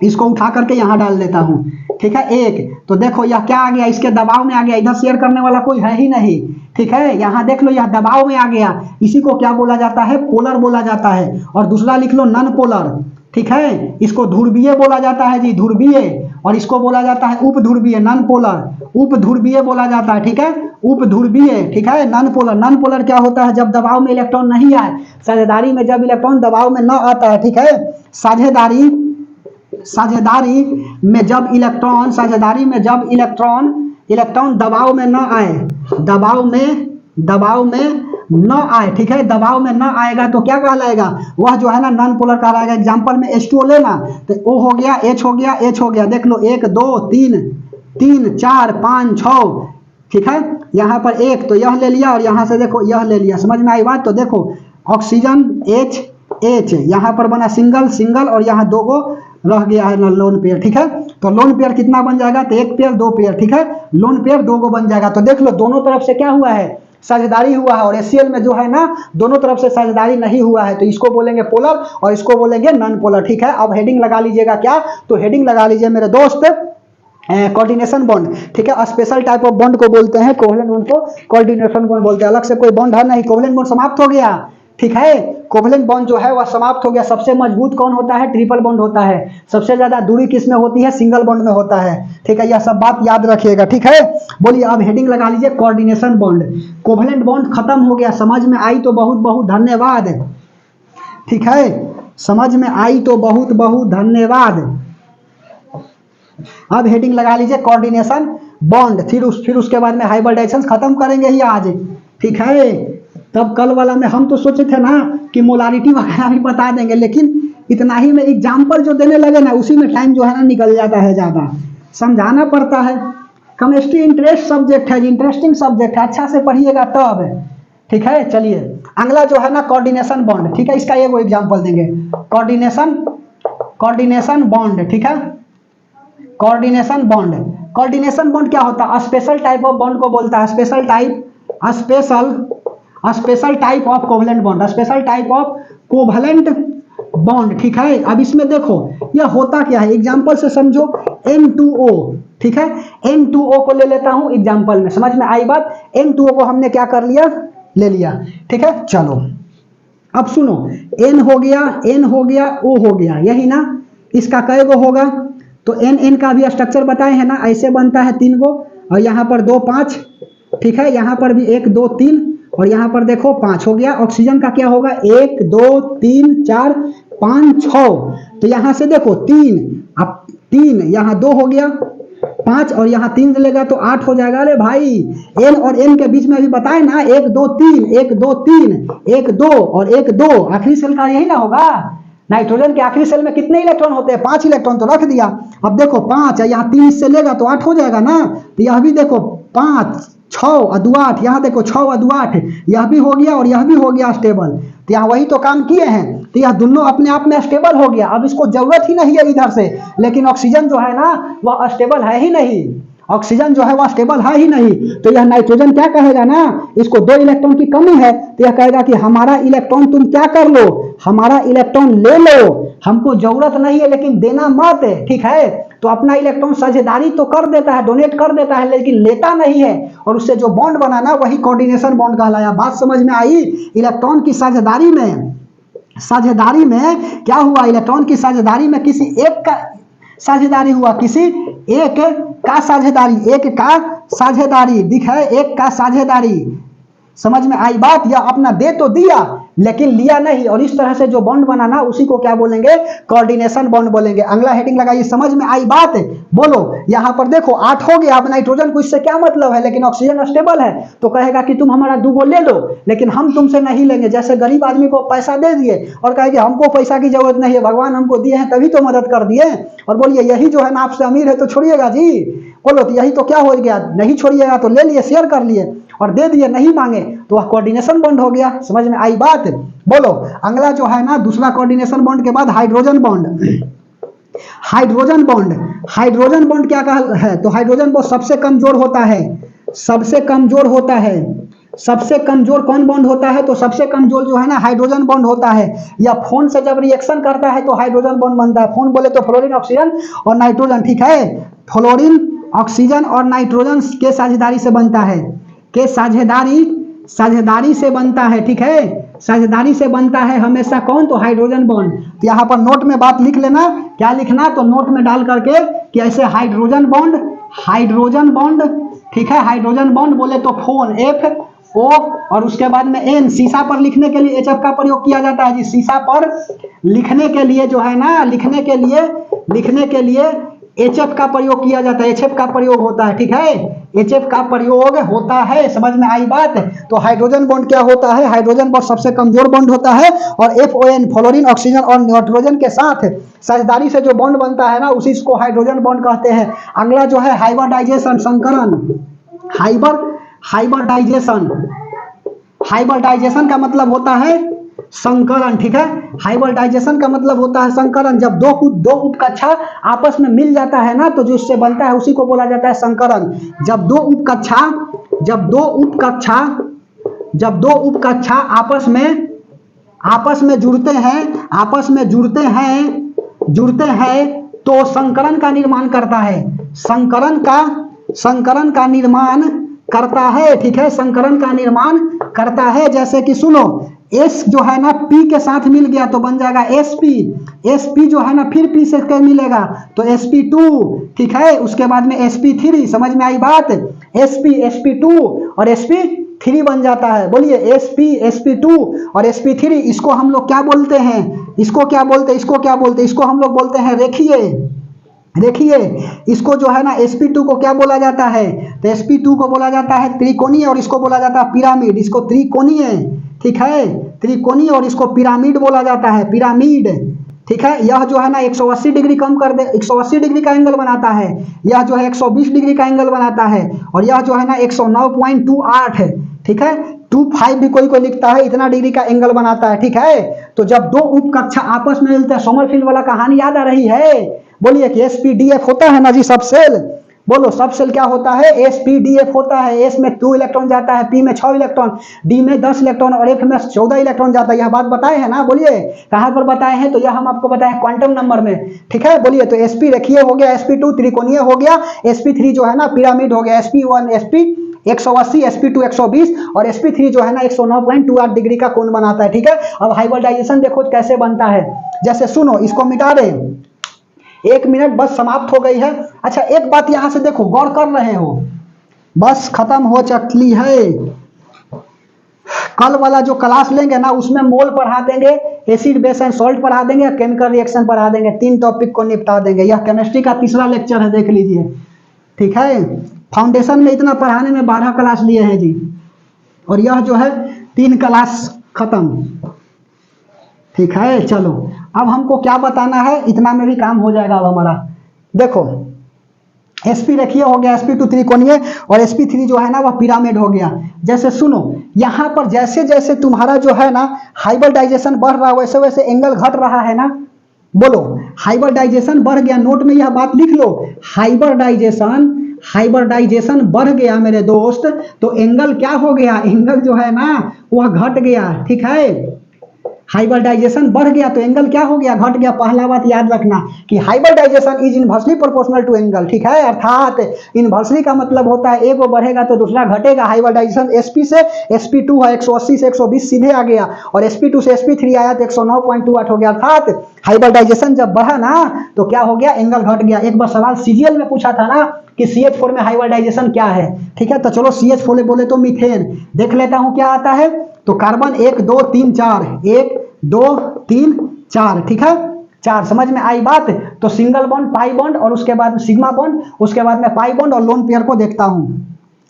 इसको उठा करके यहाँ डाल देता हूँ। ठीक है, 1, तो देखो यह क्या आ गया, इसके दबाव में आ गया, इधर शेयर करने वाला कोई है ही नहीं। ठीक है, यहाँ देख लो, यह दबाव में आ गया, इसी को क्या बोला जाता है, पोलर बोला जाता है। और दूसरा लिख लो नॉन पोलर। ठीक है, इसको ध्रुवीय बोला जाता है जी, ध्रुवीय। और इसको बोला जाता है उप ध्रुवीय, नॉन पोलर, उप ध्रुवीय बोला जाता है। ठीक है, उप ध्रुवीय। ठीक है, नॉन पोलर क्या होता है, जब दबाव में इलेक्ट्रॉन नहीं आए, साझेदारी में जब इलेक्ट्रॉन दबाव में न आता है। ठीक है, साझेदारी में जब इलेक्ट्रॉन दबाव में न आए, दबाव में न आए। ठीक है, दबाव में न आएगा तो क्या कहलाएगा, वह जो है ना नॉन पोलर कहलाएगा। एग्जांपल में H2O लेना, तो O हो गया, H हो गया, H हो गया। देख लो 1 2 3 4 5 6। ठीक है, यहाँ पर 1 तो यह ले लिया और यहाँ से देखो यह ले लिया। समझ में आई बात? तो देखो ऑक्सीजन H, यहाँ पर बना सिंगल और यहाँ 2 गो रह गया है ना लोन पेयर। ठीक है, तो लोन पेयर कितना बन जाएगा, तो 1 पेयर 2 पेयर। ठीक है, लोन पेयर 2 गो बन जाएगा। तो देख लो दोनों तरफ से क्या हुआ है, साझेदारी हुआ है। और HCl में जो है ना दोनों तरफ से साझेदारी नहीं हुआ है, तो इसको बोलेंगे पोलर और इसको बोलेंगे नॉन पोलर। ठीक है, अब हेडिंग लगा लीजिएगा क्या, तो हेडिंग लगा लीजिए मेरे दोस्त, कोऑर्डिनेशन बॉन्ड। ठीक है, स्पेशल टाइप ऑफ बॉन्ड को बोलते हैं, कोवलेंट बॉन्ड को कोऑर्डिनेशन बॉन्ड बोलते हैं। अलग से कोई बॉन्ड है नहीं, कोवलेंट बॉन्ड समाप्त हो गया। ठीक है, कोवलेंट बॉन्ड जो है वह समाप्त हो गया। सबसे मजबूत कौन होता है, ट्रिपल बॉन्ड होता है। सबसे ज्यादा दूरी किस में होती है, सिंगल बॉन्ड में होता है। ठीक है, यह सब बात याद रखिएगा। ठीक है, बोलिए अब हेडिंग लगा लीजिए कोऑर्डिनेशन बॉन्ड। कोवलेंट बॉन्ड खत्म हो गया, समझ में आई तो बहुत बहुत धन्यवाद। ठीक है, समझ में आई तो बहुत बहुत धन्यवाद। अब हेडिंग लगा लीजिए कोऑर्डिनेशन बॉन्ड। फिर उसके बाद में हाइब्रिडाइजेशन खत्म करेंगे ही आज। ठीक है, तब कल वाला में हम तो सोचे थे ना कि मोलारिटी वगैरह भी बता देंगे, लेकिन इतना ही में एग्जाम्पल जो देने लगे ना उसी में टाइम जो है ना निकल जाता है, ज़्यादा समझाना पड़ता है। केमिस्ट्री इंटरेस्ट सब्जेक्ट है, इंटरेस्टिंग सब्जेक्ट है, अच्छा से पढ़िएगा तब। ठीक है, चलिए अगला जो है ना कोऑर्डिनेशन बॉन्ड। ठीक है, इसका एगो एग्जाम्पल देंगे, कोऑर्डिनेशन बॉन्ड। ठीक है, कोऑर्डिनेशन बॉन्ड क्या होता है, स्पेशल टाइप ऑफ बॉन्ड को बोलता है। Special type of covalent bond, special type of covalent bond. ठीक है, अब इसमें देखो यह होता क्या है, एग्जांपल से समझो, N2O। ठीक है, N2O को ले लेता हूं एग्जांपल में, समझ में आई बात। N2O को हमने क्या कर लिया, ले लिया। ठीक है, चलो अब सुनो, N हो गया O हो गया, यही ना, इसका कई गो होगा, तो N का भी स्ट्रक्चर बताए हैं ना, ऐसे बनता है 3 गो, और यहाँ पर 2 5। ठीक है, यहाँ पर भी 1 2 3 और यहाँ पर देखो 5 हो गया। ऑक्सीजन का क्या होगा, 1 2 3 4 5 6। तो यहाँ से देखो 3, अब 3 यहाँ 2 हो गया, 5 और यहाँ 3 लेगा तो 8 हो जाएगा। अरे भाई N और N के बीच में अभी बताए ना 1 2 3 1 2 3 1 2 और 1 2, आखिरी सेल का यही ना होगा। नाइट्रोजन के आखिरी सेल में कितने इलेक्ट्रॉन होते हैं, 5 इलेक्ट्रॉन, तो रख दिया। अब देखो 5 यहाँ 3 इससे लेगा तो 8 हो जाएगा ना, तो यह भी देखो 5 6 और 2 8, यहाँ देखो 6 और 2 8, यह भी हो गया और यह भी हो गया स्टेबल। तो यहाँ वही तो काम किए हैं, तो यह दोनों अपने आप में स्टेबल हो गया। अब इसको जरूरत ही नहीं है इधर से, लेकिन ऑक्सीजन जो है ना वह स्टेबल है ही नहीं। ऑक्सीजन जो है वह स्टेबल है ही नहीं, तो यह नाइट्रोजन क्या कहेगा ना, इसको 2 इलेक्ट्रॉन की कमी है, तो यह कहेगा कि हमारा इलेक्ट्रॉन तुम क्या कर लो, हमारा इलेक्ट्रॉन ले लो, हमको जरूरत नहीं है लेकिन देना मत, ठीक है। तो अपना इलेक्ट्रॉन साझेदारी तो कर देता है, डोनेट कर देता है, लेकिन लेता नहीं है, और उससे जो बॉन्ड बनाना वही कोऑर्डिनेशन बॉन्ड कहलाया। बात समझ में आई? इलेक्ट्रॉन की साझेदारी में क्या हुआ, इलेक्ट्रॉन की साझेदारी में किसी एक का साझेदारी हुआ, किसी एक का साझेदारी दिखे, एक का साझेदारी। समझ में आई बात? या अपना दे तो दिया लेकिन लिया नहीं, और इस तरह से जो बॉन्ड बनाना उसी को क्या बोलेंगे, कोऑर्डिनेशन बॉन्ड बोलेंगे। अगला हेडिंग लगाइए, समझ में आई बात? बोलो। यहां पर देखो 8 हो गया। अब नाइट्रोजन को इससे क्या मतलब है, लेकिन ऑक्सीजन स्टेबल है, तो कहेगा कि तुम हमारा 2 ले लो, लेकिन हम तुमसे नहीं लेंगे। जैसे गरीब आदमी को पैसा दे दिए और कहेंगे हमको पैसा की जरूरत नहीं है, भगवान हमको दिए हैं तभी तो मदद कर दिए, और बोलिए यही जो है ना आपसे अमीर है तो छोड़िएगा जी, बोलो तो यही तो क्या हो गया, नहीं छोड़िएगा तो ले लिए, शेयर कर लिए और दे दिए, नहीं मांगे तो वह कोऑर्डिनेशन बॉन्ड हो गया। समझ में आई बात? बोलो। अगला जो है ना दूसरा कोऑर्डिनेशन बॉन्ड के बाद हाइड्रोजन बॉन्ड। हाइड्रोजन बॉन्ड क्या है, तो हाइड्रोजन बॉन्ड सबसे कमजोर होता है, सबसे कमजोर कौन बॉन्ड होता है, तो सबसे कमजोर जो है ना हाइड्रोजन बॉन्ड होता है। या फोन से जब रिएक्शन करता है तो हाइड्रोजन बॉन्ड बनता है। फोन बोले तो फ्लोरीन, ऑक्सीजन और नाइट्रोजन, ठीक है। फ्लोरीन, ऑक्सीजन और नाइट्रोजन के साझेदारी से बनता है, के साझेदारी से बनता है, ठीक है। साझेदारी से बनता है हमेशा कौन, तो हाइड्रोजन बॉन्ड। तो यहाँ पर नोट में बात लिख लेना, क्या लिखना, तो नोट में डाल करके कि ऐसे हाइड्रोजन बॉन्ड, ठीक है। हाइड्रोजन बॉन्ड बोले तो फोन FO और उसके बाद में N। शीशा पर लिखने के लिए HF का प्रयोग किया जाता है जी। शीशा पर लिखने के लिए जो है ना, लिखने के लिए HF का प्रयोग किया जाता है, HF का प्रयोग होता है, ठीक है। HF का प्रयोग होता है। समझ में आई बात? तो हाइड्रोजन बॉन्ड क्या होता है, हाइड्रोजन बॉन्ड सबसे कमजोर बॉन्ड होता है, और FON फ्लोरीन, ऑक्सीजन और नाइट्रोजन के साथ साझेदारी से जो बॉन्ड बनता है ना उसी को हाइड्रोजन बॉन्ड कहते हैं। अगला जो है हाइब्रिडाइजेशन, संकरण। हाइब्रिडाइजेशन का मतलब होता है संकरण, ठीक है। हाइब्रिडाइजेशन का मतलब होता है संकरण। जब दो उपकक्षा आपस में मिल जाता है ना तो जो इससे बनता है उसी को बोला जाता है संकरण। जब दो उपकक्षा आपस में जुड़ते हैं तो संकरण का निर्माण करता है। संकरण का निर्माण करता है, ठीक है। संकरण का निर्माण करता है। जैसे कि सुनो, S जो है ना P के साथ मिल गया तो बन जाएगा SP जो है ना फिर P से क्या मिलेगा तो SP2, ठीक है। उसके बाद में SP3। समझ में आई बात? SP2 और SP3 बन जाता है। बोलिए SP2 और SP3। इसको हम लोग क्या बोलते हैं, इसको हम लोग बोलते हैं देखिए इसको जो है ना SP2 को क्या बोला जाता है, तो SP2 को बोला जाता है त्रिकोणीय, और इसको बोला जाता है पिरामिड। इसको त्रिकोणीय, ठीक है, त्रिकोणीय, और इसको पिरामिड बोला जाता है, पिरामिड, ठीक है। यह जो है ना 180 डिग्री कम कर दे, 180 डिग्री का एंगल बनाता है। यह जो है 120 डिग्री का एंगल बनाता है, और यह जो है ना 109.28 है, ठीक है। 25 भी कोई लिखता है, इतना डिग्री का एंगल बनाता है, ठीक है। तो जब दो उपकक्षा आपस में मिलते हैं, सोमरफेल्ड वाला कहानी याद आ रही है? बोलिए कि SPDF होता है ना जी, सब सेल। बोलो सब सेल क्या होता है, SPDF होता है। S में 2 इलेक्ट्रॉन जाता है, P में 6 इलेक्ट्रॉन, D में 10 इलेक्ट्रॉन और F में 14 इलेक्ट्रॉन जाता है। यह बात बताए हैं ना? बोलिए कहां पर बताए हैं, तो यह हम आपको बताए क्वांटम नंबर में, ठीक है। बोलिए तो SP रेखीय हो गया, SP2 त्रिकोणीय हो गया, SP3 जो है ना पिरामिड हो गया। SP1 180, SP2 120 और SP3 जो है ना 109.28 डिग्री का कोण बनाता है, ठीक है। अब हाइब्रिडाइजेशन देखो कैसे बनता है। जैसे सुनो, इसको मिटा दे, 1 मिनट बस समाप्त हो गई है। अच्छा एक बात यहां से देखो, गौर कर रहे हो, बस खत्म हो चुकी है। कल वाला जो क्लास लेंगे ना उसमें मोल पढ़ा देंगे, एसिड बेस एंड सॉल्ट पढ़ा देंगे, केमिकल रिएक्शन पढ़ा देंगे। 3 टॉपिक को निपटा देंगे। यह केमिस्ट्री का तीसरा लेक्चर है, देख लीजिए, ठीक है। फाउंडेशन में इतना पढ़ाने में 12 क्लास लिए हैं जी, और यह जो है 3 क्लास खत्म, ठीक है। चलो अब हमको क्या बताना है, इतना में भी काम हो जाएगा। अब हमारा देखो SP रेखीय हो गया, SP2 त्रिकोणीय और SP3 जो है ना वह पिरामिड हो गया। जैसे सुनो, यहाँ पर जैसे जैसे तुम्हारा जो है ना हाइब्रिडाइजेशन बढ़ रहा है वैसे वैसे एंगल घट रहा है ना। बोलो हाइब्रिडाइजेशन बढ़ गया, नोट में यह बात लिख लो, हाइब्रिडाइजेशन हाइब्रिडाइजेशन बढ़ गया मेरे दोस्त, तो एंगल क्या हो गया, एंगल जो है ना वह घट गया, ठीक है। हाइब्रिडाइजेशन बढ़ गया तो एंगल क्या हो गया, घट गया। पहला बात याद रखना कि hybridisation is inversely proportional to angle, ठीक है। अर्थात इनवर्सली का मतलब होता है एक वो बढ़ेगा तो दूसरा घटेगा। हाइब्रिडाइजेशन sp से sp2 है 180 से 120 सीधे आ गया, और sp2 से sp3 आया तो 109.28 हो गया। अर्थात हाइब्रिडाइजेशन जब बढ़ा ना तो क्या हो गया, एंगल घट गया। एक बार सवाल सीजीएल में पूछा था ना कि CH4 में हाइब्रिडाइजेशन क्या है, ठीक है। तो चलो CH4 बोले तो मीथेन देख लेता हूं क्या आता है। तो कार्बन 1 2 3 4, 1 2 3 4, ठीक है, 4। समझ में आई बात। तो सिंगल बॉन्ड, पाई बॉन्ड, और उसके बाद सिग्मा बॉन्ड, उसके बाद में पाई बॉन्ड और लोन पेयर को देखता हूं,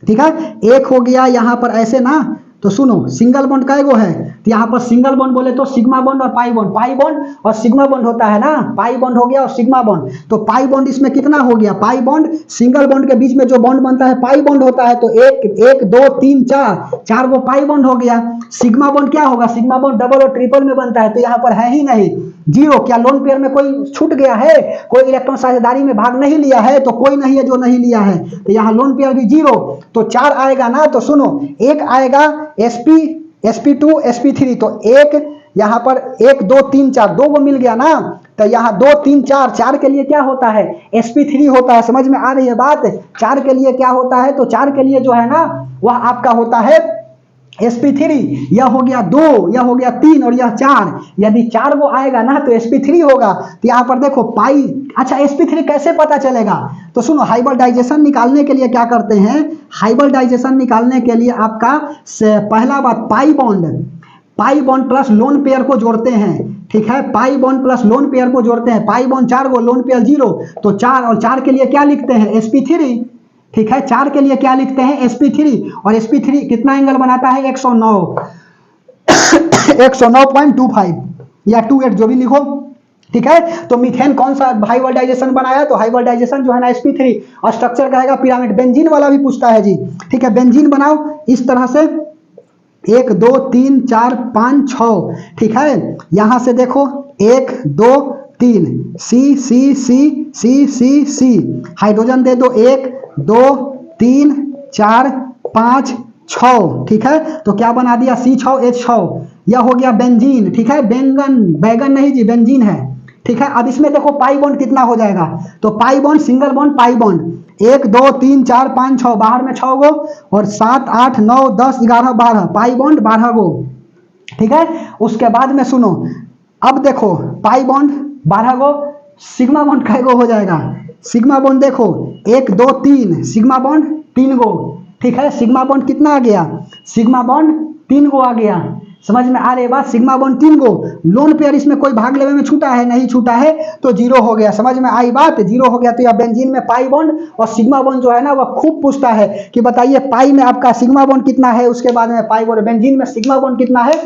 ठीक है। एक हो गया यहां पर ऐसे ना, तो सुनो सिंगल बॉन्ड का एगो है, तो यहाँ पर सिंगल बॉन्ड बोले तो सिग्मा बॉन्ड और पाई बॉन्ड, पाई बॉन्ड और सिग्मा बॉन्ड होता है ना, पाई बॉन्ड हो गया और सिग्मा बॉन्ड। तो पाई बॉन्ड इसमें कितना हो गया, पाई बॉन्ड सिंगल बॉन्ड के बीच में जो बॉन्ड बनता है पाई बॉन्ड होता है, तो एक 2 3 4, 4 वो पाई बॉन्ड हो गया। सिग्मा बॉन्ड क्या होगा, सिग्मा बॉन्ड डबल और ट्रिपल में बनता है, तो यहाँ पर है ही नहीं, जीरो। क्या लोन पेयर में कोई छूट गया है, कोई इलेक्ट्रॉन साझेदारी में भाग नहीं लिया है, तो कोई नहीं है जो नहीं लिया है, तो यहाँ लोन पेयर भी जीरो। तो 4 आएगा ना, तो सुनो एक आएगा sp2 sp3, तो एक यहाँ पर 1 2 3 4 दो वो मिल गया ना, तो यहाँ 2 3 4, 4 के लिए क्या होता है, sp3 होता है। समझ में आ रही है बात, 4 के लिए क्या होता है, तो 4 के लिए जो है ना वह आपका होता है sp3। यह हो गया 2, यह हो गया 3 और यह 4। यदि 4 वो आएगा ना तो sp3 होगा। तो यहाँ पर देखो पाई, अच्छा sp3 कैसे पता चलेगा, तो सुनो हाइब्रिडाइजेशन निकालने के लिए क्या करते हैं, हाइब्रिडाइजेशन निकालने के लिए आपका पहला बात pi bond plus lone pair को जोड़ते हैं, ठीक है। Pi bond plus lone pair को जोड़ते हैं, पाई बॉन्ड 4 को, लोन पेयर 0, तो 4 और 4 के लिए क्या लिखते हैं sp3, ठीक है। 4 के लिए क्या लिखते हैं sp3, और sp3 कितना एंगल बनाता है 109 109.25 या 28 जो भी लिखो, ठीक है। तो मीथेन कौन सा हाइब्रिडाइजेशन बनाया, तो हाइब्रिडाइजेशन जो है ना sp3, और स्ट्रक्चर कहेगा पिरामिड। बेंजीन वाला भी पूछता है जी, ठीक है। बेंजीन बनाओ इस तरह से 1 2 3 4 5 6, ठीक है। यहां से देखो 1 2 3, सी सी सी सी सी सी, हाइड्रोजन दे दो 1 2 3 4 5 6, ठीक है। तो क्या बना दिया C6H6, यह हो गया बेंजीन, ठीक है। बैगन नहीं जी, बेंजीन है, ठीक है। अब इसमें देखो पाई बॉन्ड कितना हो जाएगा, तो pi bond single bond pi bond 1 2 3 4 5 6, बाहर में 6 गो, और 7 8 9 10 11 12, पाई बॉन्ड 12 गो, ठीक है। उसके बाद में सुनो, अब देखो पाई बॉन्ड 12 गो, सिग्मा बॉन्ड कै गो हो जाएगा, सिग्मा बॉन्ड देखो 1 2 3, सिग्मा बॉन्ड 3 गो, ठीक है। सिग्मा बॉन्ड कितना आ गया, सिग्मा बॉन्ड 3 गो आ गया। समझ में आ रही बात, सिग्मा बॉन्ड 3 गो। लोन पेयर इसमें कोई भाग लेवे में छूटा है, नहीं छूटा है, तो 0 हो गया। समझ में आई बात, 0 हो गया। तो यह बेंजीन में पाई बॉन्ड और सिग्मा बॉन्ड जो है ना वह खूब पूछता है कि बताइए पाई में आपका सिग्मा बॉन्ड कितना है, उसके बाद में पाई बॉन्ड, बेंजीन में सिग्मा बॉन्ड कितना है,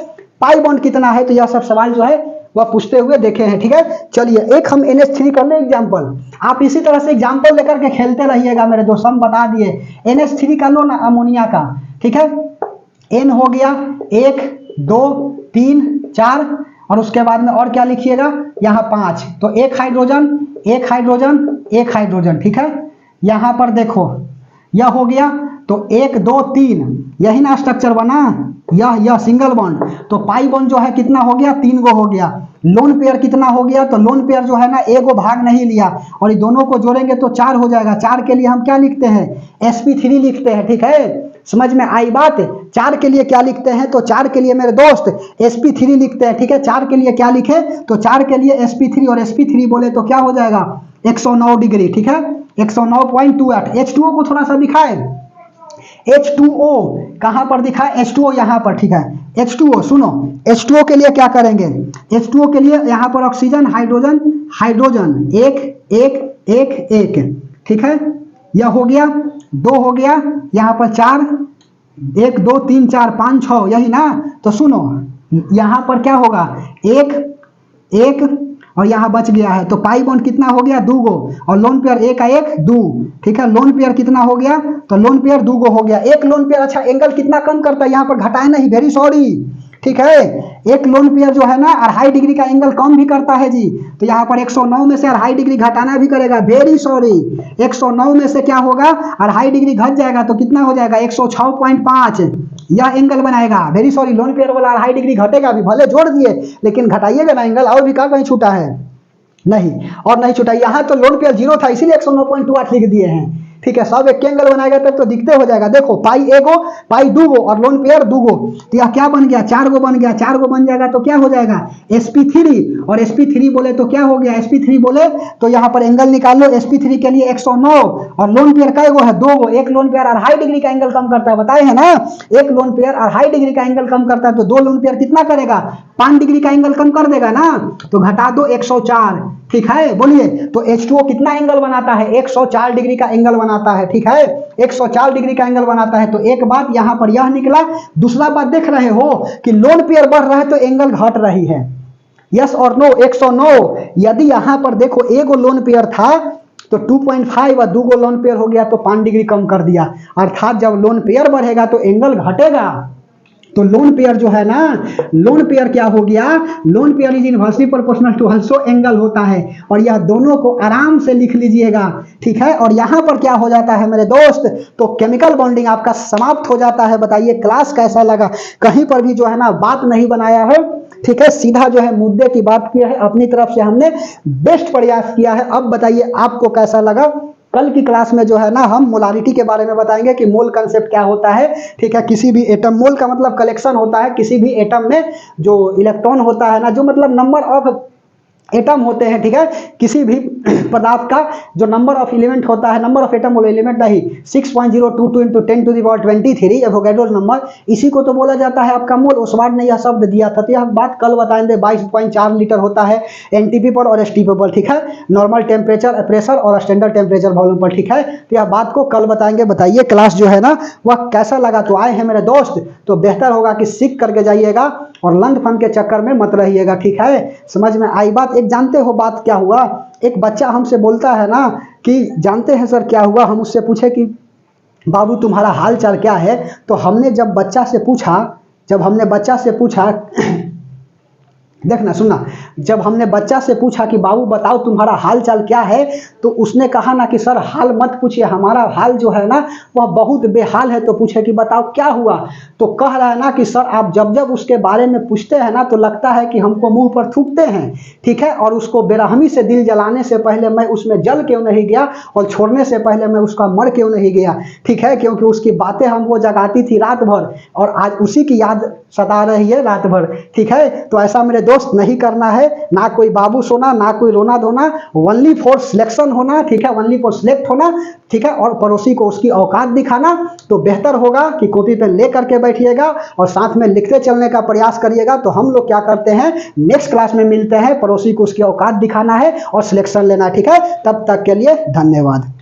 पाई बॉन्ड कितना है, तो यह सब सवाल जो है वह पूछते हुए देखे हैं, ठीक है। चलिए एक हम NH3 कर ले एग्जाम्पल, आप इसी तरह से एग्जाम्पल लेकर के खेलते रहिएगा मेरे दोस्त। हम बता दिए NH3 कर लो ना, अमोनिया का, ठीक है। N हो गया 1 2 3 4, और उसके बाद में और क्या लिखिएगा, यहाँ 5, तो एक हाइड्रोजन एक हाइड्रोजन एक हाइड्रोजन, ठीक है। यहाँ पर देखो यह हो गया, तो 1 2 3, यही ना स्ट्रक्चर बना, यह सिंगल बॉन्ड, तो पाई बॉन्ड जो है कितना हो गया, 3 गो हो गया। लोन पेयर कितना हो गया, तो लोन पेयर जो है ना एगो भाग नहीं लिया, और ये दोनों को जोड़ेंगे तो 4 हो जाएगा। 4 के लिए हम क्या लिखते हैं, sp3 लिखते हैं, ठीक है। समझ में आई बात, 4 के लिए क्या लिखते हैं, तो 4 के लिए मेरे दोस्त sp3 लिखते हैं, ठीक है। 4 के लिए क्या लिखे, तो 4 के लिए sp3, और sp3 बोले तो क्या हो जाएगा 109 डिग्री, ठीक है, 109.28। H2O को थोड़ा सा दिखाए, H2O कहां पर दिखा, H2O यहाँ पर, ठीक है। H2O सुनो, H2O के लिए क्या करेंगे, H2O के लिए यहाँ पर ऑक्सीजन हाइड्रोजन हाइड्रोजन, एक एक एक एक, ठीक है। यह हो गया 2 हो गया, यहाँ पर 4, 1 2 3 4 5 6, यही ना। तो सुनो यहाँ पर क्या होगा, 1 1, और यहाँ बच गया है, तो पाई बॉन्ड कितना हो गया 2 गो, और लोन पेयर 1 का 1 2, ठीक है। लोन पेयर कितना हो गया, तो लोन पेयर 2 गो हो गया। एक लोन पेयर, अच्छा एंगल कितना कम करता है, यहाँ पर घटाए नहीं, वेरी सॉरी, ठीक है। एक लोन पेयर जो है ना अढ़ाई डिग्री का एंगल कम भी करता है जी, तो यहाँ पर 109 में से अढ़ाई डिग्री घटाना भी करेगा, वेरी सॉरी 109 में से क्या होगा अढ़ाई डिग्री घट जाएगा तो कितना हो जाएगा 106.5, यह एंगल बनाएगा। वेरी सॉरी लोन पेयर वाला अढ़ाई डिग्री घटेगा भी, भले जोड़ दिए लेकिन घटाइएगा ना एंगल, और भी कहीं छूटा है नहीं, और नहीं छूटा। यहाँ तो लोन पेयर 0 था इसीलिए 109.28 लिख दिए हैं, ठीक है। सब एक एंगल बनाएगा तब तो दिखते हो जाएगा। देखो पाई एगो पाई दूगो और लोन पेयर दूगो, तो यह क्या बन गया 4 गो बन गया, 4 गो बन जाएगा तो क्या हो जाएगा sp3, और sp3 बोले तो क्या हो गया sp3 बोले तो यहाँ पर एंगल निकाल लो, sp3 के लिए 109, और लोन पेयर का एगो है 2 गो, एक लोन पेयर अढ़ाई डिग्री का एंगल कम करता है, बताए है ना, एक लोन पेयर अढ़ाई डिग्री का एंगल कम करता है, तो 2 लोन पेयर कितना करेगा 5 डिग्री का एंगल कम कर देगा ना, तो घटा दो 104, ठीक है। बोलिए तो H2O कितना एंगल बनाता है 104 डिग्री का एंगल बनाता है, ठीक है 104 डिग्री का एंगल बनाता है। तो एक बात यहाँ पर यह निकला, दूसरा बात देख रहे हो कि लोन पेयर बढ़ रहा है तो एंगल घट रही है, यस और नो 109। यदि यहाँ पर देखो एगो लोन पेयर था तो 2.5 और 2 गो लोन पेयर हो गया तो 5 डिग्री कम कर दिया, अर्थात जब लोन पेयर बढ़ेगा तो एंगल घटेगा। तो लोन पेयर जो है ना, लोन पेयर क्या हो गया, lone pair is inversely proportional to also angle होता है, और यह दोनों को आराम से लिख लीजिएगा, ठीक है। और यहाँ पर क्या हो जाता है मेरे दोस्त, तो केमिकल बॉन्डिंग आपका समाप्त हो जाता है। बताइए क्लास कैसा लगा, कहीं पर भी जो है ना बात नहीं बनाया है, ठीक है, सीधा जो है मुद्दे की बात किया है, अपनी तरफ से हमने बेस्ट प्रयास किया है। अब बताइए आपको कैसा लगा। कल की क्लास में जो है ना हम मोलारिटी के बारे में बताएंगे कि मोल कंसेप्ट क्या होता है, ठीक है। किसी भी एटम, मोल का मतलब कलेक्शन होता है, किसी भी एटम में जो इलेक्ट्रॉन होता है ना, जो मतलब नंबर ऑफ एटम होते हैं, ठीक है, किसी भी पदार्थ का जो नंबर ऑफ एलिमेंट होता है, नंबर ऑफ एटम और एलिमेंट नहीं 6.022 इंटू 10⁻23 एवोगैड्रो नंबर, इसी को तो बोला जाता है आपका मोल। ओसवार्ड ने यह शब्द दिया था, तो यह बात कल बताएंगे। 22.4 लीटर होता है एनटीपी पर और एसटीपी पर, ठीक है, नॉर्मल टेम्परेचर प्रेशर और स्टैंडर्ड टेम्परेचर वॉल्यूम पर, ठीक है। तो यह बात को कल बताएंगे। बताइए क्लास जो है ना वह कैसा लगा। तो आए हैं मेरे दोस्त तो बेहतर होगा कि सीख करके जाइएगा और लंड फंड के चक्कर में मत रहिएगा, ठीक है। समझ में आई बात। एक जानते हो बात क्या हुआ, एक बच्चा हमसे बोलता है ना कि जानते हैं सर क्या हुआ, हम उससे पूछे कि बाबू तुम्हारा हाल चाल क्या है, तो हमने जब हमने बच्चा से पूछा देखना सुनना, जब हमने बच्चा से पूछा कि बाबू बताओ तुम्हारा हाल चाल क्या है, तो उसने कहा ना कि सर हाल मत पूछिए, हमारा हाल जो है ना वह बहुत बेहाल है। तो पूछे कि बताओ क्या हुआ, तो कह रहा है ना कि सर आप जब जब उसके बारे में पूछते हैं ना तो लगता है कि हमको मुंह पर थूकते हैं, ठीक है, और उसको बेरहमी से दिल जलाने से पहले मैं उसमें जल क्यों नहीं गया और छोड़ने से पहले मैं उसका मर क्यों नहीं गया, ठीक है, क्योंकि उसकी बातें हमको जगाती थी रात भर और आज उसी की याद सता रही है रात भर, ठीक है। तो ऐसा मेरे दोस्त नहीं करना है, ना कोई बाबू सोना, ना कोई रोना धोना, ओनली फॉर सिलेक्शन होना, ठीक है, ओनली फॉर सिलेक्ट होना, ठीक है, और पड़ोसी को उसकी औकात दिखाना। तो बेहतर होगा कि कॉपी पेन ले करके बैठिएगा और साथ में लिखते चलने का प्रयास करिएगा। तो हम लोग क्या करते हैं, नेक्स्ट क्लास में मिलते हैं, पड़ोसी को उसकी औकात दिखाना है और सिलेक्शन लेना है, ठीक है। तब तक के लिए धन्यवाद।